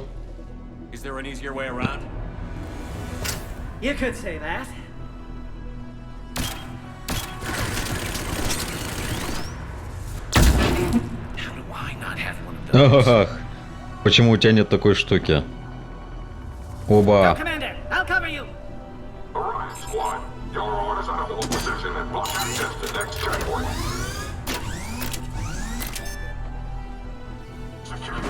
Is there an easier way around? You could say that. How do I not have one of those? Ах, почему у тебя нет такой штуки? Оба. Commander, I'll cover you. Alright, squad. Y'all are orders on a hold position and block access to next checkpoint. Security.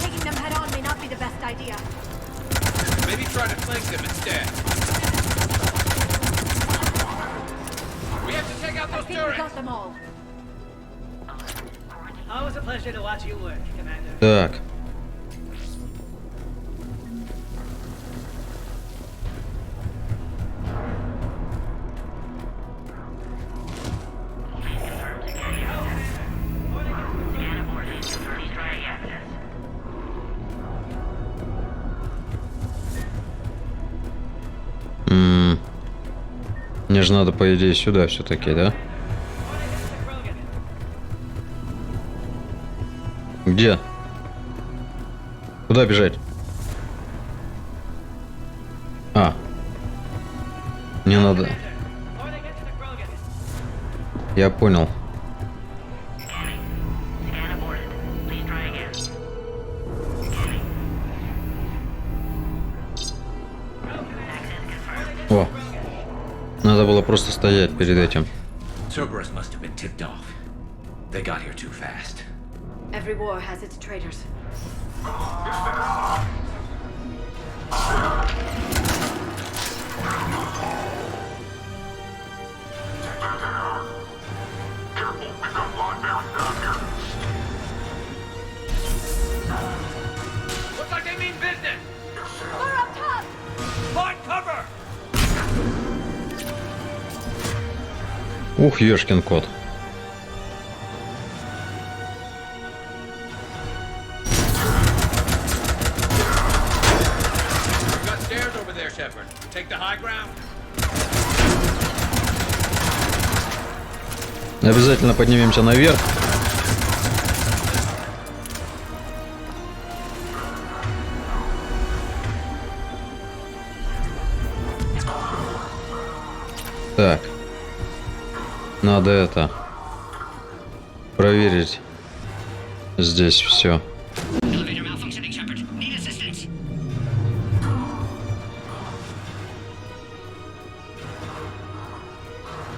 Taking them head on may not be the best idea. Maybe try to flank them instead. We have to take out I those think we turrets. got them all. Always a pleasure to watch you work, Commander. Так. Мне же надо, по идее, сюда все-таки, да? Где? Куда бежать? А. Мне надо... Я понял. О. Надо было просто стоять перед этим. Cerberus must have been tipped off. They got here too fast. Every war has its traitors. Careful, we've got blind bearing down here. Looks like they mean business. We're up top! Find cover. Ух, ёшкин кот. We've got stairs over there, Shepard. Take the high ground. Обязательно поднимемся наверх. Так. Надо это проверить здесь все. Elevator malfunctioning, Shepard. Need assistance.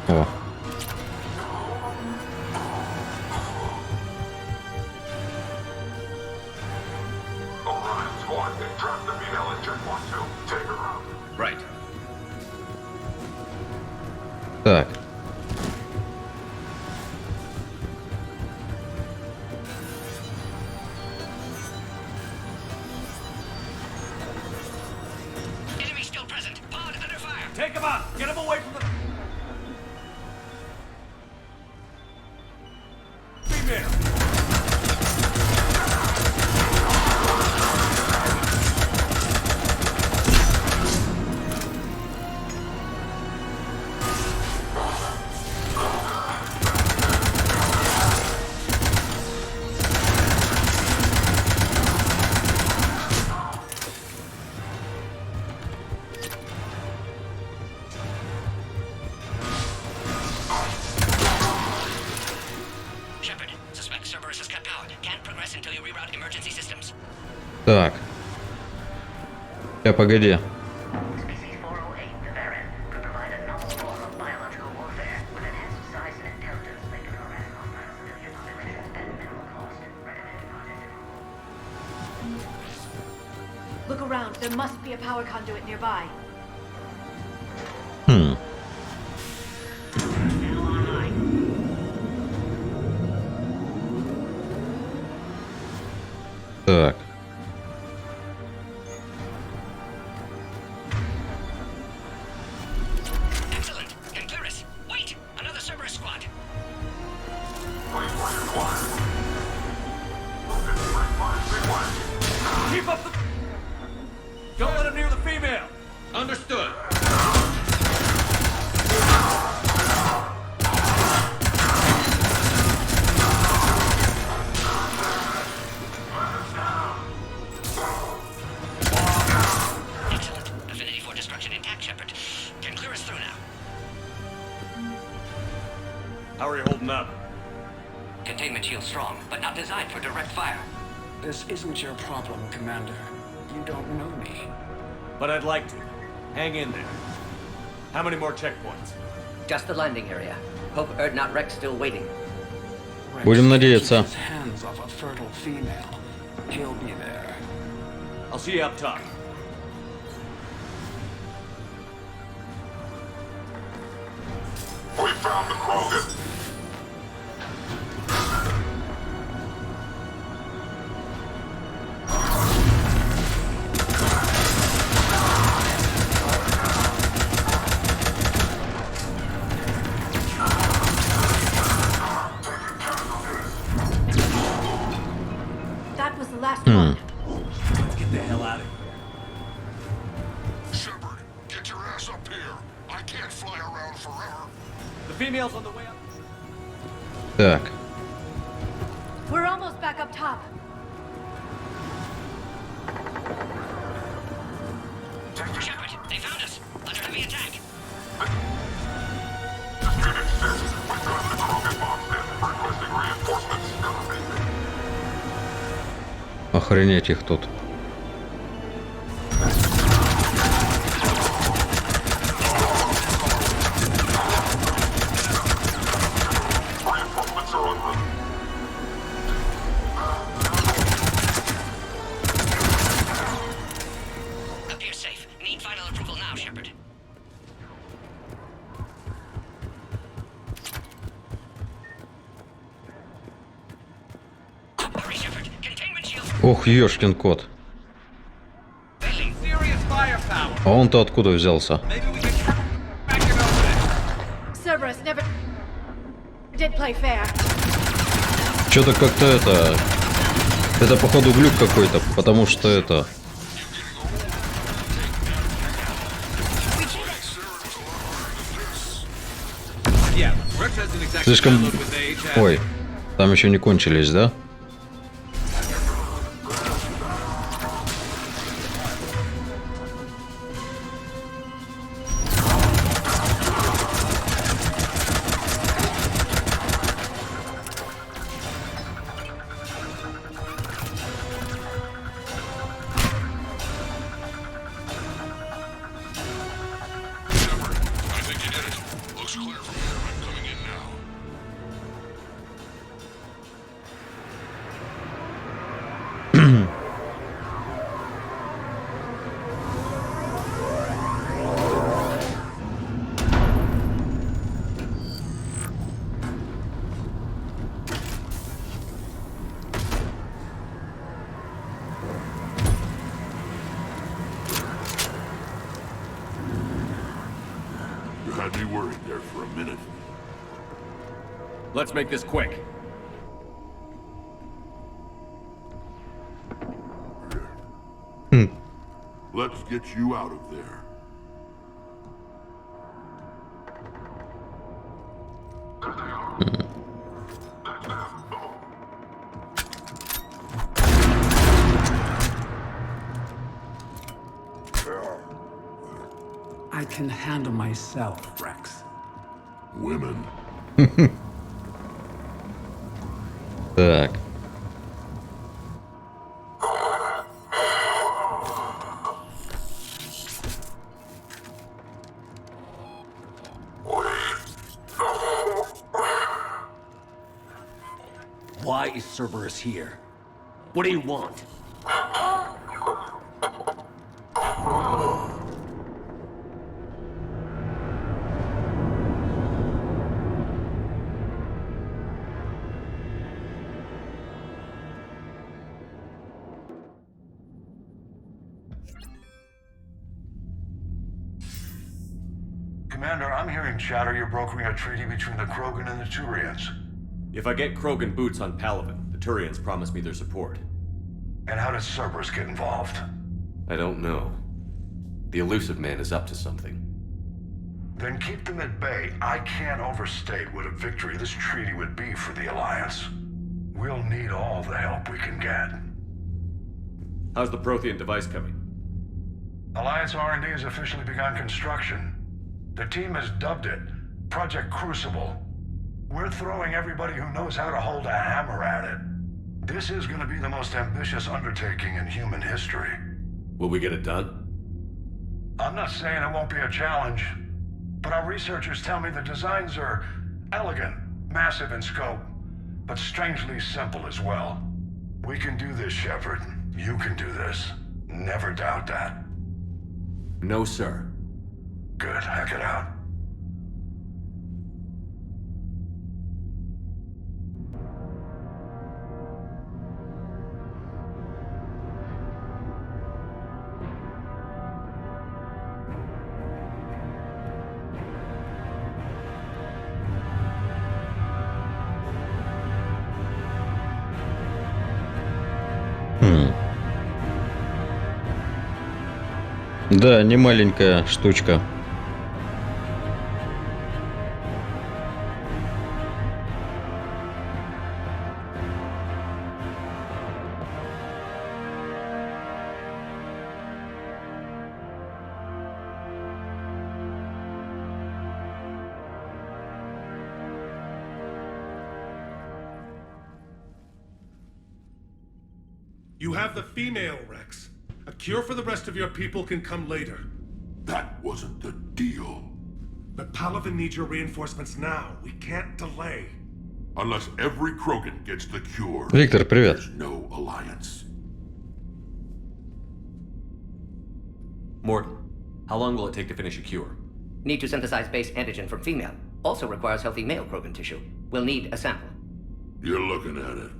О. Alright, squad, they trapped the female at checkpoint 2. Take her out. Right. Так. Так. Погоди. Look around. There must be a power conduit nearby. Так. Excellent. Can clear us. Wait! Another Cerberus squad. Keep up the... Don't let him near the female! Understood. Excellent. Affinity for destruction intact, Shepard. Can clear us through now. How are you holding up? Containment shield strong, but not designed for direct fire. This isn't your problem, Commander. You don't know me. But I'd like to. Hang in there. How many more checkpoints? Just the landing area. Hope not Rex still waiting. Rex Будем надеяться. keeps his hands off a fertile female. He'll be there. I'll see you up top. We found the Krogan. That was the last one. Let's get the hell out of here. Shepard, get your ass up here. I can't fly around forever. The female's on the way up. Так. We're almost back up top. Shepard, they found us. Under heavy attack. Disputed 6. We got the Krogan bombs in. Requesting reinforcements. Copy. Охренеть их тут. Reinforcements are on route. Appears safe. Need final approval now, Shepard. Hurry, Shepard. Containment shield. Ох, ёшкин кот. Serious firepower. А он-то откуда взялся? Maybe we can back it over. Cerberus never did play fair. Что-то как-то это... Это, походу, глюк какой-то, потому что это... Yeah, Rex hasn't exactly Слишком... found with age, has he? Ой, там еще не кончились, да? I think you did it. Looks clear from here. I'm coming in now. You had me worried there for a minute. Let's make this quick. Let's get you out of there. I can handle myself, Rex. Women. Так. Why is Cerberus here? What do you want? Commander, I'm hearing chatter you're brokering a treaty between the Krogan and the Turians. If I get Krogan boots on Palaven, the Turians promise me their support. And how does Cerberus get involved? I don't know. The elusive man is up to something. Then keep them at bay. I can't overstate what a victory this treaty would be for the Alliance. We'll need all the help we can get. How's the Prothean device coming? Alliance R&D has officially begun construction. The team has dubbed it Project Crucible. We're throwing everybody who knows how to hold a hammer at it. This is going to be the most ambitious undertaking in human history. Will we get it done? I'm not saying it won't be a challenge, but our researchers tell me the designs are elegant, massive in scope, but strangely simple as well. We can do this, Shepard. You can do this. Never doubt that. No, sir. Good, hack it out. Да, не маленькая штучка. You have the female, Rex. A cure for the rest of your people can come later. That wasn't the deal. But Palaven needs your reinforcements now. We can't delay. Unless every Krogan gets the cure, Виктор, привет. there's no alliance. Morton, how long will it take to finish a cure? Need to synthesize base antigen from female. Also requires healthy male Krogan tissue. We'll need a sample. You're looking at it.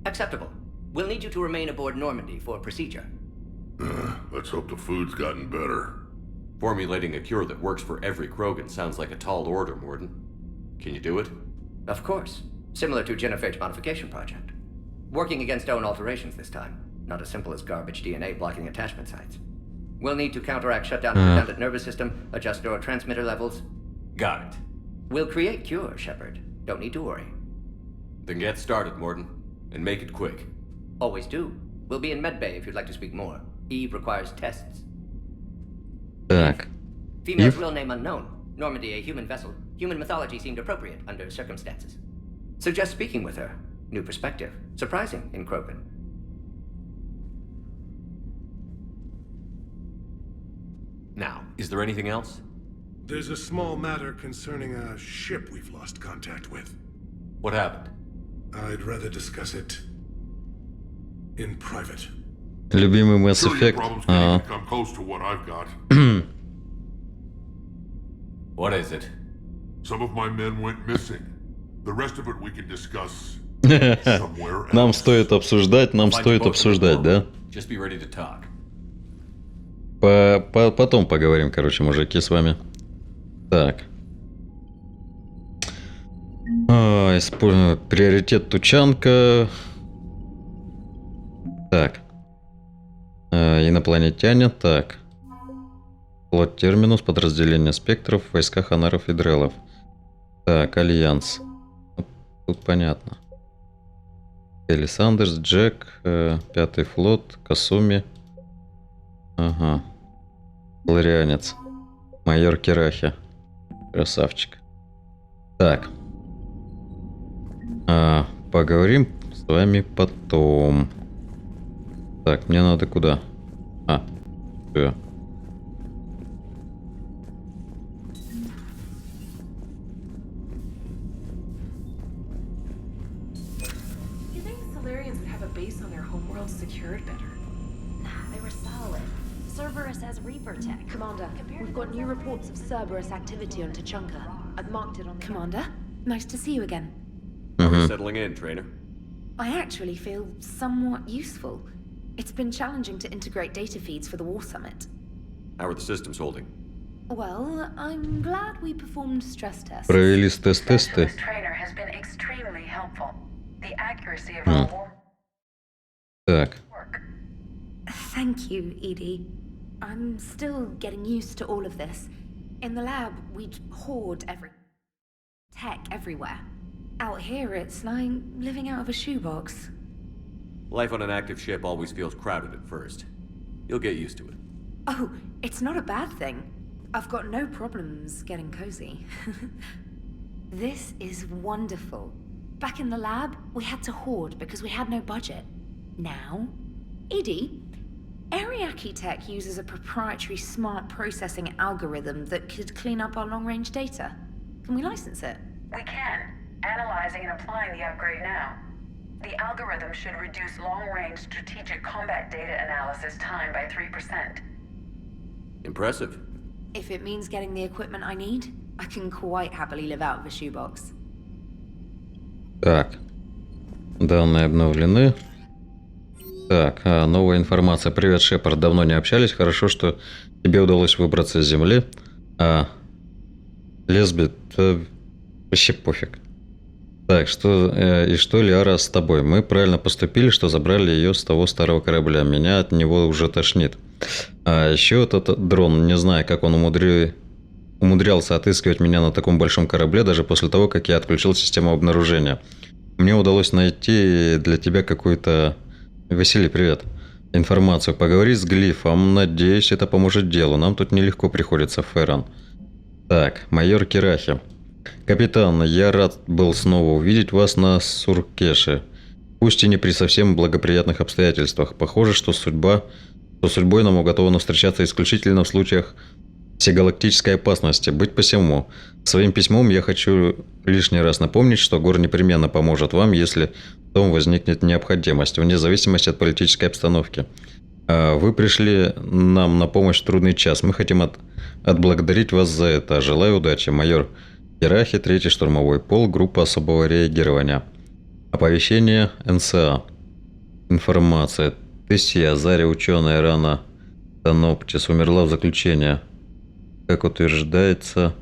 Acceptable. We'll need you to remain aboard Normandy for procedure. Let's hope the food's gotten better. Formulating a cure that works for every Krogan sounds like a tall order, Morton. Can you do it? Of course. Similar to Genophage modification project. Working against own alterations this time. Not as simple as garbage DNA blocking attachment sites. We'll need to counteract shutdown of redundant nervous system, adjust neurotransmitter levels. Got it. We'll create cure, Shepard. Don't need to worry. Then get started, Morton. And make it quick. Always do. We'll be in medbay if you'd like to speak more. Eve requires tests. Так. Female's real name unknown. Normandy a human vessel. Human mythology seemed appropriate under circumstances. Suggest speaking with her. New perspective. Surprising in Krogan. Now, is there anything else? There's a small matter concerning a ship we've lost contact with. What happened? I'd rather discuss it in private. Любимый Mass Sure, your Effect. problems can't even come close to what I've got. What is it? Some of my men went missing. The rest of it we can discuss somewhere else. Нам стоит обсуждать, да? Just be ready to talk. Потом поговорим, короче, мужики, с вами. Так. Приоритет Тучанка. Так. Инопланетяне. Так. Флот Терминус, подразделение спектров, войска Ханаров и Дрелов. Так, Альянс. Тут понятно. Элли Сандерс, Джек, Пятый флот, Касуми. Ага. Ларианец. Майор Кирахи. Красавчик. Так. Поговорим с вами потом. Так, мне надо куда? Всё. base on their homeworld secured better. They were solid. Cerberus has Reaper tech. Commander, we've got new reports of Cerberus activity on Tachanka. I've marked it on the... Commander, nice to see you again. How are you settling in, trainer? I actually feel somewhat useful. It's been challenging to integrate data feeds for the War Summit. How are the systems holding? Well, I'm glad we performed stress tests. Провели стресс-тесты. This trainer has been extremely helpful. The accuracy of our war Так. work. Thank you, Edie. I'm still getting used to all of this. In the lab, we'd hoard tech everywhere. Out here, it's like living out of a shoebox. Life on an active ship always feels crowded at first. You'll get used to it. Oh, it's not a bad thing. I've got no problems getting cozy. This is wonderful. Back in the lab, we had to hoard because we had no budget. Now, Edie, Ariake Tech uses a proprietary smart processing algorithm that could clean up our long-range data. Can we license it? We can. Analyzing and applying the upgrade now. The algorithm should reduce long-range strategic combat data analysis time by 3%. Impressive. If it means getting the equipment I need, I can quite happily live out of a shoebox. Так. Данные обновлены. Так, новая информация. Привет, Шепард. Давно не общались. Хорошо, что тебе удалось выбраться с земли. Лесби, вообще пофиг. Так, что Лиара с тобой? Мы правильно поступили, что забрали ее с того старого корабля. Меня от него уже тошнит. А еще этот дрон, не знаю, как он умудрялся отыскивать меня на таком большом корабле, даже после того, как я отключил систему обнаружения. Мне удалось найти для тебя какую-то... Василий, привет. Информацию. Поговори с Глифом. Надеюсь, это поможет делу. Нам тут нелегко приходится, Ферран. Так, майор Кирахи. Капитан, я рад был снова увидеть вас на Суркеше. Пусть и не при совсем благоприятных обстоятельствах. Похоже, что судьбой нам уготовано встречаться исключительно в случаях всегалактической опасности. Быть посему. Своим письмом я хочу лишний раз напомнить, что Гор непременно поможет вам, если в том возникнет необходимость, вне зависимости от политической обстановки. Вы пришли нам на помощь в трудный час. Мы хотим отблагодарить вас за это. Желаю удачи, майор Кирахи, 3-й штурмовой полк, группа особого реагирования. Оповещение НСА. Информация. Тессия, Заря, ученая, рана Таноптис, умерла в заключении. Как утверждается,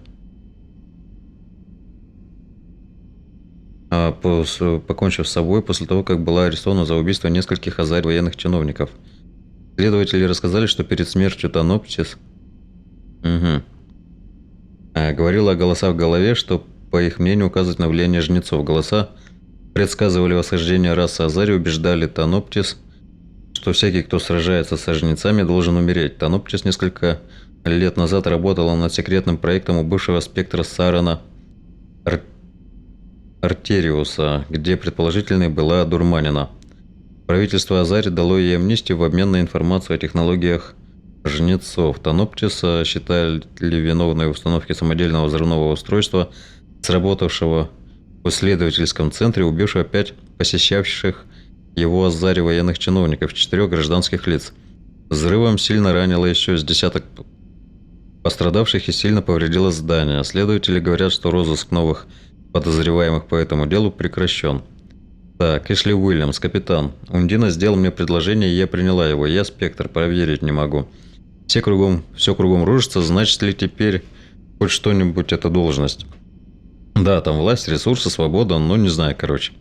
покончив с собой после того, как была арестована за убийство нескольких военных чиновников. Следователи рассказали, что перед смертью Таноптис говорила о голосах в голове, что, по их мнению, указывает на влияние жнецов. Голоса предсказывали восхождение расы Азари, убеждали Таноптис, что всякий, кто сражается со жнецами, должен умереть. Таноптис несколько лет назад работала над секретным проектом у бывшего спектра Сарана Артериуса, где предположительно была одурманена. Правительство Азари дало ей амнистию в обмен на информацию о технологиях жнецов. Таноптиса считали виновной в установке самодельного взрывного устройства, сработавшего в исследовательском центре, убившего 5 посещавших его Азари военных чиновников, 4 гражданских лиц. Взрывом сильно ранило еще с десяток пострадавших и сильно повредило здание. Следователи говорят, что розыск новых подозреваемых по этому делу прекращен. Так, Эшли Уильямс, капитан. Ундина сделал мне предложение, и я приняла его. Я спектр, проверить не могу. Все кругом рушится, значит ли теперь хоть что-нибудь эта должность? Да, там власть, ресурсы, свобода, но не знаю, короче.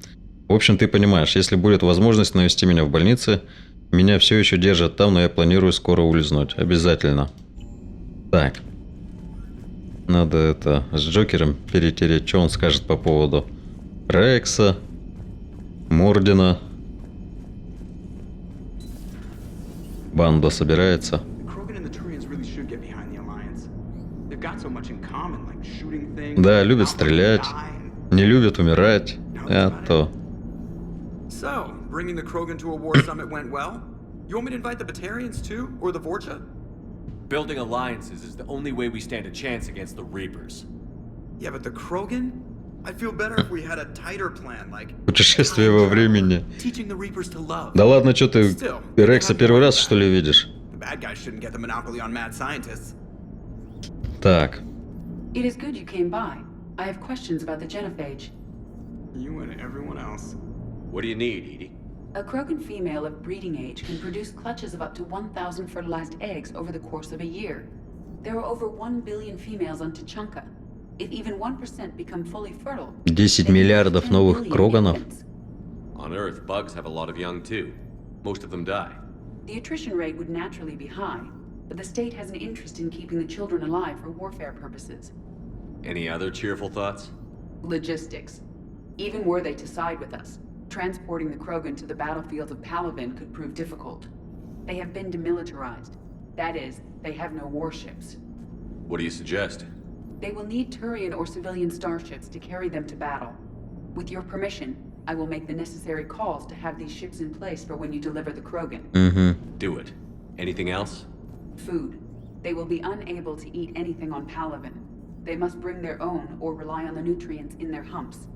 В общем, ты понимаешь, если будет возможность навести меня в больнице, меня все еще держат там, но я планирую скоро улизнуть. Обязательно. Так. Надо это с Джокером перетереть, что он скажет по поводу Рекса, Мордина. Банда собирается. Да, любят стрелять, не любят умирать, а то. So, bringing the Krogan to a war summit went well? You want me to invite the Batarians too, or the Vorcha? Building alliances is the only way we stand a chance against the Reapers. Yeah, but the Krogan? I feel better if we had a tighter plan, like Путешествие во времени. teaching the Reapers to love. Да ладно, что ты Still, Рекса первый раз, что ли, видишь? The bad guys shouldn't get the monopoly on mad scientists. Так. It is good you came by. I have questions about the genophage. You and everyone else. What do you need, Edie? A Krogan female of breeding age can produce clutches of up to 1,000 fertilized eggs over the course of a year. There are over 1 billion females on Tuchanka. If even 1% become fully fertile, 10 миллиардов новых Кроганов. On Earth, bugs have a lot of young too. Most of them die. the attrition rate would naturally be high, but the state has an interest in keeping the children alive for warfare purposes. Any other cheerful thoughts? Logistics. Even were they to side with us, transporting the Krogan to the battlefields of Palavin could prove difficult. They have been demilitarized. That is, they have no warships. What do you suggest? They will need Turian or civilian starships to carry them to battle. With your permission, I will make the necessary calls to have these ships in place for when you deliver the Krogan. Do it. Anything else? Food. They will be unable to eat anything on Palavin. They must bring their own or rely on the nutrients in their humps.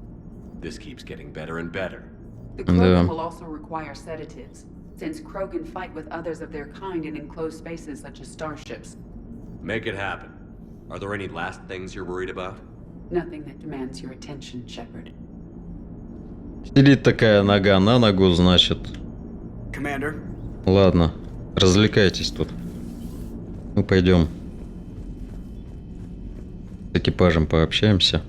This keeps getting better and better. The Krogan will also require sedatives, since Krogan fight with others of their kind in enclosed spaces such as starships. Make it happen. Are there any last things you're worried about? Nothing that demands your attention, Shepard. Сидит такая нога на ногу, значит. Commander. Ладно, развлекайтесь тут. Мы пойдем с экипажем пообщаемся.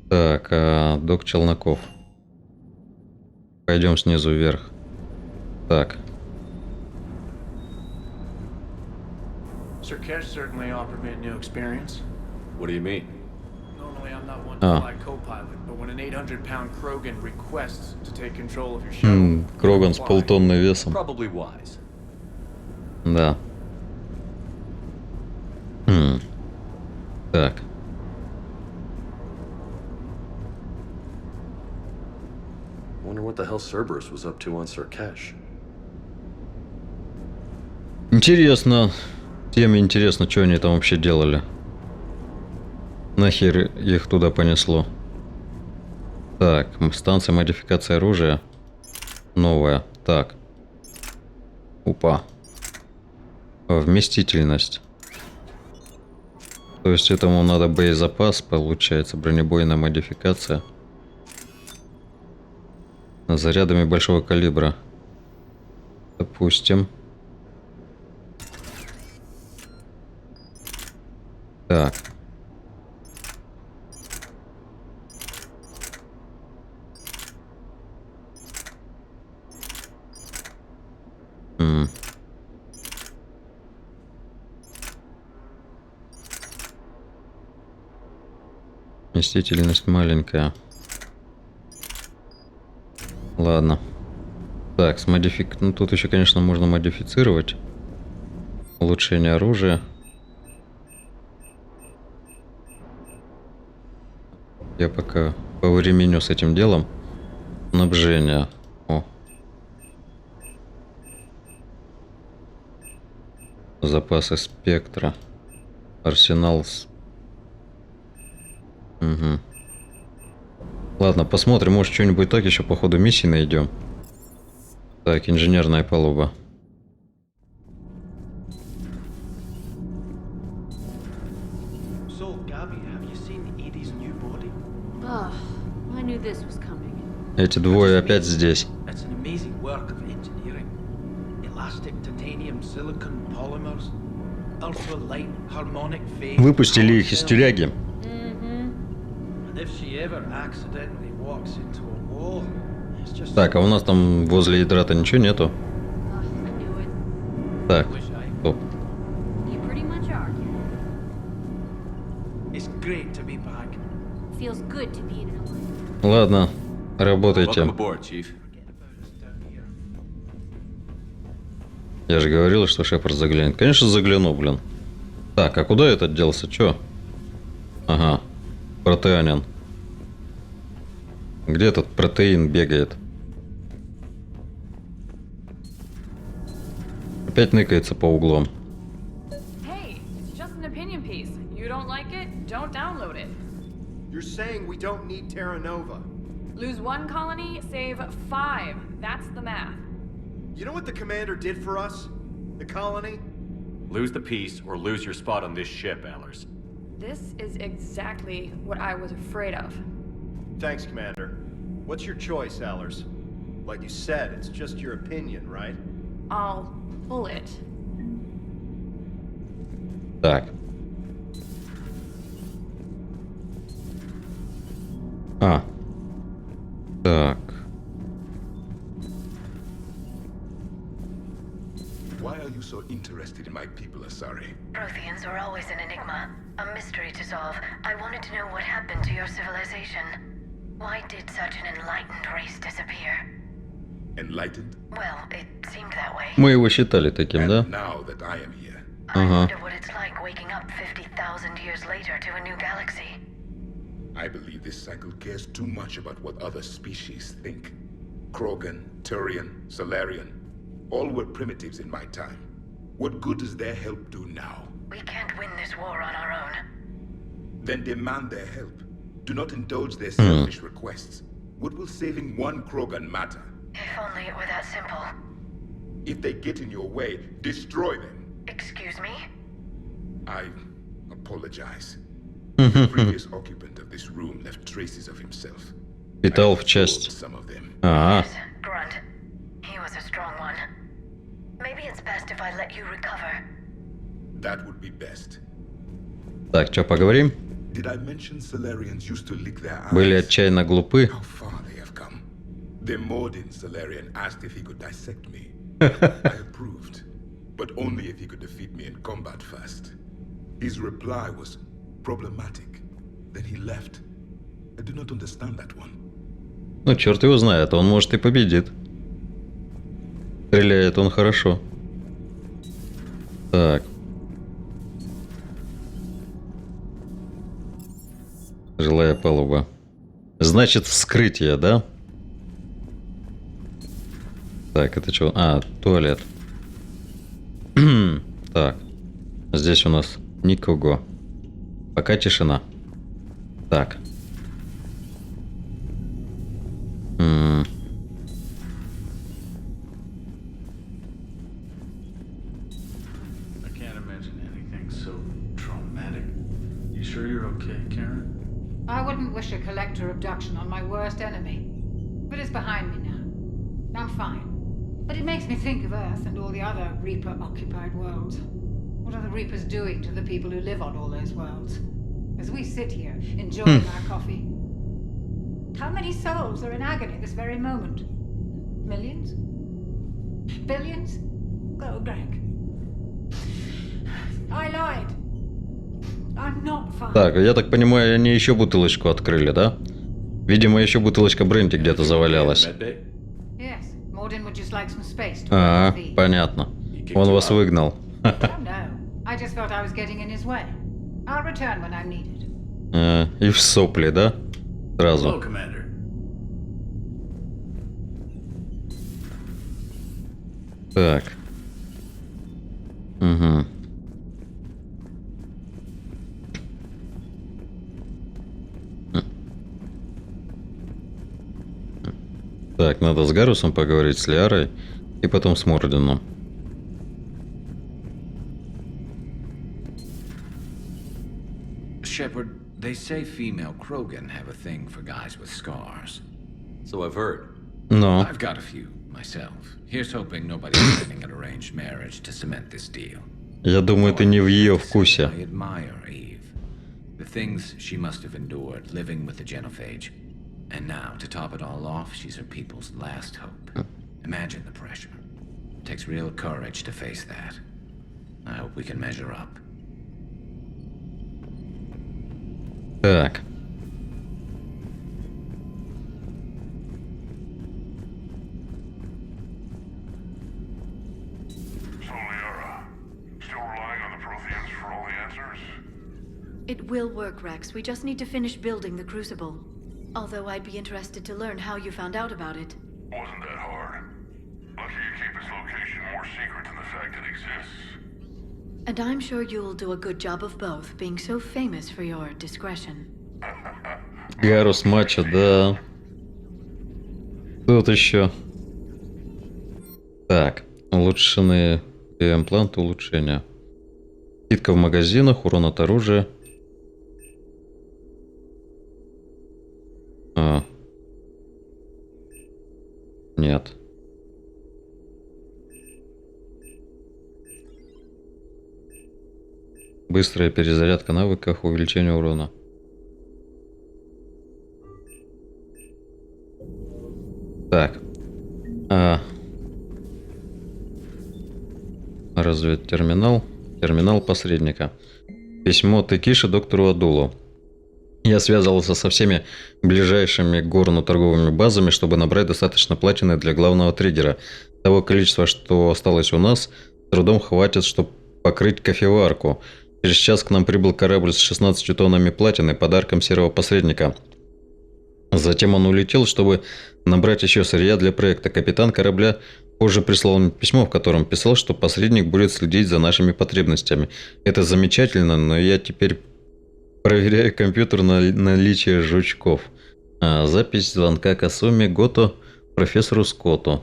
Так, док Челноков. Пойдем снизу вверх. Так. Sir Kesh certainly offered me a new experience. What do you mean? Normally I'm not one to fly co-pilot, but when an 800-pound Krogan requests to take control of your shuttle... Кроган с полтонны весом. Probably wise. Да. Так. Wonder what the hell Cerberus was up to on Sir Kesh. Интересно. Теме интересно, что они там вообще делали. Нахер их туда понесло. Так, станция модификации оружия. Новая. Так. Опа. Вместительность. То есть этому надо боезапас, получается, бронебойная модификация. Зарядами большого калибра. Допустим. Так. Вместительность маленькая. Ладно. Так, с ну тут еще, конечно, можно модифицировать. Улучшение оружия. Я пока повременю с этим делом. Снабжение. О. Запасы спектра. Арсенал с... Угу. Ладно, посмотрим, может что-нибудь так еще по ходу миссии найдем. Так, инженерная палуба. Эти двое опять здесь. Выпустили их из тюряги. Так, а у нас там возле ядра-то ничего нету. Так, стоп. Ладно, работайте. Я же говорил, что Шепард заглянет. Конечно, загляну, блин. Так, а куда этот делся? Чё? Ага, протеанин. Где этот протеин бегает? Опять ныкается по углам. Hey, it's just an opinion piece. You don't like it? Don't download it. You're saying we don't need Terra Nova. Lose 1 colony, save 5. That's the math. You know what the commander did for us? The colony? Lose the peace or lose your spot on this ship, Allers. This is exactly what I was afraid of. Thanks, Commander. What's your choice, Allers? Like you said, it's just your opinion, right? I'll pull it. Так. А. Так. Why are you so interested in my people, Asari? Protheans are always an enigma, a mystery to solve. I wanted to know what happened to your civilization. Why did such an enlightened race disappear? Enlightened? Well, it seemed that way. Мы его считали таким, да? Now that I am here. I wonder what it's like waking up 50,000 years later to a new galaxy. I believe this cycle cares too much about what other species think. Krogan, Turian, Solarian, all were primitives in my time. What good does their help do now? We can't win this war on our own. Then demand their help. Do not indulge their selfish requests. What will saving 1 Krogan matter? If only it were that simple. If they get in your way, destroy them. Excuse me? I apologize. The previous occupant of this room left traces of himself. Питал в часть. Ага. Grunt. He was a strong one. Maybe it's best if I let you recover. That would be best. Так, что, поговорим? Did I mention Solarians used to lick their eyes? Были отчаянно глупы. How far they have come. The Mordin Solarian asked if he could dissect me. I approved, but only if he could defeat me in combat first. His reply was problematic. Then he left. I do not understand that one. Ну, черт его знает, он может и победит. Стреляет он хорошо. Так. Жилая палуба. Значит, вскрытие, да? Так, это что? А, туалет. Так. Здесь у нас никого. Пока тишина. Так. I can't imagine anything so traumatic. You sure you're okay, Karen? I wouldn't wish a collector abduction on my worst enemy. But it's behind me now. I'm fine. But it makes me think of Earth and all the other Reaper-occupied worlds. What are the Reapers doing to the people who live on all those worlds? As we sit here, enjoying our coffee. How many souls are in agony this very moment? Millions? Billions? Oh, Greg. I lied. I'm not fine. Так, я так понимаю, они еще бутылочку открыли, да? Видимо, еще бутылочка бренди где-то завалялась. А, понятно. Он вас выгнал. И в сопли, да? Сразу. Так. Угу. Так, надо с Гарусом поговорить, с Лиарой, и потом с Мордином. Shepard, they say female Krogan have a thing for guys with scars. So I've heard. No. I've got a few myself. Here's hoping nobody's planning an arranged marriage to cement this deal. Я думаю, это не в ее вкусе. I admire Eve. The things she must have endured living with the Genophage. And now, to top it all off, she's her people's last hope. Imagine the pressure. It takes real courage to face that. I hope we can measure up. Так. So, Liara, still relying on the Protheans for all the answers? It will work, Rex. We just need to finish building the Crucible. Although I'd be interested to learn how you found out about it. Wasn't that hard. Lucky you keep its location more secret than the fact that he And I'm sure you'll do a good job of both, being so famous for your discretion. Гарус мачо, да. Тут еще. Так, улучшенные импланты улучшения. Скидка в магазинах, урон от оружия. Нет. Быстрая перезарядка навыков, увеличение урона. Так. Разведтерминал. Терминал посредника. Письмо Текиши доктору Адулу. Я связывался со всеми ближайшими к Горну торговыми базами, чтобы набрать достаточно платины для главного триггера. Того количества, что осталось у нас, с трудом хватит, чтобы покрыть кофеварку. Через час к нам прибыл корабль с 16 тоннами платины, подарком серого посредника. Затем он улетел, чтобы набрать еще сырья для проекта. Капитан корабля позже прислал мне письмо, в котором писал, что посредник будет следить за нашими потребностями. Это замечательно, но я теперь проверяю компьютер на наличие жучков. Запись звонка Касуми Гото профессору Скотту.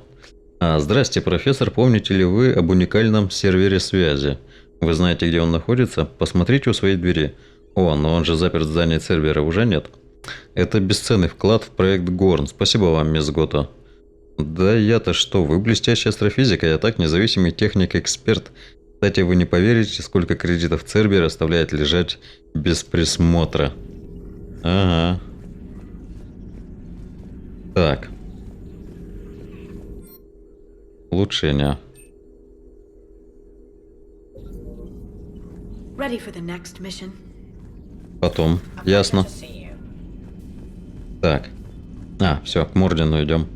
Здрасте, профессор, помните ли вы об уникальном сервере связи? Вы знаете, где он находится? Посмотрите у своей двери. О, но он же заперт в здании сервера, уже нет. Это бесценный вклад в проект Горн. Спасибо вам, мисс Гото. Да я-то что, вы блестящий астрофизик, а я так независимый техник-эксперт. Кстати, вы не поверите, сколько кредитов Цербер оставляет лежать без присмотра. Ага. Так. Улучшение. Ready for the next mission? Потом. Ясно. Так. Все, к Мордину идем.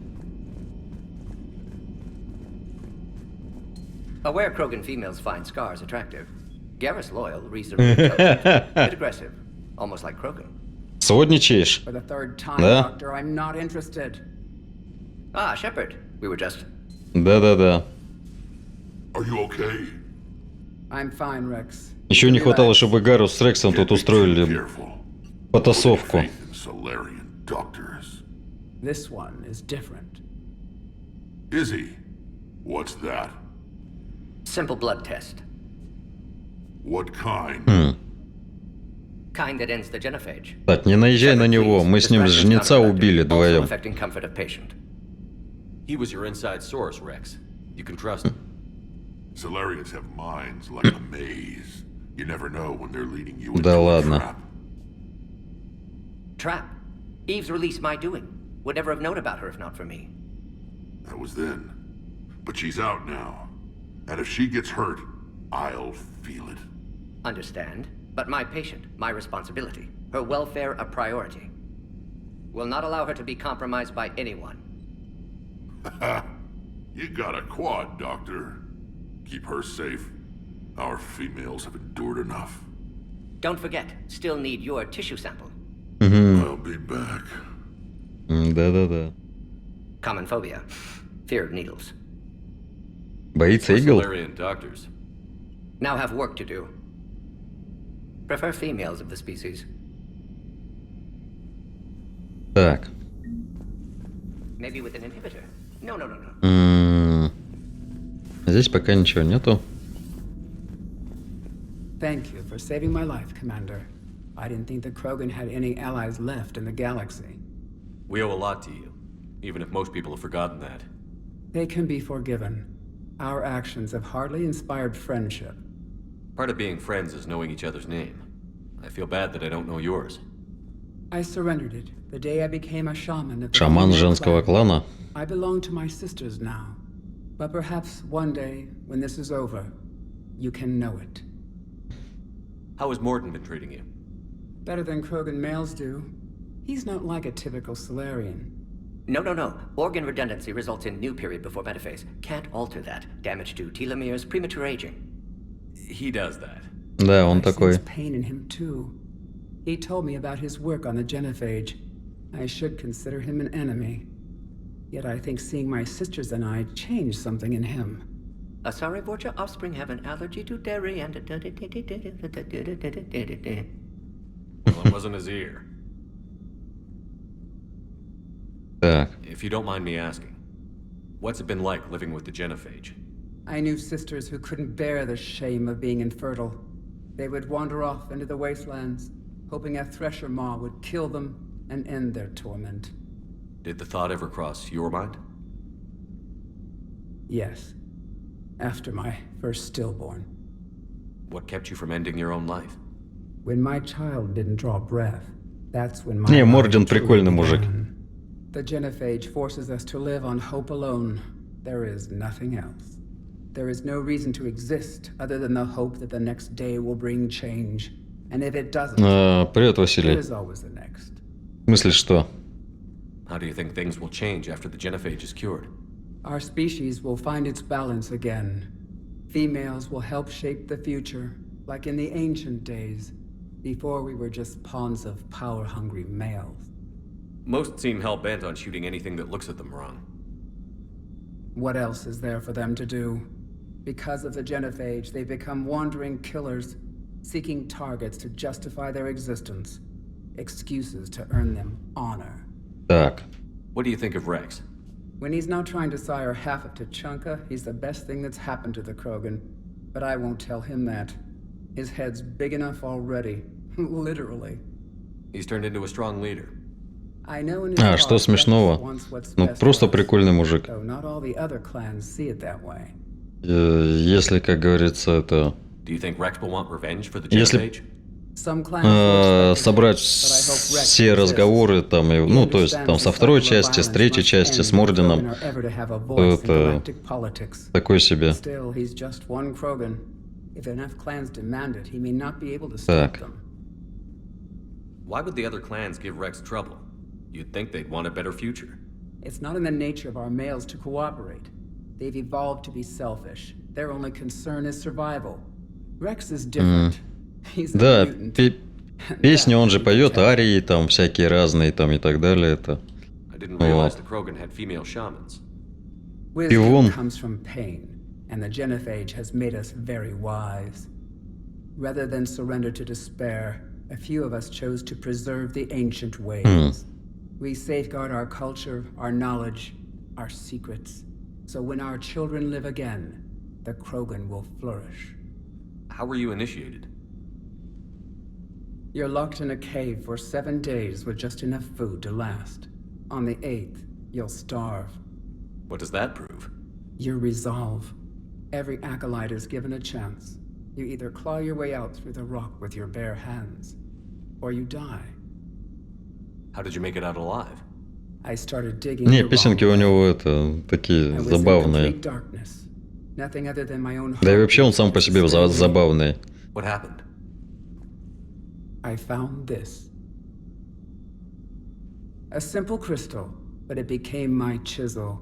Aware Krogan females find scars attractive. Garrus loyal, reasonably intelligent, bit aggressive, almost like Krogan. Сводничаешь? For the third time, Да? Doctor, I'm not interested. Shepard, we were just... Да-да-да. Are you okay? I'm fine, Rex. Еще не хватало, чтобы Гарус с Рексом тут устроили потасовку. Solarian doctors. This one is different. Is he? What's that? Simple blood test. What kind? Kind that ends the genophage. Так, не наезжай на него, мы с ним жнеца убили вдвоем. Affecting comfort of patient. He was your inside source, Rex. You can trust him. Solarians have minds like a maze. You never know when they're leading you into Да a ладно. trap. Trap. Eve's release my doing. Would never have known about her if not for me. That was then. But she's out now. And if she gets hurt, I'll feel it. Understand. But my patient, my responsibility. Her welfare a priority. Will not allow her to be compromised by anyone. You got a quad, Doctor. Keep her safe. Our females have endured enough. Don't forget, still need your tissue sample. I'll be back. Да-да-да. Common phobia. Fear of needles. Боится игл? Solarian doctors. Now have work to do. Prefer females of the species. Так. Maybe with an inhibitor. No. Здесь пока ничего нету. Thank you for saving my life, Commander. I didn't think the Krogan had any allies left in the galaxy. We owe a lot to you, even if most people have forgotten that. They can be forgiven. Our actions have hardly inspired friendship. Part of being friends is knowing each other's name. I feel bad that I don't know yours. I surrendered it the day I became a shaman of the Шаман female женского clan. клана. I belong to my sisters now. But perhaps one day, when this is over, you can know it. How has Morden been treating you? Better than Krogan males do. He's not like a typical Solarian. No. Organ redundancy results in new period before metaphase. Can't alter that. Damage to telomeres, premature aging. He does that. Да, он I такой. sense pain in him too. He told me about his work on the genophage. I should consider him an enemy. Yet I think seeing my sisters and I changed something in him. Sorry, but your offspring have an allergy to dairy and... Well, it wasn't his ear. Так. If you don't mind me asking, what's it been like living with the genophage? I knew sisters who couldn't bear the shame of being infertile. They would wander off into the wastelands, hoping a thresher maw would kill them and end their torment. Did the thought ever cross your mind? Yes. After my first stillborn. What kept you from ending your own life? When my child didn't draw breath, that's when my Не, life Мордин truly прикольный мужик. began. The genophage forces us to live on hope alone. There is nothing else. There is no reason to exist other than the hope that the next day will bring change. And if it doesn't, Привет, Василий. there is always the next. В смысле, что? How do you think things will change after the genophage is cured? Our species will find its balance again. Females will help shape the future, like in the ancient days, before we were just pawns of power-hungry males. Most seem hell-bent on shooting anything that looks at them wrong. What else is there for them to do? Because of the genophage, they become wandering killers, seeking targets to justify their existence, excuses to earn them honor. Так. What do you think of Rex? When he's not trying to sire half of Tuchanka, he's the best thing that's happened to the Krogan. But I won't tell him that. His head's big enough already. Literally. He's turned into a strong leader. I know in his Что heart смешного? Rex wants what's Ну, best просто for us, прикольный мужик. though not all the other clans see it that way. Если, как говорится, это... Do you think Rex will want revenge for the Если genophage? собрать все разговоры, там, ну, то есть, там, со второй части, с третьей части, с Мордином, то это такой себе. Still, he's just one Krogan. If enough clans demand it, he may not be able to stop Так. them. Why would the other clans give Rex trouble? You'd think they'd want a better future. It's not in the nature of our males to cooperate. They've evolved to be selfish. Their only concern is survival. Rex is different. He's a Да, mutant. песни он же поет, арии там всякие разные там и так далее. Это. I didn't realize Вот. the Krogan had female shamans. Wisdom comes from pain, and the genophage has made us very wise. Rather than surrender to despair, a few of us chose to preserve the ancient ways. We safeguard our culture, our knowledge, our secrets. So when our children live again, the Krogan will flourish. How were you initiated? You're locked in a cave for 7 days with just enough food to last. On the 8th, you'll starve. What does that prove? Your resolve. Every acolyte is given a chance. You either claw your way out through the rock with your bare hands, or you die. How did you make it out alive? I started digging Не, the песенки у wrong него это такие I was in забавные. complete darkness. Nothing other than my own Да и heart вообще он сам по себе забавный. What happened? I found this. A simple crystal, but it became my chisel.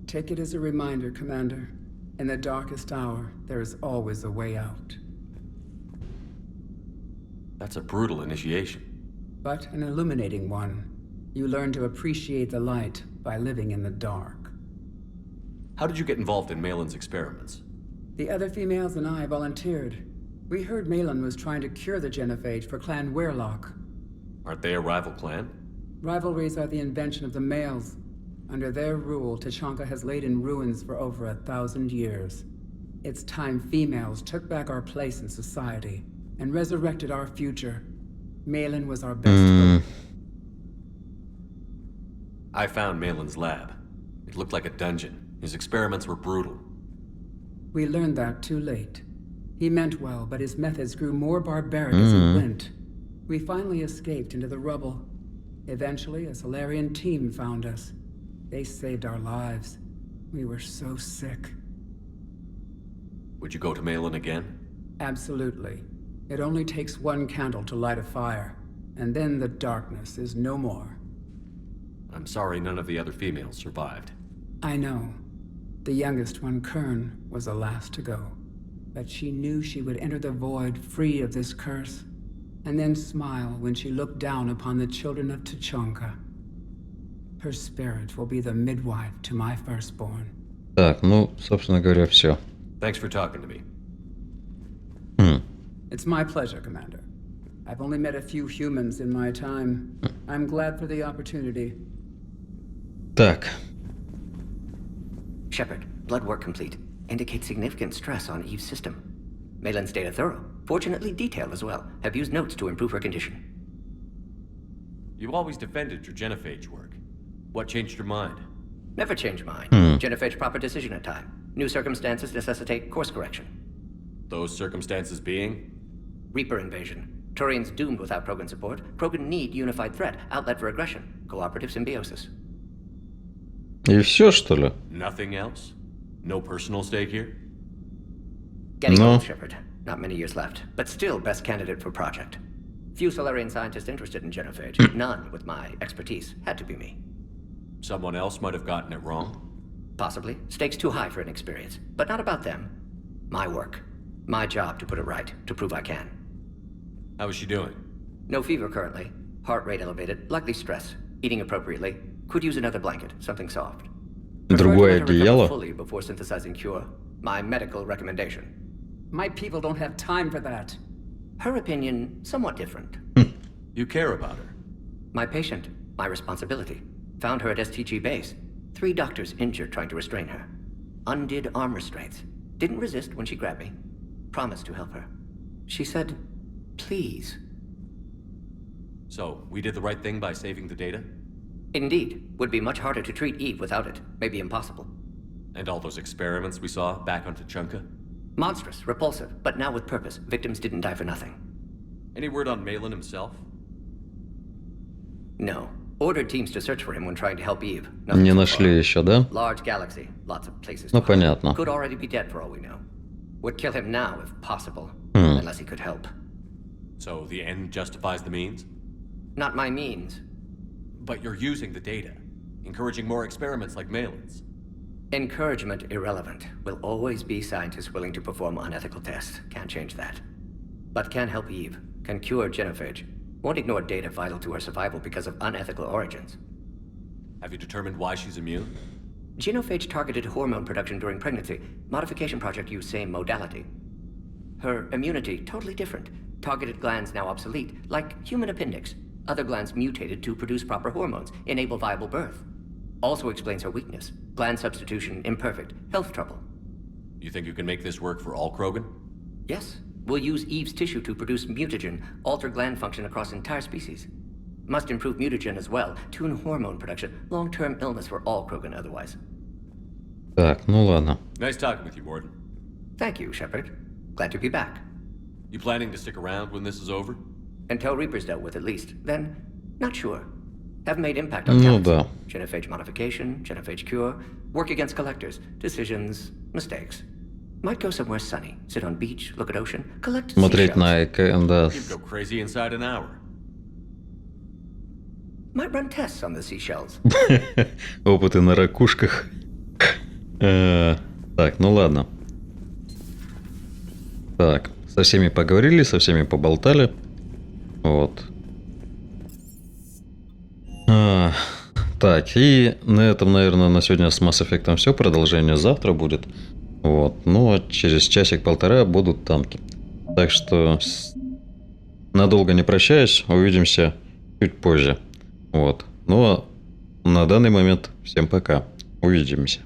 Take it as a reminder, Commander. In the darkest hour, there is always a way out. That's a brutal initiation. But an illuminating one. You learn to appreciate the light by living in the dark. How did you get involved in Malin's experiments? The other females and I volunteered. We heard Malin was trying to cure the genophage for Clan Weirlock. Aren't they a rival clan? Rivalries are the invention of the males. Under their rule, Tuchanka has laid in ruins for over 1,000 years. It's time females took back our place in society and resurrected our future. Malin was our best hope. I found Malin's lab. It looked like a dungeon. His experiments were brutal. We learned that too late. He meant well, but his methods grew more barbaric as it went. We finally escaped into the rubble. Eventually, a Solarian team found us. They saved our lives. We were so sick. Would you go to Malin again? Absolutely. It only takes one candle to light a fire, and then the darkness is no more. I'm sorry none of the other females survived. I know. The youngest one, Kern, was the last to go. But she knew she would enter the void free of this curse, and then smile when she looked down upon the children of Tuchanka. Her spirit will be the midwife to my firstborn. Так, ну, собственно говоря, все. Thanks for talking to me. It's my pleasure, Commander. I've only met a few humans in my time. I'm glad for the opportunity. Так. Shepard, blood work complete. Indicates significant stress on Eve's system. Malin's data thorough. Fortunately detailed as well. Have used notes to improve her condition. You always defended your genophage work. What changed your mind? Never change mind. Genophage proper decision at time. New circumstances necessitate course correction. Those circumstances being? Reaper invasion. Turians doomed without Krogan support. Krogan need unified threat, outlet for aggression, cooperative symbiosis. И все, что ли? Nothing else? No personal stake here? Getting old, Shepard. Not many years left, but still best candidate for project. Few Solarian scientists interested in genophage. None with my expertise. Had to be me. Someone else might have gotten it wrong? Possibly. Stakes too high for inexperience. But not about them. My work. My job to put it right, to prove I can. How is she doing? No fever currently. Heart rate elevated, likely stress. Eating appropriately. Could use another blanket, something soft. Другое одеяло. Fully before synthesizing cure. My medical recommendation. My people don't have time for that. Her opinion, somewhat different. You care about her? My patient, my responsibility. Found her at STG base. 3 doctors injured trying to restrain her. Undid arm restraints. Didn't resist when she grabbed me. Promised to help her. She said, please. So, we did the right thing by saving the data? Indeed. Would be much harder to treat Eve without it. Maybe impossible. And all those experiments we saw back on Tuchanka? Monstrous, repulsive, but now with purpose. Victims didn't die for nothing. Any word on Malin himself? No. Ordered teams to search for him when trying to help Eve. Не нашли еще, да? Large galaxy, lots of places. Ну, понятно. Could already be dead for all we know. Would kill him now if possible. Unless he could help. So the end justifies the means? Not my means. But you're using the data. Encouraging more experiments like Malin's. Encouragement irrelevant. Will always be scientists willing to perform unethical tests. Can't change that. But can help Eve. Can cure genophage. Won't ignore data vital to her survival because of unethical origins. Have you determined why she's immune? Genophage targeted hormone production during pregnancy. Modification project used same modality. Her immunity, totally different. Targeted glands now obsolete, like human appendix. Other glands mutated to produce proper hormones, enable viable birth. Also explains her weakness. Gland substitution imperfect. Health trouble. You think you can make this work for all Krogan? Yes. We'll use Eve's tissue to produce mutagen, alter gland function across entire species. Must improve mutagen as well, tune hormone production. Long-term illness for all Krogan otherwise. Так, ну ладно. Nice talking with you, Morden. Thank you, Shepard. Glad to be back. You planning to stick around when this is over? Until Reaper's dealt with at least. Then, not sure. Have made impact on Ну talents. да. Genophage modification, genophage cure, work against collectors, decisions, mistakes. Might go somewhere sunny, sit on beach, look at ocean, collect Смотреть seashells. на да. You'd go crazy inside an hour. Might run tests on the seashells. Опыты на ракушках. Так, ну ладно. Так, со всеми поговорили, со всеми поболтали. Вот. Так, и на этом, наверное, на сегодня с Mass Effect все. Продолжение завтра будет. Вот. Ну, а через часик-полтора будут танки. Так что надолго не прощаюсь. Увидимся чуть позже. Вот. Ну, а на данный момент всем пока. Увидимся.